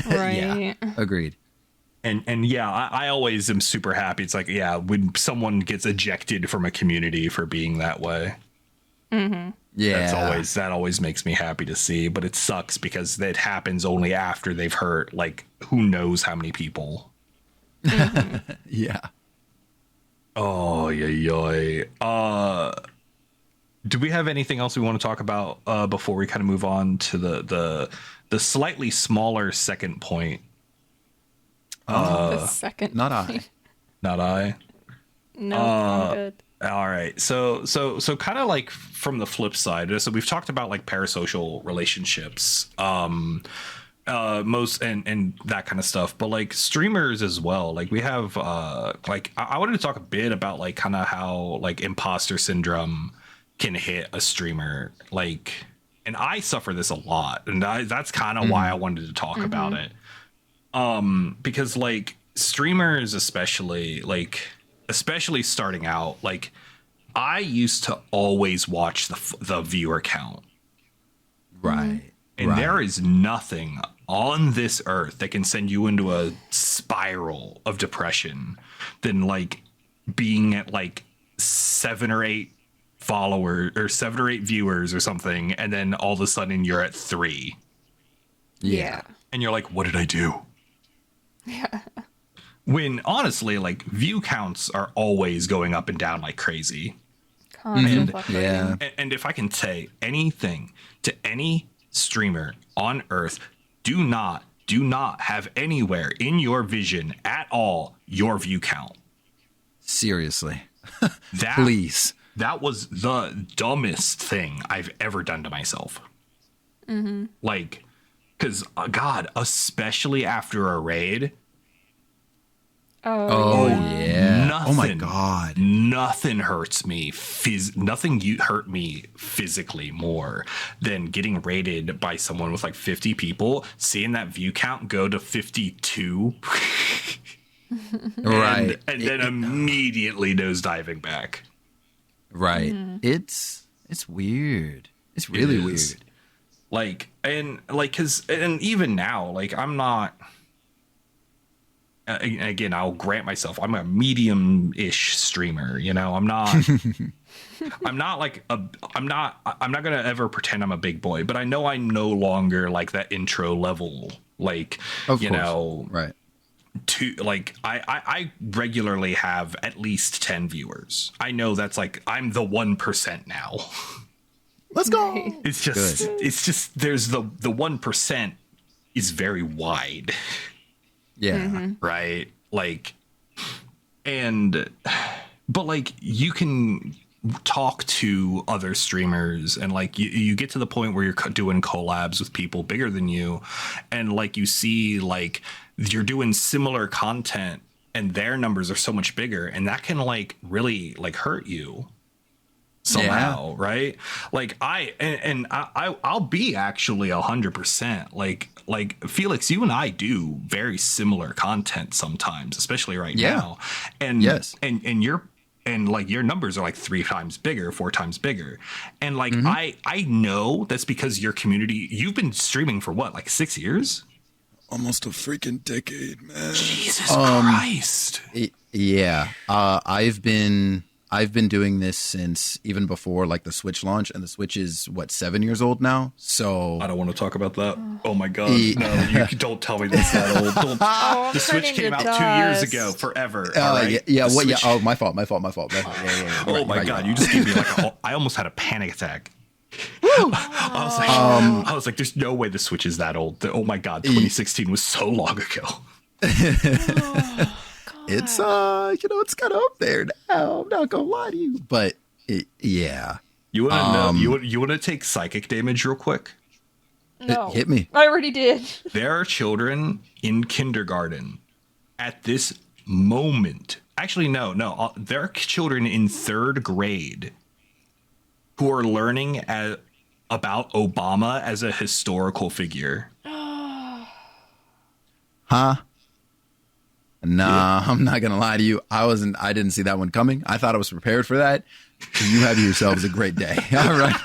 Right. Yeah. Agreed. And yeah, I always am super happy. It's like, yeah, when someone gets ejected from a community for being that way. Yeah. That always makes me happy to see. But it sucks because it happens only after they've hurt like who knows how many people. Yeah. Oh, yeah. Do we have anything else we want to talk about before we kind of move on to the slightly smaller second point? The second. Not I. Not I. No, I'm good. All right. So kind of like from the flip side. So we've talked about like parasocial relationships, most and that kind of stuff, but like streamers as well. Like we have like I wanted to talk a bit about like kind of how like imposter syndrome can hit a streamer, like, and I suffer this a lot, and that's kind of why I wanted to talk about it. Because like streamers, especially starting out, like I used to always watch the viewer count. Right. And there is nothing on this earth that can send you into a spiral of depression than like being at like 7 or 8 followers or 7 or 8 viewers or something, and then all of a sudden you're at 3. Yeah. And you're like, what did I do? Yeah. When honestly, like view counts are always going up and down like crazy. Constant Yeah. And if I can say anything to any streamer on earth, do not have anywhere in your vision at all your view count. Seriously. That, Please. That was the dumbest thing I've ever done to myself. Like, because God, especially after a raid. Oh yeah. Nothing, oh my God. Nothing hurts me. Hurt me physically more than getting raided by someone with like 50 people, seeing that view count go to 52. Right. And then immediately nosediving back. Right. It's weird. It's really weird. Like, and like, cause, and even now, like, I'm not, again, I'll grant myself I'm a medium-ish streamer. You know, I'm not. I'm not like a. I'm not gonna ever pretend I'm a big boy, but I know I'm no longer like that intro level. Like, Of you course. know, Right. to like I regularly have at least 10 viewers. I know that's like I'm the 1% now. Let's go. Nice. It's just there's the 1% is very wide, Yeah. right? Like, and but like you can talk to other streamers and like you get to the point where you're doing collabs with people bigger than you, and like you see like you're doing similar content and their numbers are so much bigger, and that can like really like hurt you somehow, right? Like I'll be actually 100% like Felix, you and I do very similar content sometimes, especially right now, and Yes. and you're and like your numbers are like 3 times bigger, 4 times bigger, and like I know that's because your community, you've been streaming for what, like 6 years? Almost a freaking decade, man. Jesus Christ. Yeah. I've been doing this since even before like the Switch launch, and the Switch is what, 7 years old now. So I don't want to talk about that. Oh my god, no! You don't tell me that's that old. Don't. Oh, The Switch turning came to out 2 years dust. ago, forever. All right. yeah. The What? Yeah. Switch- Oh, my fault. Yeah. Oh Right, my right, god, right. you just gave me like I almost had a panic attack. I was like, there's no way the Switch is that old. Oh my god, 2016 was so long ago. It's it's kind of up there now. I'm not gonna lie to you, but yeah. You want to know? You want to take psychic damage real quick? No. Hit me. I already did. There are children in kindergarten at this moment. Actually, no. There are children in 3rd grade who are learning about Obama as a historical figure. Huh? Nah, I'm not gonna lie to you. I didn't see that one coming. I thought I was prepared for that. You have yourselves a great day. All right.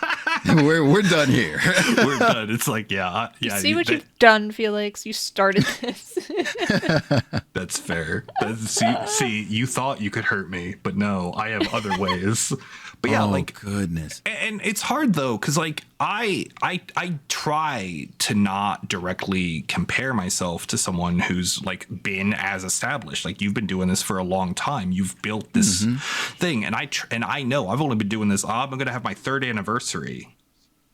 We're done here. We're done. It's like, yeah. See what you've done, Felix. You started this. That's fair. See, you thought you could hurt me, but no, I have other ways. But yeah, oh, like goodness. and it's hard though, because like I try to not directly compare myself to someone who's like been as established. Like, you've been doing this for a long time. You've built this thing, and I know I've only been doing this. I'm going to have my 3rd anniversary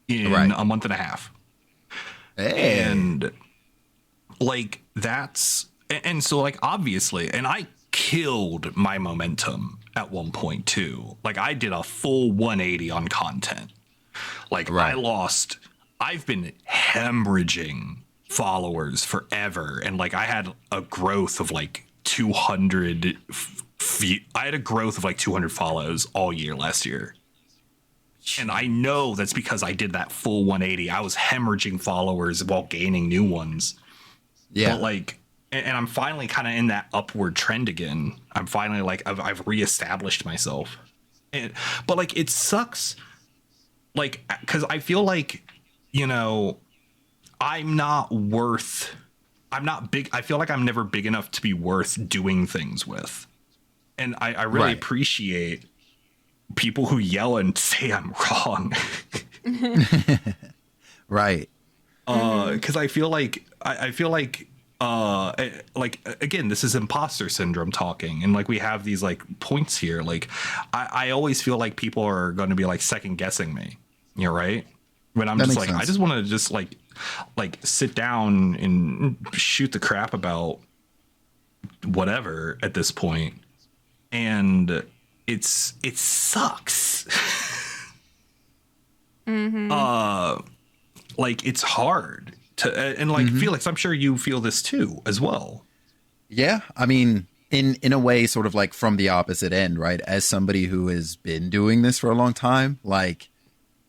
in a month and a half, and like that's and so like obviously, and I killed my momentum at one point too. Like, I did a full 180 on content. Like, I've been hemorrhaging followers forever, and like I had a growth of like 200 I had a growth of like 200 follows all year last year. And I know that's because I did that full 180. I was hemorrhaging followers while gaining new ones. Yeah. But like, and I'm finally kind of in that upward trend again. I'm finally like, I've reestablished myself. But like, it sucks. Like, because I feel like, you know, I'm not big. I feel like I'm never big enough to be worth doing things with. And I really appreciate people who yell and say I'm wrong. Right. Because I feel like again, this is imposter syndrome talking, and like we have these like points here. Like I always feel like people are going to be like second guessing me. You're right. When I'm just like, I just want to just like sit down and shoot the crap about whatever at this point, and it sucks. Like, it's hard to, and like Felix, I'm sure you feel this too as well. Yeah, I mean, in a way, sort of like from the opposite end, right? As somebody who has been doing this for a long time, like,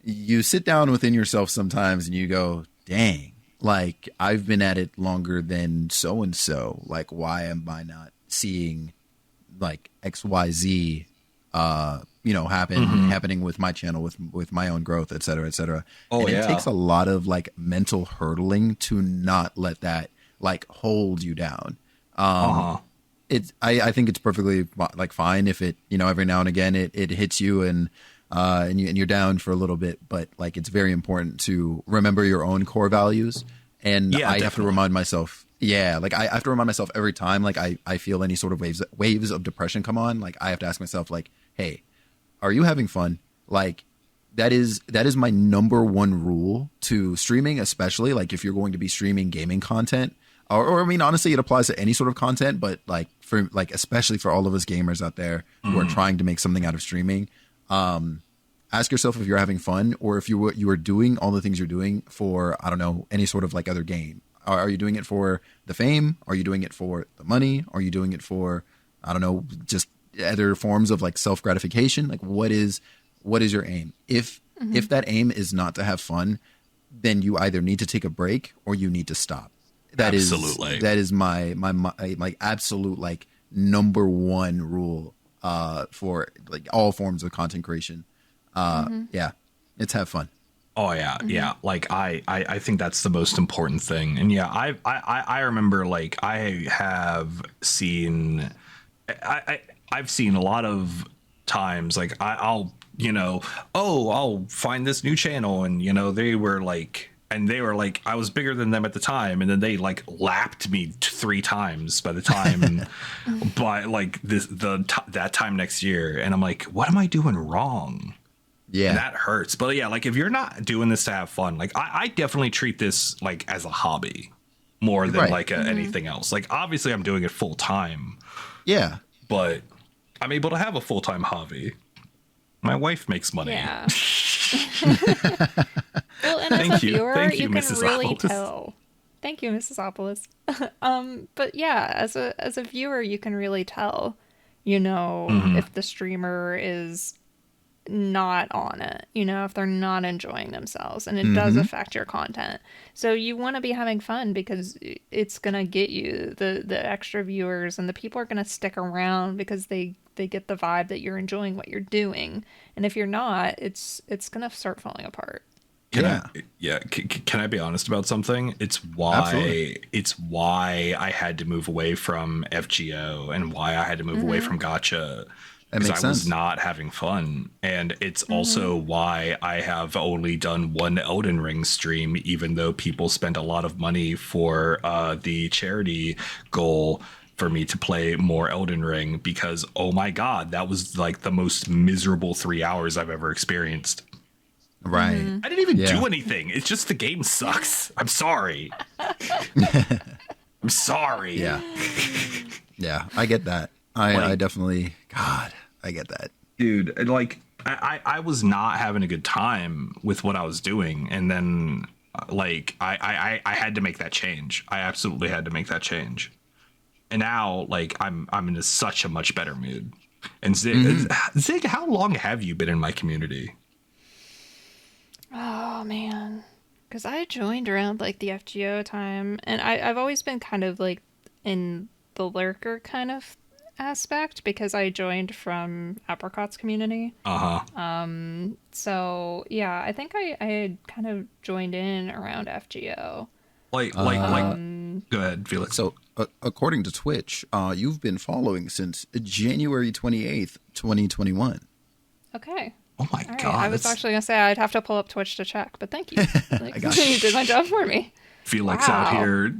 you sit down within yourself sometimes and you go, dang, like, I've been at it longer than so and so. Like, why am I not seeing like XYZ happening with my channel, with my own growth, et cetera, et cetera. And it takes a lot of like mental hurdling to not let that like hold you down. I think it's perfectly like fine if it, every now and again it hits you and you're down for a little bit, but like it's very important to remember your own core values. And Yeah, I have to definitely. remind myself, like I have to remind myself every time like I feel any sort of waves of depression come on, like I have to ask myself like, hey, are you having fun? Like that is my number one rule to streaming, especially like if you're going to be streaming gaming content. Or I mean, honestly, it applies to any sort of content, but like for like especially for all of us gamers out there who are trying to make something out of streaming, ask yourself if you're having fun or if you are doing all the things you're doing for, I don't know, any sort of like other game. Are you doing it for the fame? Are you doing it for the money? Are you doing it for, I don't know, just other forms of like self gratification? Like what is your aim? If that aim is not to have fun, then you either need to take a break or you need to stop. Absolutely. That is my like absolute like number one rule for like all forms of content creation. Yeah, it's have fun. Oh yeah, yeah. Like I think that's the most important thing. And yeah, I remember like I've seen a lot of times like I'll I'll find this new channel and they were like I was bigger than them at the time, and then they like lapped me 3 times by the time by like that time next year, and I'm like, what am I doing wrong? Yeah, And that hurts. But yeah, like if you're not doing this to have fun, like I definitely treat this like as a hobby more than Right. like anything else. Like obviously I'm doing it full time, yeah. but I'm able to have a full time hobby. My wife makes money. Yeah. Well, and as Thank a you. viewer, Thank you, you can Mrs. really Opolis. tell. Thank you, Mrs. Opolis. But yeah, as a viewer, you can really tell, if the streamer is not on it, if they're not enjoying themselves, and it does affect your content. So you want to be having fun because it's going to get you the extra viewers, and the people are going to stick around because they get the vibe that you're enjoying what you're doing. And if you're not, it's going to start falling apart. Can I be honest about something? Absolutely. It's why I had to move away from FGO and why I had to move away from Gacha. That Because makes I was sense. not having fun. And it's also why I have only done one Elden Ring stream, even though people spent a lot of money for the charity goal for me to play more Elden Ring, because, oh my God, that was like the most miserable 3 hours I've ever experienced. Right. I didn't even Yeah. do anything. It's just the game sucks. I'm sorry. I'm sorry. Yeah. Yeah, I get that. I definitely, God, I get that. Dude, like I was not having a good time with what I was doing, and then like I had to make that change. I absolutely had to make that change. And now like I'm in such a much better mood. And Zig, how long have you been in my community? Oh man, because I joined around like the FGO time, and I've always been kind of like in the lurker kind of aspect because I joined from Apricot's community. So yeah, I think I had kind of joined in around FGO. Like go ahead, Felix. So, according to Twitch, you've been following since January 28th, 2021. Okay. Oh my All right. God. I was that's actually gonna say I'd have to pull up Twitch to check, but thank you. Like, got you did my job for me. Felix out Wow. here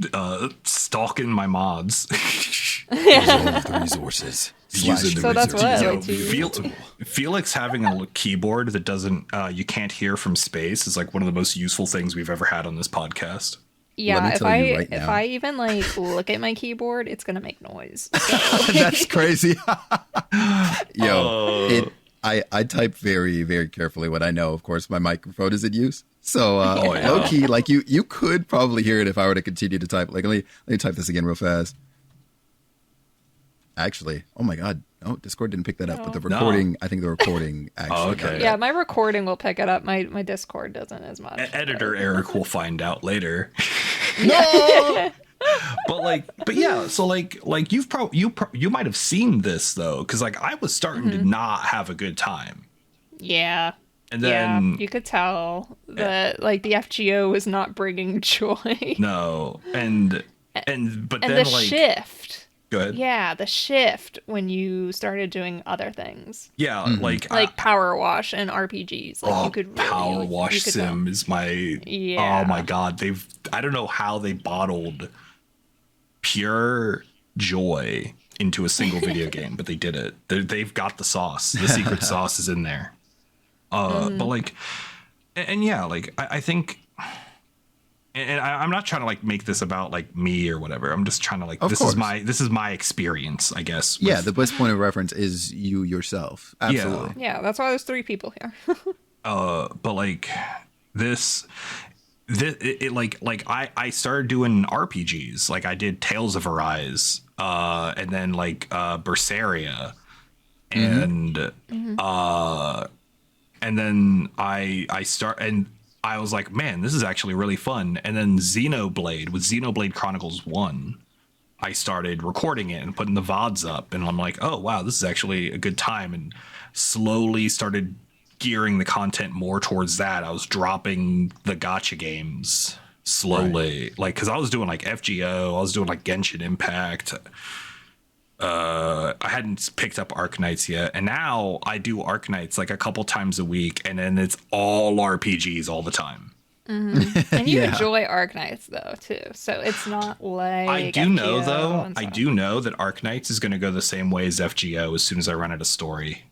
stalking my mods. All of the resources. Using the So that's what I resources. like to Felix having a keyboard that doesn't you can't hear from space is like one of the most useful things we've ever had on this podcast. Yeah, me if tell you I right if now. I even like look at my keyboard, it's gonna make noise. So, That's crazy. Yo, I type very, very carefully when I know, of course, my microphone is in use. So, low key, like you could probably hear it if I were to continue to type. Like, let me type this again real fast. Actually, oh my God. Oh, Discord didn't pick that up, but the No. recording, I think the recording actually. Okay. got it. yeah, my recording will pick it up. My Discord doesn't as much. Editor Eric will find out later. No! But yeah, so like you might have seen this though, because like I was starting to not have a good time, Yeah. and then Yeah, you could tell that like the FGO was not bringing joy. no, and but And then the like shift Good. Yeah, the shift when you started doing other things. Yeah, Like Power Wash and RPGs. Like you could really Power Wash you could Sim tell. is my Yeah. oh my god. I don't know how they bottled pure joy into a single video game, but they did it. They've got the sauce. The secret sauce is in there. But like, and yeah, like I think, and I'm not trying to like make this about like me or whatever. I'm just trying to like, Of this course. is my experience, I guess. Yeah, with- the best point of reference is you yourself. Absolutely. Yeah, that's why there's 3 people here. but like this I started doing RPGs. Like I did Tales of Arise, and then like Berseria, and and then I was like, man, this is actually really fun. And then Xenoblade, with Xenoblade Chronicles 1, I started recording it and putting the VODs up, and I'm like, oh wow, this is actually a good time, and slowly started gearing the content more towards that. I was dropping the gacha games slowly, like because I was doing like FGO, I was doing like Genshin Impact. I hadn't picked up Arknights yet, and now I do Arknights like a couple times a week, and then it's all RPGs all the time. And you Yeah. enjoy Arknights though too, so it's not like I do know FGO though, and I stuff. do know that Arknights is going to go the same way as FGO as soon as I run out of story.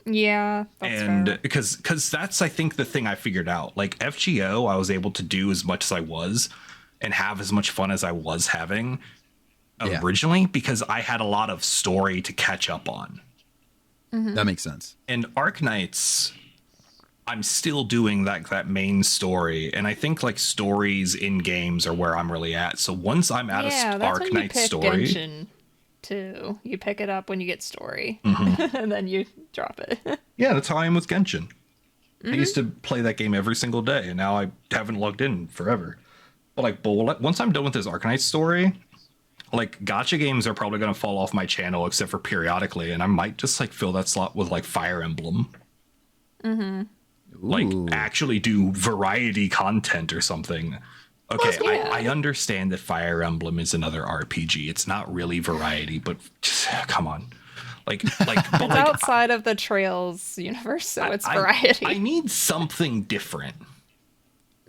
Yeah, that's And fair. because that's I think the thing I figured out. Like FGO, I was able to do as much as I was and have as much fun as I was having Yeah. originally, because I had a lot of story to catch up on. That makes sense. And Arknights, I'm still doing that main story, and I think like stories in games are where I'm really at. So once I'm at Yeah, a that's when you Arknight pick story, Genshin too. You pick it up when you get story, Mm-hmm. and then you drop it. yeah, that's how I am with Genshin. I used Mm-hmm. to play that game every single day, and now I haven't logged in forever. But like, once I'm done with this Arknight story, like gacha games are probably going to fall off my channel except for periodically, and I might just like fill that slot with like Fire Emblem. Like Ooh. actually do variety content or something. Okay, Yeah. I understand that Fire Emblem is another RPG. It's not really variety, but just, come on. Like but It's like outside of the Trails universe, so it's I variety. need something different.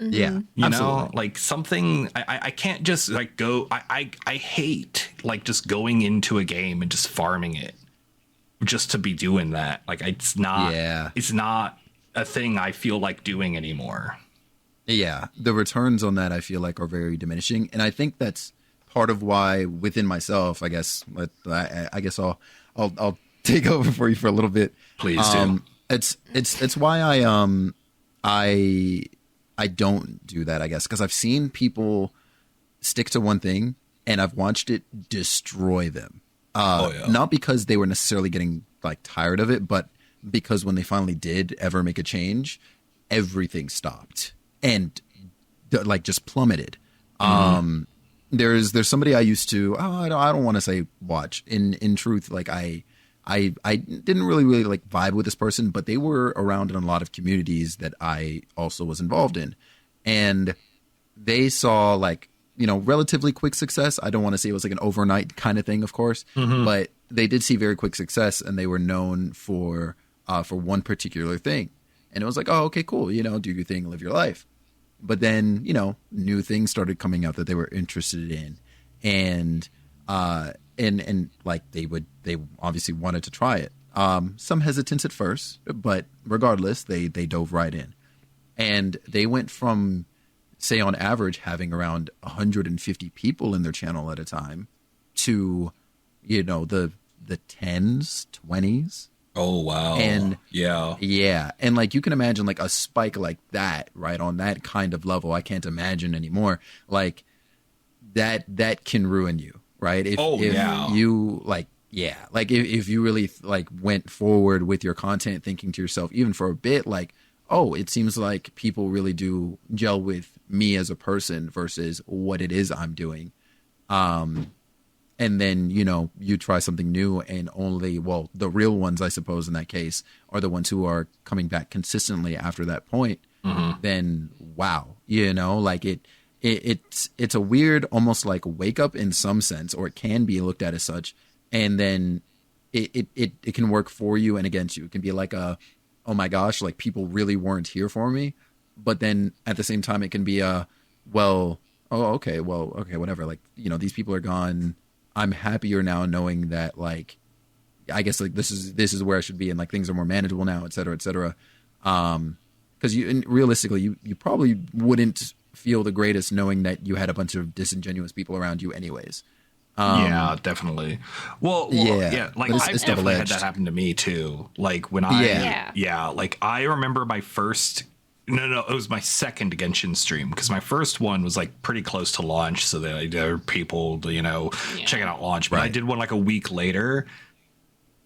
Yeah, You absolutely. know, like something I can't just like go I hate like just going into a game and just farming it just to be doing that. Like it's not Yeah. it's not a thing I feel like doing anymore. Yeah, the returns on that I feel like are very diminishing, and I think that's part of why within myself, I guess. I guess I'll take over for you for a little bit. Please do. It's why I don't do that, I guess, because I've seen people stick to one thing and I've watched it destroy them. Not because they were necessarily getting like tired of it, but because when they finally did ever make a change, everything stopped and like just plummeted. There's somebody I used to, I don't want to say watch. In truth, like I didn't really like vibe with this person, but they were around in a lot of communities that I also was involved in. And they saw like, relatively quick success. I don't want to say it was like an overnight kind of thing, of course, but they did see very quick success, and they were known for one particular thing. And it was like, oh, okay, cool. Do your thing, live your life. But then, new things started coming out that they were interested in. And like they obviously wanted to try it. Some hesitance at first, but regardless, they dove right in. And they went from, say, on average, having around 150 people in their channel at a time to, the 10s, 20s. Oh wow. And yeah. And like you can imagine like a spike like that, right, on that kind of level. I can't imagine anymore. Like that can ruin you, right? If you like, like if you really like went forward with your content thinking to yourself, even for a bit, like, oh, it seems like people really do gel with me as a person versus what it is I'm doing. And then, you try something new, and the real ones, I suppose, in that case, are the ones who are coming back consistently after that point. Then, wow, like it's a weird, almost like wake up in some sense, or it can be looked at as such, and then it can work for you and against you. It can be like oh my gosh, like people really weren't here for me, but then at the same time it can be well, oh okay, well okay, whatever, like, you know, these people are gone. I'm happier now knowing that, like, I guess like this is where I should be, and like things are more manageable now, et cetera, et cetera. Because realistically, you probably wouldn't feel the greatest knowing that you had a bunch of disingenuous people around you anyways. Yeah, definitely. Well, yeah. Like It's I've definitely had double-edged. that happen to me too. Like when like I remember my first. No, it was my second Genshin stream, because my first one was like pretty close to launch, so that there were people, you know, checking out launch. But I Right. did one like a week later.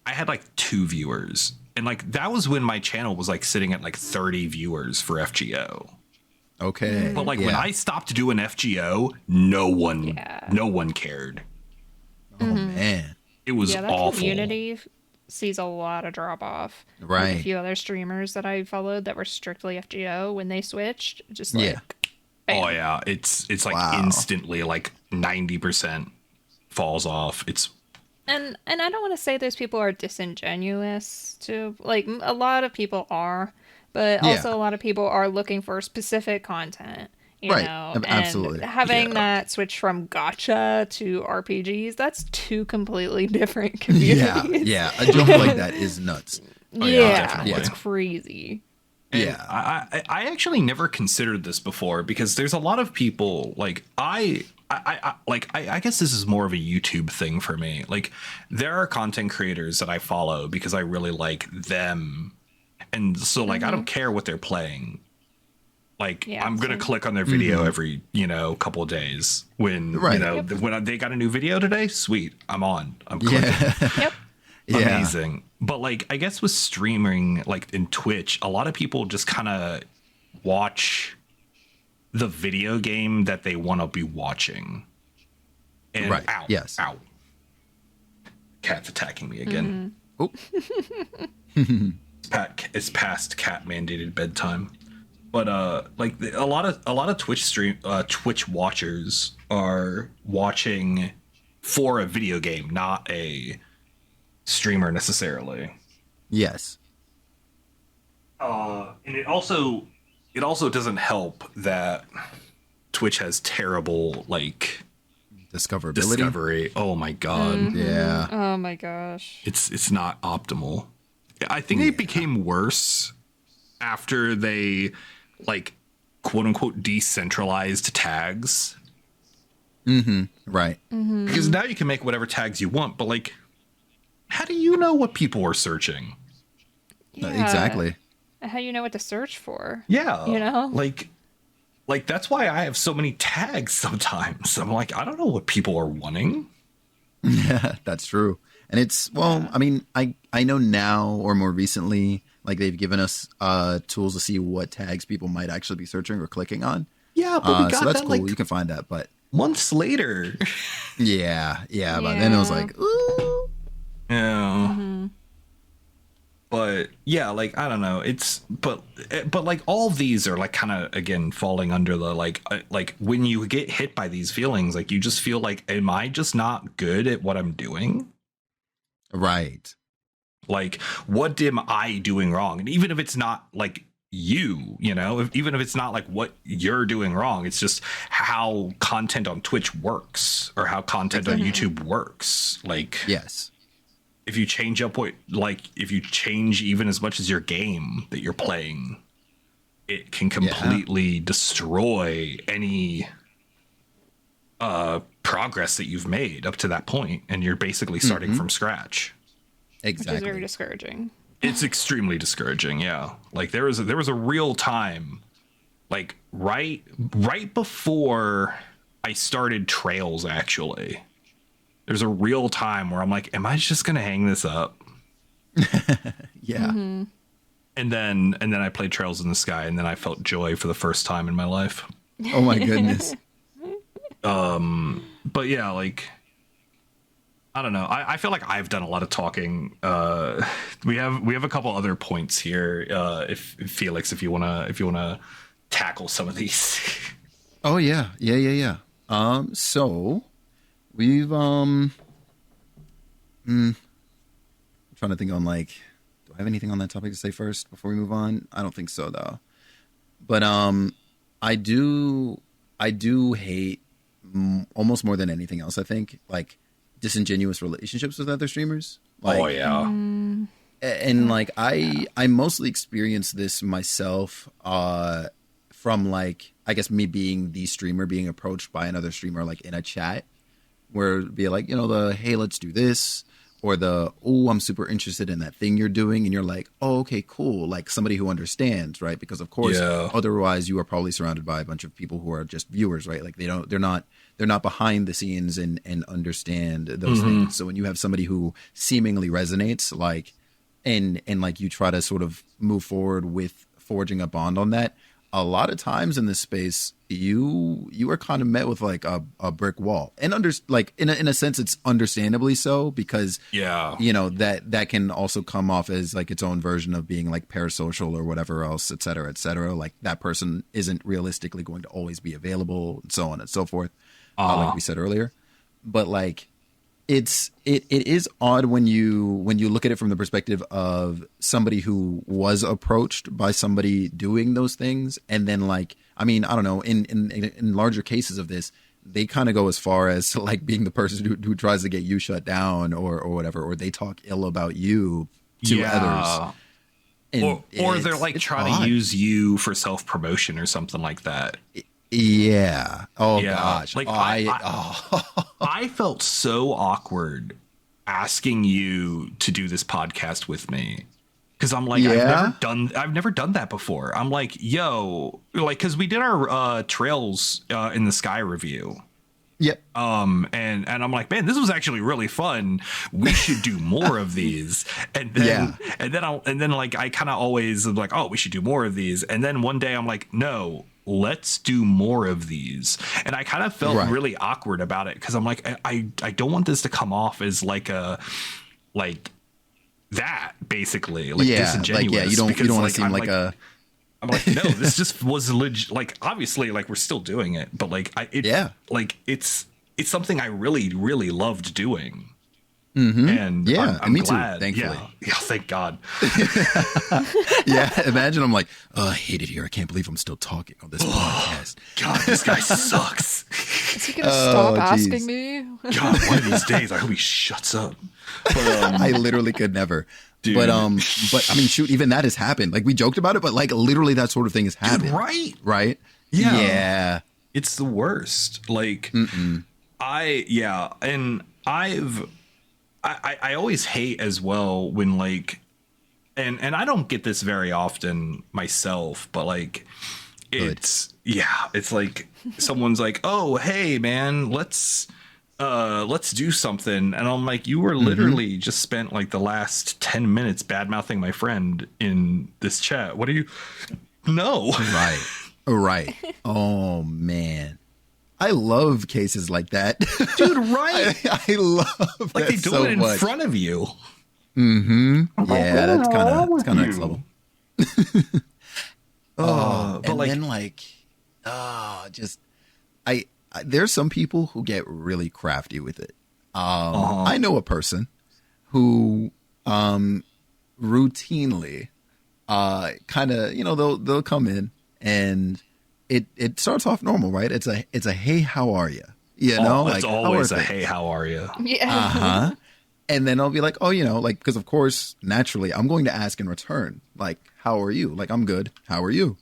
I had like 2 viewers, and like that was when my channel was like sitting at like 30 viewers for FGO. Okay, But like when I stopped doing FGO, no one cared. oh man, It was that awful. community sees a lot of drop off. Right. Like a few other streamers that I followed that were strictly FGO, when they switched, just like, Yeah. Oh bam. yeah, it's like Wow. instantly like 90% falls off. It's And I don't want to say those people are disingenuous to, like, a lot of people are, but Yeah. also a lot of people are looking for specific content, you Right. know, Absolutely. and having Yeah. that switch from gacha to RPGs, that's 2 completely different yeah, communities. yeah, a jump like that is nuts. Yeah, definitely. it's crazy. Yeah, I actually never considered this before, because there's a lot of people like I guess this is more of a YouTube thing for me. Like there are content creators that I follow because I really like them, and so like I don't care what they're playing. Like Yeah, I'm gonna same. click on their video every couple of days when Right. when they got a new video today. Sweet, I'm on. I'm clicking. yeah, Yep. yeah. Amazing. But like I guess with streaming, like in Twitch, a lot of people just kind of watch the video game that they want to be watching. And Right. ow, Yes. ow. Cat's attacking me again. Oh, It's past cat mandated bedtime. But like a lot of Twitch watchers are watching for a video game, not a streamer necessarily. yes, And it also doesn't help that Twitch has terrible like discoverability. discovery. Oh my god. Yeah, Oh my gosh. It's not optimal. I think it became worse after they like quote unquote decentralized tags. right. Because now you can make whatever tags you want, but like how do you know what people are searching? Yeah. Exactly. How you know what to search for? Yeah. You know? Like that's why I have so many tags sometimes. I'm like, I don't know what people are wanting. That's true. And it's, well, I mean, I know now, or more recently, like they've given us tools to see what tags people might actually be searching or clicking on. Yeah, but we got so that's that cool. like You can find that, but months later. yeah. But then it was Yeah. like, ooh. Yeah. But yeah, like I don't know. It's but like all these are like kind of again falling under the like when you get hit by these feelings, like you just feel like, am I just not good at what I'm doing? Right. Like, what am I doing wrong? And even if it's not like you know, even if it's not like what you're doing wrong, it's just how content on Twitch works or how content on YouTube works. Like, Yes. if you change up if you change even as much as your game that you're playing, it can completely destroy any progress that you've made up to that point, and you're basically starting from scratch. Which is very Exactly. discouraging. It's extremely discouraging. Yeah, like there was a real time, like right before I started Trails. Actually, there's a real time where I'm like, am I just gonna hang this up? Yeah. And then I played Trails in the Sky, and then I felt joy for the first time in my life. Oh my goodness. But yeah, like I don't know. I feel like I've done a lot of talking. We have a couple other points here. If Felix, if you wanna tackle some of these. Oh yeah, yeah. So we've I'm trying to think on like, do I have anything on that topic to say first before we move on? I don't think so though. But I do hate almost more than anything else. I think like disingenuous relationships with other streamers. Like, Oh yeah. and like I mostly experienced this myself from like I guess me being the streamer being approached by another streamer like in a chat where it'd be like, you know, the hey, let's do this, or the oh, I'm super interested in that thing you're doing, and you're like, oh, okay, cool, like somebody who understands, right? Because of course, Yeah. otherwise you are probably surrounded by a bunch of people who are just viewers, right? Like they're not behind the scenes and understand those things. So when you have somebody who seemingly resonates, like and like you try to sort of move forward with forging a bond on that, a lot of times in this space you are kind of met with like a brick wall, and like in a sense it's understandably so, because Yeah. you know that can also come off as like its own version of being like parasocial or whatever else, et cetera, like that person isn't realistically going to always be available and so on and so forth, like we said earlier. But like it is odd when you look at it from the perspective of somebody who was approached by somebody doing those things, and then like I mean I don't know, in larger cases of this, they kind of go as far as to like being the person who tries to get you shut down or whatever, or they talk ill about you to others. And Or they're like it's trying odd. to use you for self promotion or something like that. Yeah. Oh Yeah. gosh. Like, Oh. I felt so awkward asking you to do this podcast with me, because I'm like, Yeah? I've never done that before. I'm like, yo, like, because we did our Trails in the Sky review. Yep. And I'm like, man, this was actually really fun. We should do more of these. And then and then like I kind of always am like, oh, we should do more of these. And then one day I'm like, no, let's do more of these. And I kind of felt Right. really awkward about it, because I'm like, I don't want this to come off as like a like that basically, like Yeah. disingenuous. Like you don't because, want to like, seem I'm like a I'm like, no, this just was like obviously like we're still doing it, but like like it's something I really, really loved doing. And Yeah, I'm me too, glad. thankfully. Yeah, thank God. yeah. Imagine I'm like, oh, I hate it here. I can't believe I'm still talking on this podcast. God, this guy sucks. Is he gonna stop geez. asking me? God, one of these days I hope he shuts up. But, I literally could never. Dude. But I mean, shoot, even that has happened. Like we joked about it, but like literally that sort of thing has happened. right. Right? Yeah. Yeah. It's the worst. Like and I always hate as well when like and I don't get this very often myself, but like it's like someone's like, oh hey man, let's do something, and I'm like, you were literally just spent like the last 10 minutes bad mouthing my friend in this chat. What are you? No. Right. Oh man. I love cases like that. Dude, right. I love Like that they do so it in much. front of you. Yeah, that's kind of next level. But And like then like just I there's some people who get really crafty with it. I know a person who routinely kind of, you know, they'll come in and it starts off normal, right? It's a hey, how are you? You know, it's like how always are a things? hey, how are you? Yeah. And then I'll be like, oh, you know, like, because of course, naturally, I'm going to ask in return, like, how are you? Like, I'm good. How are you?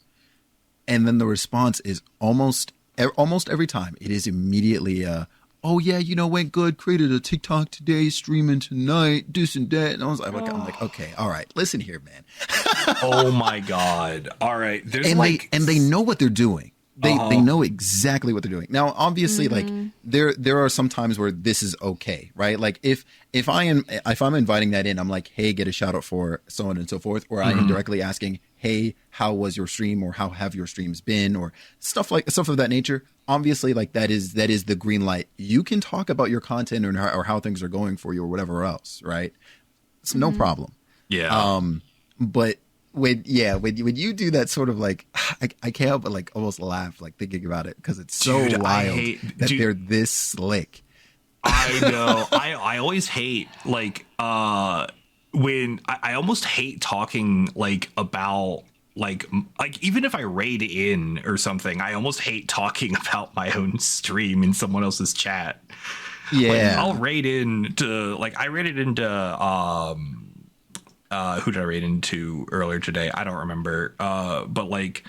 And then the response is almost every time, it is immediately, oh, yeah, you know, went good, created a TikTok today, streaming tonight, this and that. And I'm like, okay, all right, listen here, man. Oh my God. All right. There's And like they know what they're doing. They know exactly what they're doing. Now, obviously, like there are some times where this is okay, right? Like if I'm inviting that in, I'm like, hey, get a shout out for so on and so forth, or I am directly asking, hey, how was your stream, or how have your streams been, or stuff of that nature. Obviously, like that is the green light. You can talk about your content or how things are going for you or whatever else, right? It's no problem. yeah. But when you do that sort of like, I can't help but like almost laugh like thinking about it because it's so wild that they're this slick. I know. I always hate like when I almost hate talking like about like even if I raid in or something, I almost hate talking about my own stream in someone else's chat. Yeah, like, I'll raid into like I raided into who did I raid into earlier today? I don't remember. But like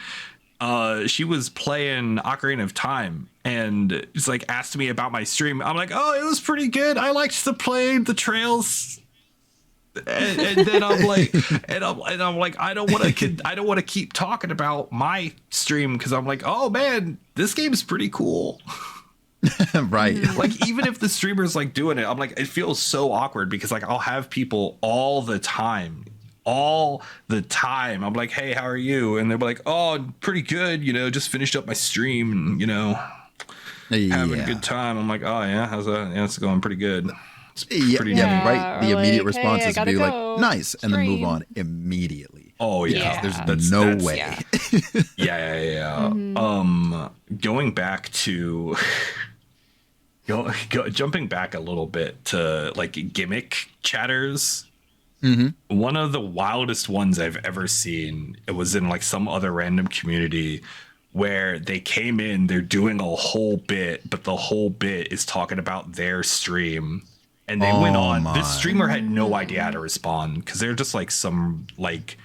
she was playing Ocarina of Time and it's like asked me about my stream. I'm like, oh, it was pretty good. I liked the play, the trails. And then I'm like, I don't want to keep talking about my stream because I'm like, oh man, this game is pretty cool. Right. Like even if the streamer's like doing it, I'm like, it feels so awkward because like I'll have people all the time. I'm like, hey, how are you? And they're like, oh, pretty good. You know, just finished up my stream and, you know, having a good time. I'm like, oh yeah, how's that? Yeah, it's going pretty good. It's pretty right. The immediate like, response hey, is to be like, nice, and then move stream. on immediately. Oh yeah, There's no way. Yeah. Going back to jumping back a little bit to like gimmick chatters. Mm-hmm. One of the wildest ones I've ever seen. It was in like some other random community where they came in. They're doing a whole bit, but the whole bit is talking about their stream. And they went on. This streamer had no idea how to respond because they're just like some like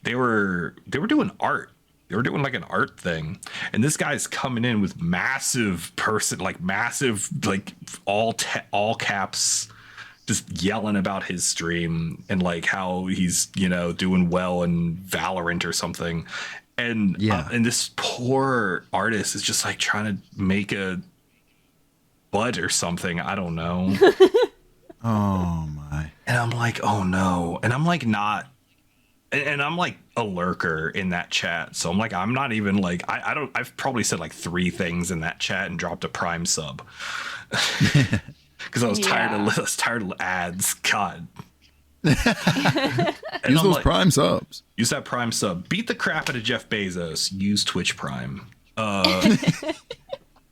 they were doing art. They were doing like an art thing, and this guy's coming in with massive all caps, just yelling about his stream and like how he's doing well in Valorant or something, and this poor artist is just like trying to make a bud or something. I don't know. Oh my. And I'm like, oh no. And I'm like not, and I'm like a lurker in that chat. So I'm like, I'm not even like, I've probably said like 3 things in that chat and dropped a Prime sub. Because I was tired of ads. God. Use those like, Prime subs. Use that Prime sub. Beat the crap out of Jeff Bezos. Use Twitch Prime. But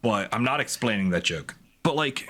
I'm not explaining that joke. But like,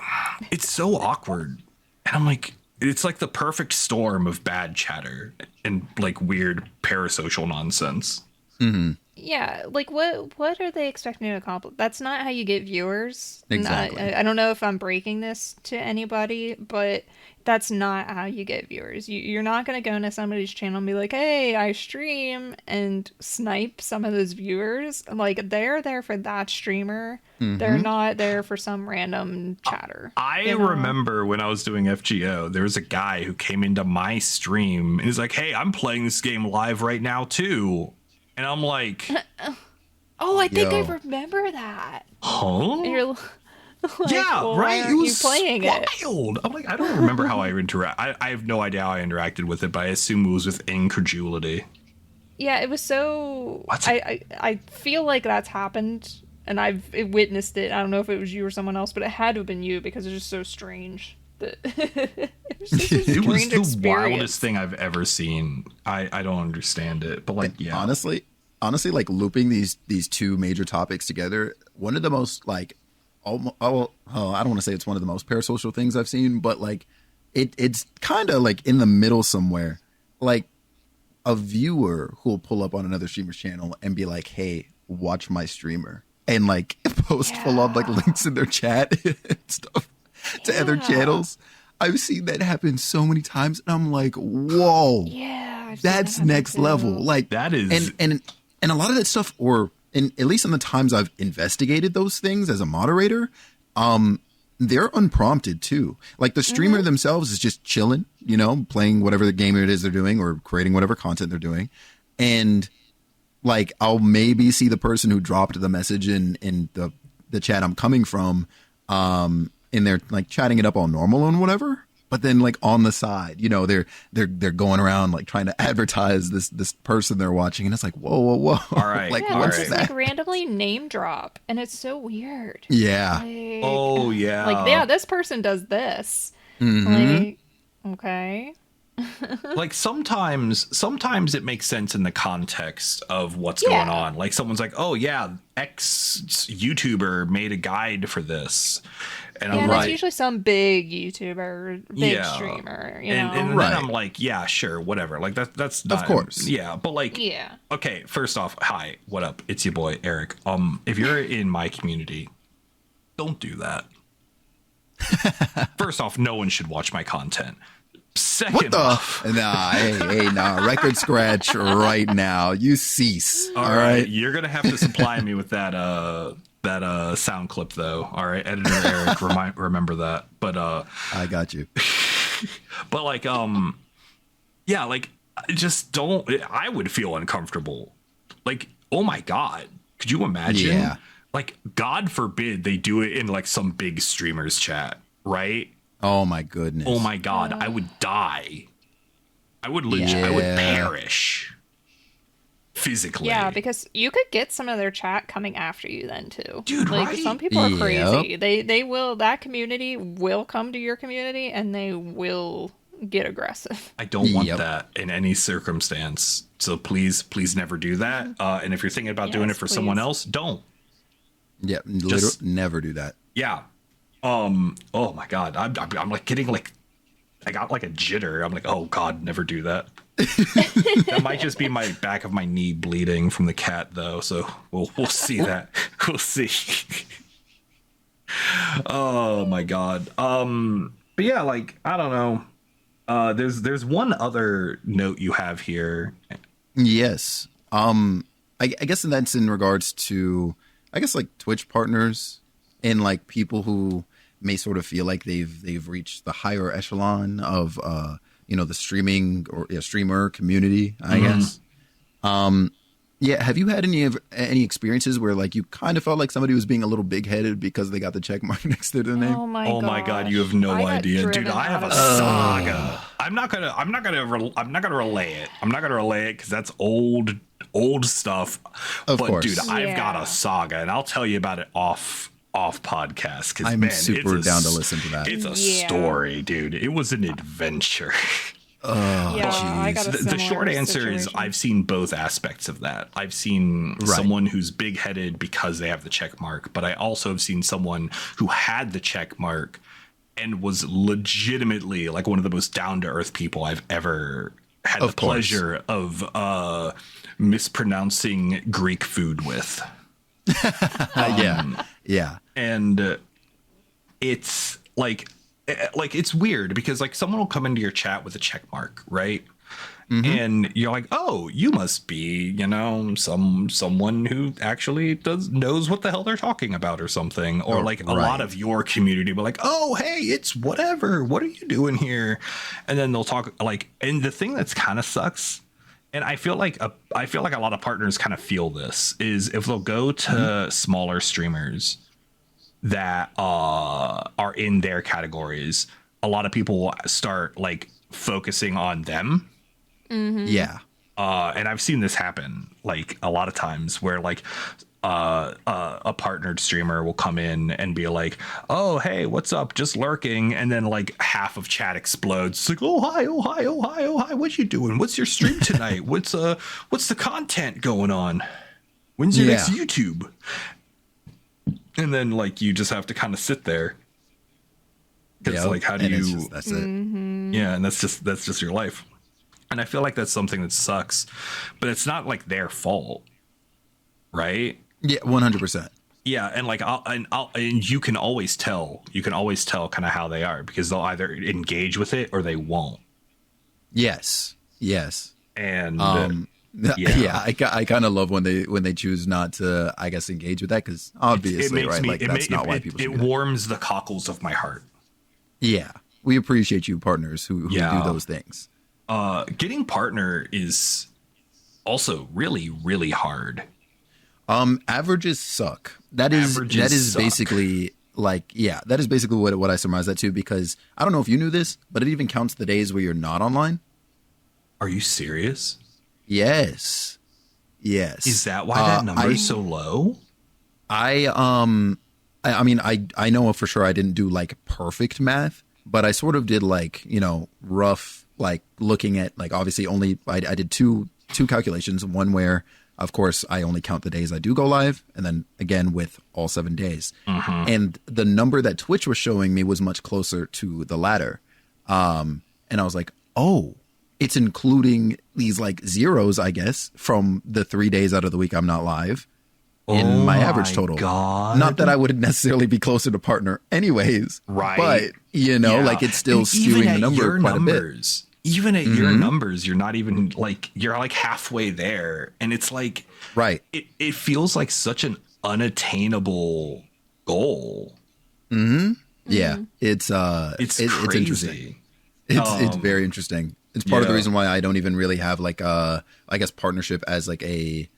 it's so awkward. And I'm like, it's like the perfect storm of bad chatter and like weird parasocial nonsense. Mm-hmm. Yeah, like what are they expecting to accomplish? That's not how you get viewers. Exactly. I don't know if I'm breaking this to anybody, but that's not how you get viewers. You're not going to go into somebody's channel and be like, hey, I stream, and snipe some of those viewers. Like, they're there for that streamer. Mm-hmm. They're not there for some random chatter. I remember when I was doing FGO, there was a guy who came into my stream and he's like, hey, I'm playing this game live right now too. And I'm like, oh, I think I remember that. Huh? And you're like, yeah, well, right. It was playing wild. I'm like, I don't remember how I interact. I have no idea how I interacted with it, but I assume it was with incredulity. Yeah, it was so. I feel like that's happened, and I've witnessed it. I don't know if it was you or someone else, but it had to have been you because it's just so strange. It was the wildest thing I've ever seen. I don't understand it, but like, yeah. Honestly, like looping these 2 major topics together, one of the most like, I don't want to say it's one of the most parasocial things I've seen, but like, it's kind of like in the middle somewhere, like a viewer who will pull up on another streamer's channel and be like, hey, watch my streamer, and like post full on like links in their chat and stuff to other channels. I've seen that happen so many times, and I'm like, whoa, that's next level. Like that is, and a lot of that stuff, or at least in the times I've investigated those things as a moderator, they're unprompted too. Like the streamer themselves is just chilling, playing whatever the game it is they're doing or creating whatever content they're doing, and like I'll maybe see the person who dropped the message in the chat I'm coming from, and they're like chatting it up all normal and whatever, but then like on the side, they're going around like trying to advertise this person they're watching, and it's like, whoa. All right. Like what's that? Like randomly name drop, and it's so weird. Yeah. Like, oh yeah. Like, yeah, this person does this. Mm-hmm. Like, okay. like sometimes it makes sense in the context of what's going on. Like someone's like, oh yeah, X YouTuber made a guide for this, and I'm and like, it's usually some big YouTuber, big streamer, you know. and then I'm like, yeah, sure, whatever. Like that's not, Of course. yeah, but like, Yeah. okay, first off, hi, what up? It's your boy Eric. If you're in my community, don't do that. First off, no one should watch my content. Second off, nah, record scratch right now. You cease. All right. you're gonna have to supply me with that sound clip though. All right, editor Eric, remember that. But I got you. but like yeah, like just don't. I would feel uncomfortable. Like, oh my god, could you imagine? Yeah. Like, God forbid they do it in like some big streamers chat, right? Oh my goodness. Oh my god, I would die. I would legit, I would perish physically. Yeah, because you could get some of their chat coming after you then too. Dude, like right? some people are crazy. Yep. They will, that community will come to your community and they will get aggressive. I don't want Yep. that in any circumstance. So please never do that. And if you're thinking about doing it Yes, for someone please. else, don't. Yeah, Just- never do that. Yeah. Oh my god, I'm like getting like, I got like a jitter. I'm like, oh god, never do that. That might just be my back of my knee bleeding from the cat though. So we'll see that. We'll see. Oh my god. But yeah, like I don't know. There's one other note you have here. Yes. I guess that's in regards to, I guess, like Twitch partners and like people who may sort of feel like they've reached the higher echelon of the streaming or streamer community, I guess. Yeah, have you had any experiences where like you kind of felt like somebody was being a little big-headed because they got the check mark next to their name? Oh my Oh god, you have no idea, dude. I have a saga. I'm not gonna relay it. I'm not gonna relay it because that's old stuff. Of but course. dude, I've got Yeah. a saga, and I'll tell you about it off podcast. Because I'm man, super it's a down to listen to that. It's a Yeah. story, dude. It was an adventure. Yeah, I got a The similar short answer is situation. I've seen both aspects of that. I've seen someone who's big-headed because they have the check mark, but I also have seen someone who had the check mark and was legitimately like one of the most down-to-earth people I've ever had the pleasure of mispronouncing Greek food with. Yeah. And it's like it's weird because like someone will come into your chat with a check mark, right? And you're like, oh, you must be, someone who actually knows what the hell they're talking about or something. Or like a lot of your community will like, oh, hey, it's whatever. What are you doing here? And then they'll talk like, and the thing that's kind of sucks, and I feel like a lot of partners kind of feel this, is if they'll go to smaller streamers that are in their categories, a lot of people will start like focusing on them. Yeah. And I've seen this happen like a lot of times where like a partnered streamer will come in and be like, oh, hey, what's up? Just lurking. And then like half of chat explodes. It's like, oh, hi, oh, hi, oh, hi, oh, hi. What you doing? What's your stream tonight? What's the content going on? When's your next YouTube? And then like you just have to kind of sit there. Because like, how do you? That's it. Yeah, and that's just your life. And I feel like that's something that sucks, but it's not like their fault, right? Yeah, 100%. Yeah, and like and you can always tell kind of how they are because they'll either engage with it or they won't. Yes. And I kind of love when they choose not to, I guess, engage with that because obviously, right? Like that's not why people. It warms the cockles of my heart. Yeah, we appreciate you, partners who do those things. Getting partner is also really, really hard. Averages suck. That is basically like, that is basically what I surmise that to, because I don't know if you knew this, but it even counts the days where you're not online. Are you serious? Yes. Is that why that number is so low? I mean, I know for sure I didn't do like perfect math, but I sort of did like, rough like looking at like obviously only I did two calculations. One where of course I only count the days I do go live, and then again with all 7 days. And the number that Twitch was showing me was much closer to the latter. And I was like, oh, it's including these like zeros, I guess, from the 3 days out of the week I'm not live in my average total. God. Not that I would necessarily be closer to partner anyways. Right. But, you know, like it's still skewing the number quite a bit. Even at your numbers, you're not even like, you're like halfway there. And it's like, right. It feels like such an unattainable goal. Yeah. It's crazy. it's interesting. It's very interesting. It's part of the reason why I don't even really have like I guess partnership as like a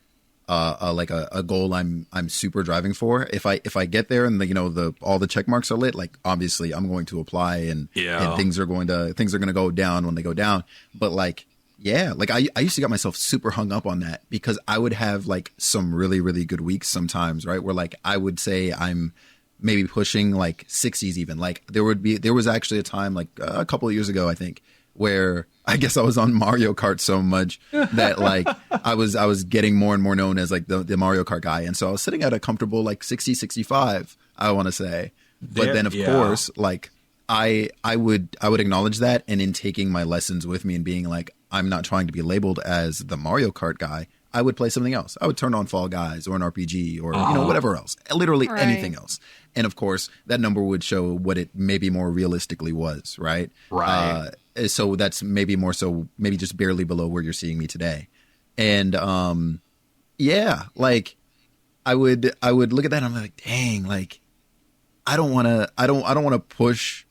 goal I'm super driving for. If I get there and all the check marks are lit, like obviously I'm going to apply and things are going to go down when they go down. But like like I used to get myself super hung up on that because I would have like some really, really good weeks sometimes, right? Where like I would say I'm maybe pushing like 60s even. Like there was actually a time like a couple of years ago, I think, where I guess I was on Mario Kart so much that like I was getting more and more known as like the Mario Kart guy. And so I was sitting at a comfortable like 60, 65, I want to say. But then of course, like I would acknowledge that. And in taking my lessons with me and being like, I'm not trying to be labeled as the Mario Kart guy, I would play something else. I would turn on Fall Guys or an RPG or, whatever else, literally anything else. And of course, that number would show what it maybe more realistically was, right? Right. So that's maybe more so, maybe just barely below where you're seeing me today. And like I would look at that and I'm like, dang, like I don't want to push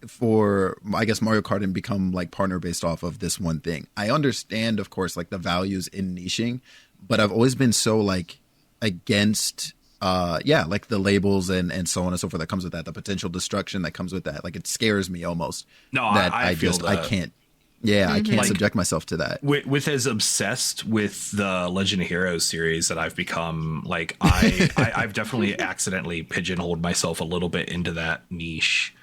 for, I guess, Mario Kart and become like partner based off of this one thing. I understand, of course, like the values in niching, but I've always been so like against like the labels and so on and so forth that comes with that, the potential destruction that comes with that. Like it scares me almost. No, that I feel that. I can't. Yeah, I can't Like, subject myself to that. With as obsessed with the Legend of Heroes series that I've become, like I've definitely accidentally pigeonholed myself a little bit into that niche.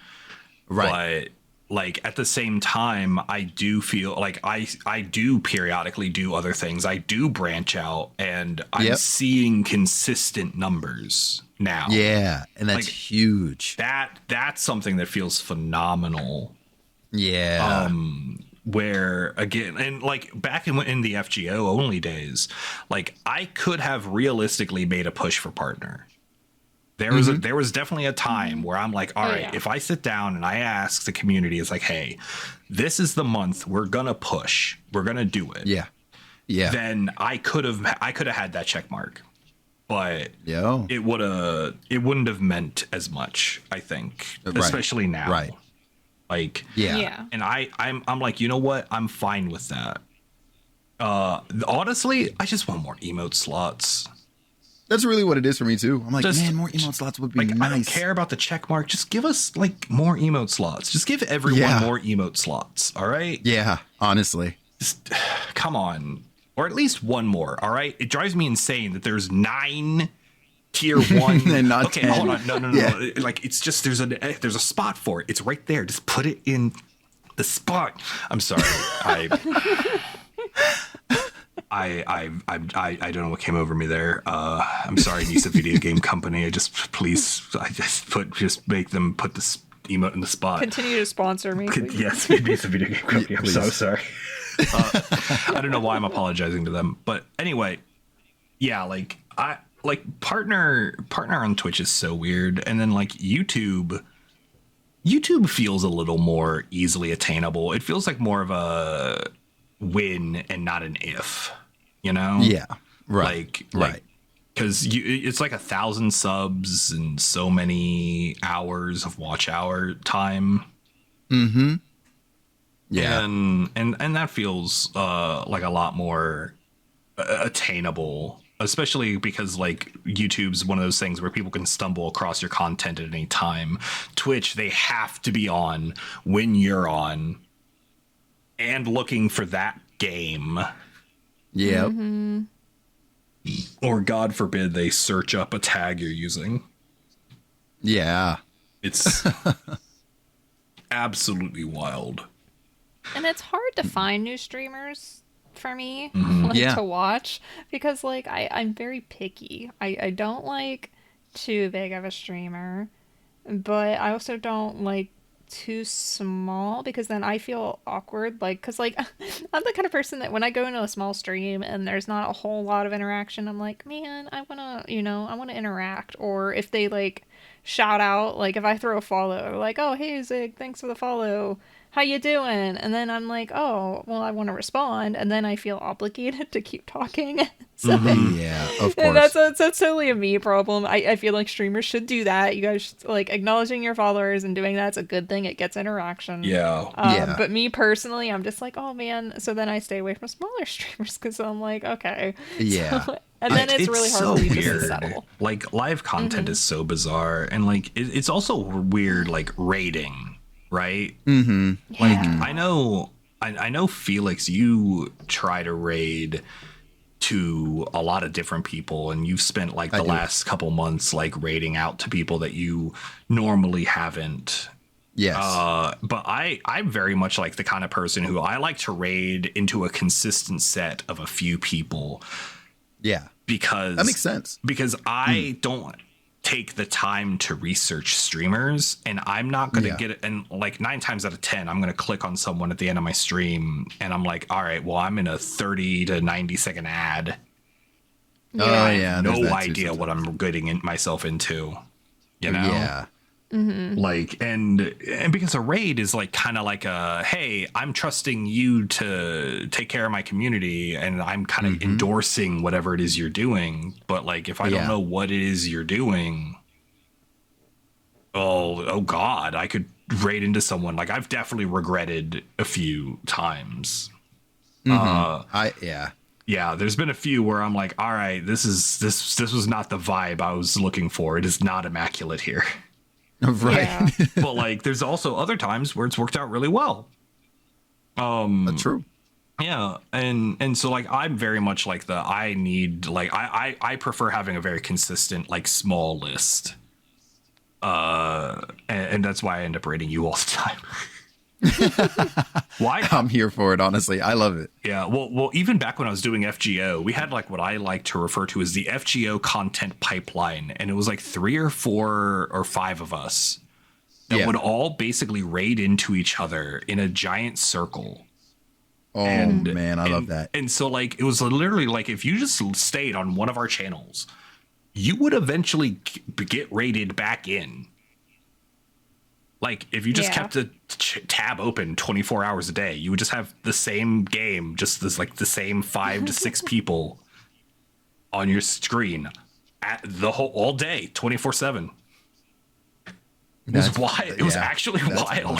Right. But like at the same time, I do feel like I do periodically do other things. I do branch out, and I'm seeing consistent numbers now. Yeah, and that's like, huge. That's something that feels phenomenal. Yeah. Where again, and like back in the FGO only days, like I could have realistically made a push for partner. There was definitely a time where I'm like, all right, if I sit down and I ask the community, it's like, hey, this is the month we're gonna push, we're gonna do it. Yeah. Then I could have had that check mark, but it wouldn't have meant as much, I think, especially now. Right. Like, and I'm like, you know what? I'm fine with that. Honestly, I just want more emote slots. That's really what it is for me too. I'm like, man, more emote slots would be like, nice. I don't care about the check mark. Just give us like more emote slots. Just give everyone more emote slots. All right. Yeah. Honestly. Just come on. Or at least one more. All right. It drives me insane that there's 9 tier 1 and not okay, 10. Hold on. No. Like it's just there's a spot for it. It's right there. Just put it in the spot. I'm sorry. I don't know what came over me there. I'm sorry, Nisa Video Game Company. I just make them put this emote in the spot. Continue to sponsor me. Yes, Nisa Video Game Company. I'm so sorry. I don't know why I'm apologizing to them, but anyway, like partner on Twitch is so weird, and then like YouTube feels a little more easily attainable. It feels like more of a win and not an if, right, because it's like 1,000 subs and so many hours of watch hour time. And that feels like a lot more attainable, especially because like YouTube's one of those things where people can stumble across your content at any time. Twitch, they have to be on when you're on and looking for that game. Or God forbid they search up a tag you're using. It's absolutely wild. And it's hard to find new streamers for me Yeah. to watch because I'm very picky. I don't like too big of a streamer, but I also don't like too small because then I feel awkward because I'm the kind of person that when I go into a small stream and there's not a whole lot of interaction, I'm like, man, I want to interact. Or if they shout out, if I throw a follow, like, oh, hey Zig, thanks for the follow, how you doing? And then I'm like, oh, well, I want to respond, and then I feel obligated to keep talking. So Yeah, of and course. that's totally a me problem. I feel like streamers should do that. You guys acknowledging your followers and doing that's a good thing. It gets interaction. Yeah. Yeah. But me personally, I'm just like, oh man. So then I stay away from smaller streamers because I'm like, okay. Yeah. And then it's really hard so for me weird. just to settle. Like live content is so bizarre, and it's also weird. Like rating, right? Mm-hmm. Like Yeah. I know Felix, you try to raid to a lot of different people, and you've spent the do. last couple months raiding out to people that you normally haven't. Yes. But I'm very much like the kind of person who I like to raid into a consistent set of a few people. Yeah. Because That makes sense. Because I don't take the time to research streamers, and I'm not going to get it. And 9 times out of 10, I'm going to click on someone at the end of my stream, and I'm like, all right, well, I'm in a 30 to 90-second ad. Oh, yeah. there's No that too idea what sometimes. I'm getting myself into. You know? Yeah. And because a raid is kind of like a, hey, I'm trusting you to take care of my community, and I'm kind of endorsing whatever it is you're doing. But if I don't know what it is you're doing, oh God, I could raid into someone. I've definitely regretted a few times. Yeah, there's been a few where I'm like, all right, this was not the vibe I was looking for. It is not immaculate here. Right. Yeah. But there's also other times where it's worked out really well. True. Yeah, and so I'm very much I need I prefer having a very consistent small list. And that's why I end up rating you all the time. Why? I'm here for it, honestly. I love it. Yeah, well, even back when I was doing FGO, we had what I like to refer to as the FGO content pipeline, and it was 3 or 4 or 5 of us that would all basically raid into each other in a giant circle. Oh, man, I love that. And so it was literally if you just stayed on one of our channels, you would eventually get raided back in. If you just kept the tab open 24 hours a day, you would just have the same game, just this the same 5 to 6 people on your screen at the whole all day, 24/7. It was wild. It was actually wild.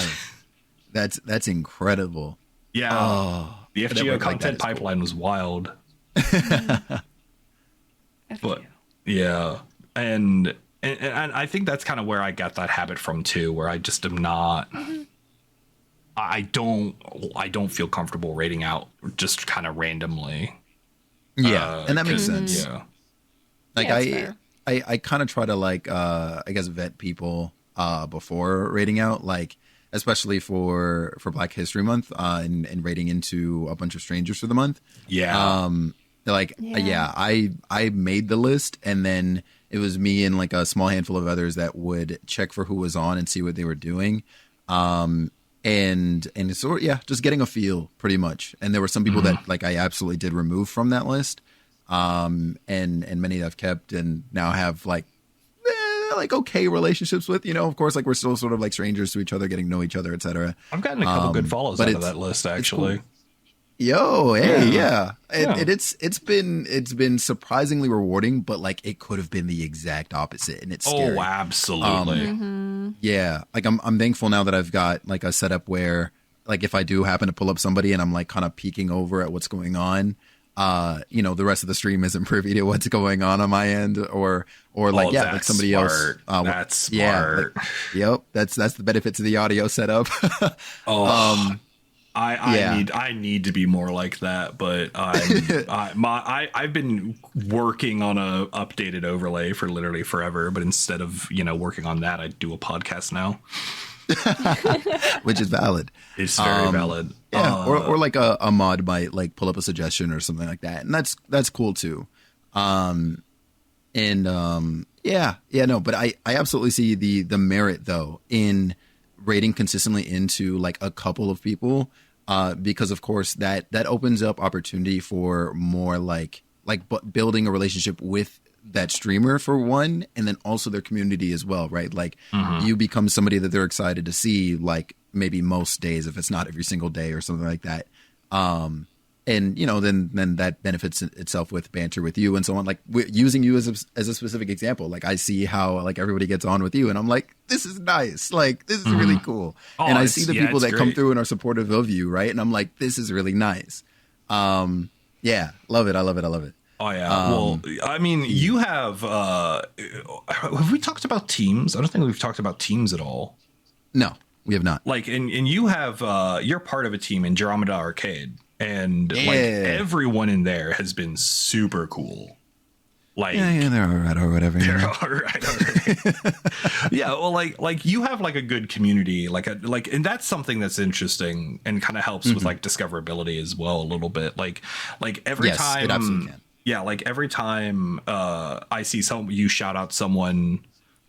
That's incredible. Yeah. Oh, the that FGO work like content that is pipeline was wild. But FGO. yeah. And I think that's kind of where I got that habit from too, where I just am not I don't feel comfortable rating out just kind of randomly. Yeah, and that makes sense. Yeah. Yeah, it's fair. I kind of try to I guess vet people before rating out, especially for Black History Month and rating into a bunch of strangers for the month. Yeah. I made the list, and then it was me and a small handful of others that would check for who was on and see what they were doing. And so just getting a feel pretty much. And there were some people that I absolutely did remove from that list. And many that I've kept and now have okay relationships with, of course, we're still sort of strangers to each other, getting to know each other, etc. I've gotten a couple good follows but out of that list, actually. Cool. Yo, hey, yeah. Yeah. It's been surprisingly rewarding, but it could have been the exact opposite, and it's scary. Oh, absolutely. Yeah, I'm thankful now that I've got a setup where if I do happen to pull up somebody and I'm kind of peeking over at what's going on, the rest of the stream isn't privy to what's going on my end, or that's somebody smart. else. That's smart. Yep, that's the benefits of the audio setup. I need to be more like that, but I've been working on a updated overlay for literally forever. But instead of working on that, I do a podcast now. which is valid. It's very valid. Yeah, or like a mod might like pull up a suggestion or something like that, and that's cool too. No, but I absolutely see the merit though in rating consistently into like a couple of people, because of course that opens up opportunity for more like building a relationship with that streamer for one, and then also their community as well, right? Like you become somebody that they're excited to see, like maybe most days, if it's not every single day or something like that. And then that benefits itself with banter with you and so on. Like using you as a specific example, like I see how like everybody gets on with you, and I'm like, this is nice. Like this is really cool. And I see the people that come through and are supportive of you, right? And I'm like, this is really nice. Yeah, love it. I love it. Oh yeah. Well, I mean, you have we talked about teams? I don't think we've talked about teams at all. No, we have not. Like, and you have you're part of a team in Andromeda Arcade, and like everyone in there has been super cool. Like, yeah, they're all right or whatever. They're all right. Yeah, well, like you have like a good community, and that's something that's interesting and kind of helps with like discoverability as well a little bit. Like every time, it absolutely can. Yeah, like every time I see you shout out someone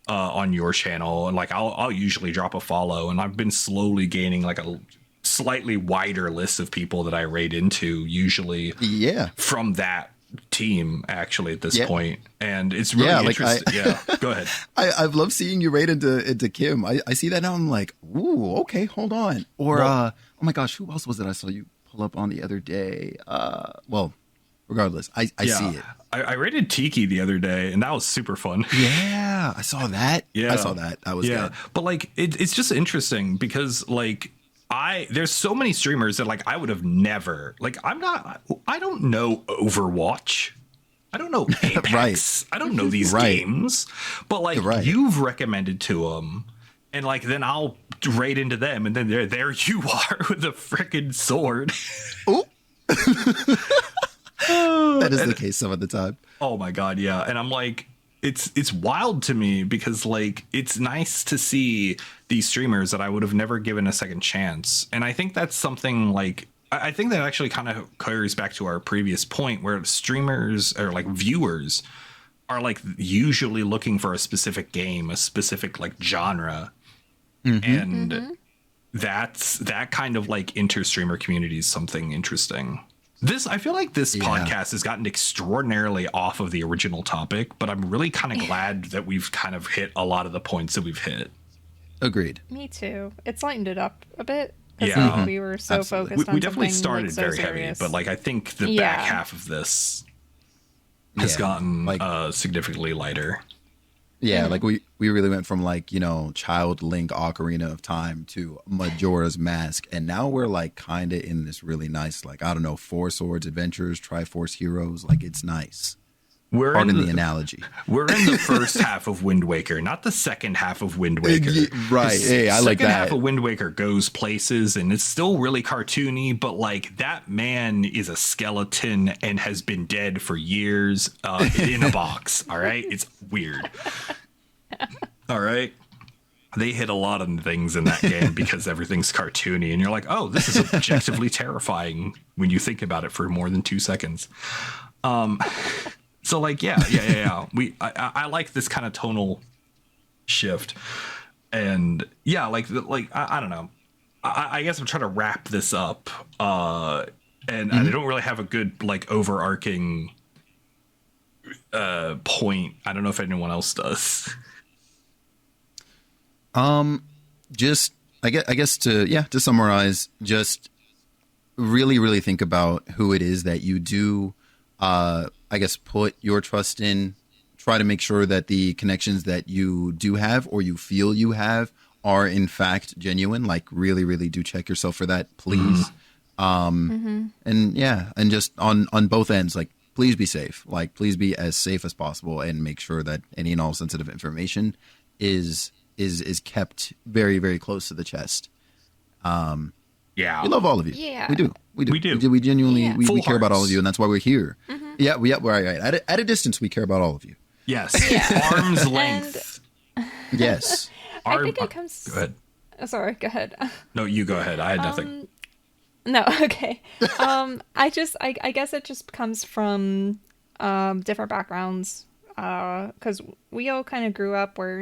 on your channel, and like I'll usually drop a follow, and I've been slowly gaining like a slightly wider list of people that I raid into, usually from that team actually at this point. And it's really interesting. Go ahead. I've loved seeing you raid into Kim. I see that now, I'm like, ooh, okay, hold on. Or oh my gosh, who else was it I saw you pull up on the other day? Regardless, I see it. I rated Tiki the other day, and that was super fun. Yeah, I saw that. Yeah, I saw that. That was good. But like, it's just interesting because like there's so many streamers that like I would have never like. I don't know Overwatch. I don't know Apex. Right. I don't know these games. But like you've recommended to them. And like then I'll raid into them, and then there you are with a freaking sword. Oh. That is the case some of the time. Oh my god, yeah. And I'm like, it's wild to me because like it's nice to see these streamers that I would have never given a second chance. And I think that's something like I think that actually kind of carries back to our previous point where streamers or like viewers are like usually looking for a specific game, a specific like genre. And that kind of like inter-streamer community is something interesting. I feel like this podcast has gotten extraordinarily off of the original topic, but I'm really kind of glad that we've kind of hit a lot of the points that we've hit. Agreed. Me too. It's lightened it up a bit. Yeah. Like we were so focused on we definitely started like, so very serious. heavy, but like I think the back half of this has gotten like significantly lighter. Yeah, like we really went from like, Child Link Ocarina of Time to Majora's Mask, and now we're like kind of in this really nice, like, I don't know, Four Swords Adventures, Triforce Heroes, like it's nice. Pardon the analogy. We're in the first half of Wind Waker, not the second half of Wind Waker. Right, hey, I like that. The second half of Wind Waker goes places, and it's still really cartoony, but like that man is a skeleton and has been dead for years in a box, all right? It's weird. All right? They hit a lot of things in that game because everything's cartoony, and you're like, oh, this is objectively terrifying when you think about it for more than 2 seconds. So like, yeah. I like this kind of tonal shift, and yeah, like I don't know. I guess I'm trying to wrap this up, and I don't really have a good like overarching point. I don't know if anyone else does. Just I guess to summarize, just really think about who it is that you do. I guess put your trust in, try to make sure that the connections that you do have or you feel you have are in fact genuine. Like really do check yourself for that, please. And just on both ends, like please be safe. Like please be as safe as possible and make sure that any and all sensitive information is kept very, very close to the chest. Yeah, we love all of you. Yeah, we do. We genuinely we care about all of you, and that's why we're here. Yeah, we're right. At a distance, we care about all of you. Yes, arm's length. Yes. I think it comes. Go ahead. Sorry, go ahead. No, you go ahead. I had nothing. No, okay. I guess it just comes from different backgrounds. Because we all kind of grew up where,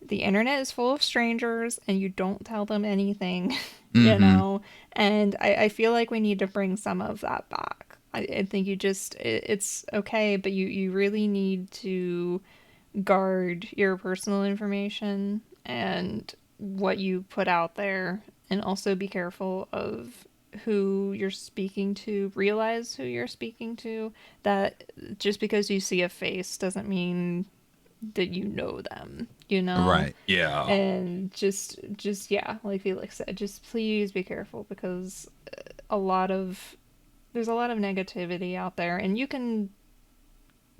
the internet is full of strangers and you don't tell them anything, and I feel like we need to bring some of that back. I think it's okay, but you really need to guard your personal information and what you put out there, and also be careful of who you're speaking to. Realize who you're speaking to, that just because you see a face doesn't mean that you know them, Right. Yeah. and just yeah, like Felix said, just please be careful, because there's a lot of negativity out there, and you can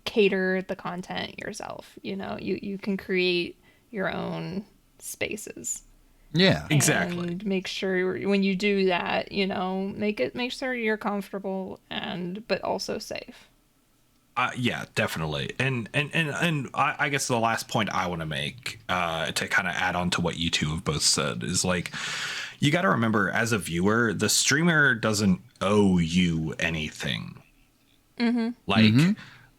cater the content yourself. You can create your own spaces. Yeah. Exactly. And make sure when you do that, make sure you're comfortable but also safe. Yeah, definitely. And I guess the last point I want to make, to kind of add on to what you two have both said, is like, you got to remember, as a viewer, the streamer doesn't owe you anything.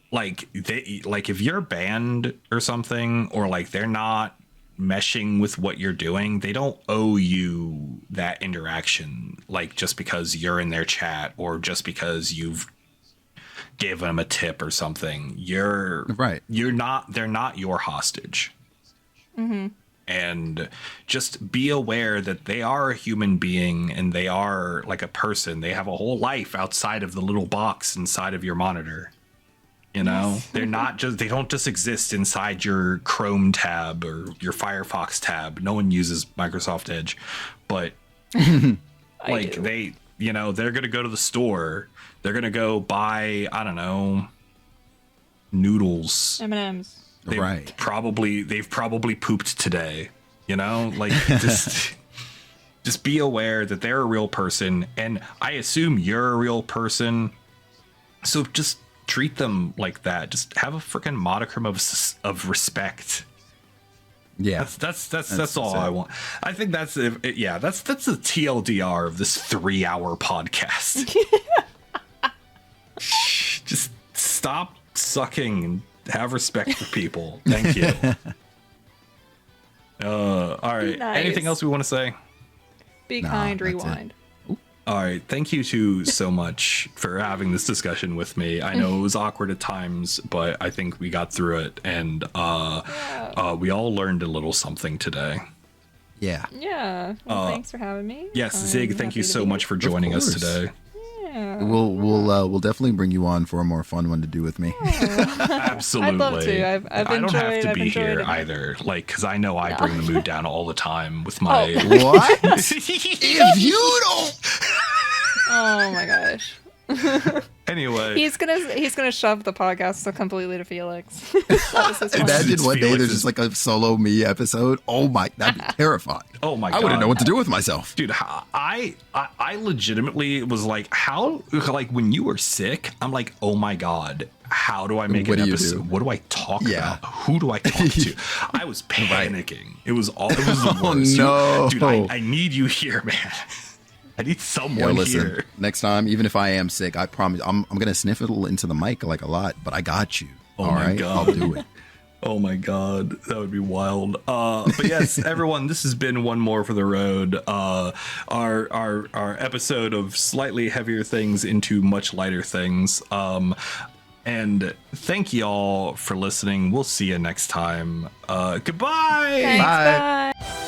Like they, like if you're banned or something, or like they're not meshing with what you're doing, they don't owe you that interaction, like just because you're in their chat or just because you've gave them a tip or something. They're not your hostage. And just be aware that they are a human being, and they are like a person. They have a whole life outside of the little box inside of your monitor. They're not just, they don't just exist inside your Chrome tab or your Firefox tab. No one uses Microsoft Edge, but like they're going to go to the store. They're going to go buy, I don't know, noodles. M&Ms. They've probably pooped today, like just be aware that they're a real person. And I assume you're a real person. So just treat them like that. Just have a freaking modicum of respect. Yeah. That's all I want. I think that's the TLDR of this 3-hour podcast. Just stop sucking and have respect for people. Thank you. All right. Nice. Anything else we want to say? Be kind, that's it. rewind. All right. Thank you two so much for having this discussion with me. I know it was awkward at times, but I think we got through it, and we all learned a little something today. Yeah. Yeah. Well, thanks for having me. Yes, I'm Zig, thank happy you to so be much for joining us course. today. here. Yeah. We'll definitely bring you on for a more fun one to do with me. Absolutely. I'd love to. I've I don't have to be here it. either, like, because I know I bring the mood down all the time with my. What? If you don't. Oh my gosh. Anyway, He's gonna shove the podcast so completely to Felix. That was his plan. Imagine It's one day Felix's- there's just like a solo me episode. Oh my, that'd be terrifying. oh my I god, wouldn't know what to do with myself. dude. I legitimately was like, how, like, when you were sick, I'm like, oh my god, how do I make What an do you episode? do? What do I talk Yeah. about? Who do I talk to? I was panicking. It was the Oh, worst. no. Dude, I need you here, man. I need someone Yo, listen, here. next time, even if I am sick, I promise I'm gonna sniff it into the mic like a lot, but I got you. Oh all my right, God. I'll do it. Oh my god, that would be wild. But yes, everyone, this has been one more for the road. Our episode of slightly heavier things into much lighter things. And thank y'all for listening. We'll see you next time. Goodbye. Thanks, Bye. bye.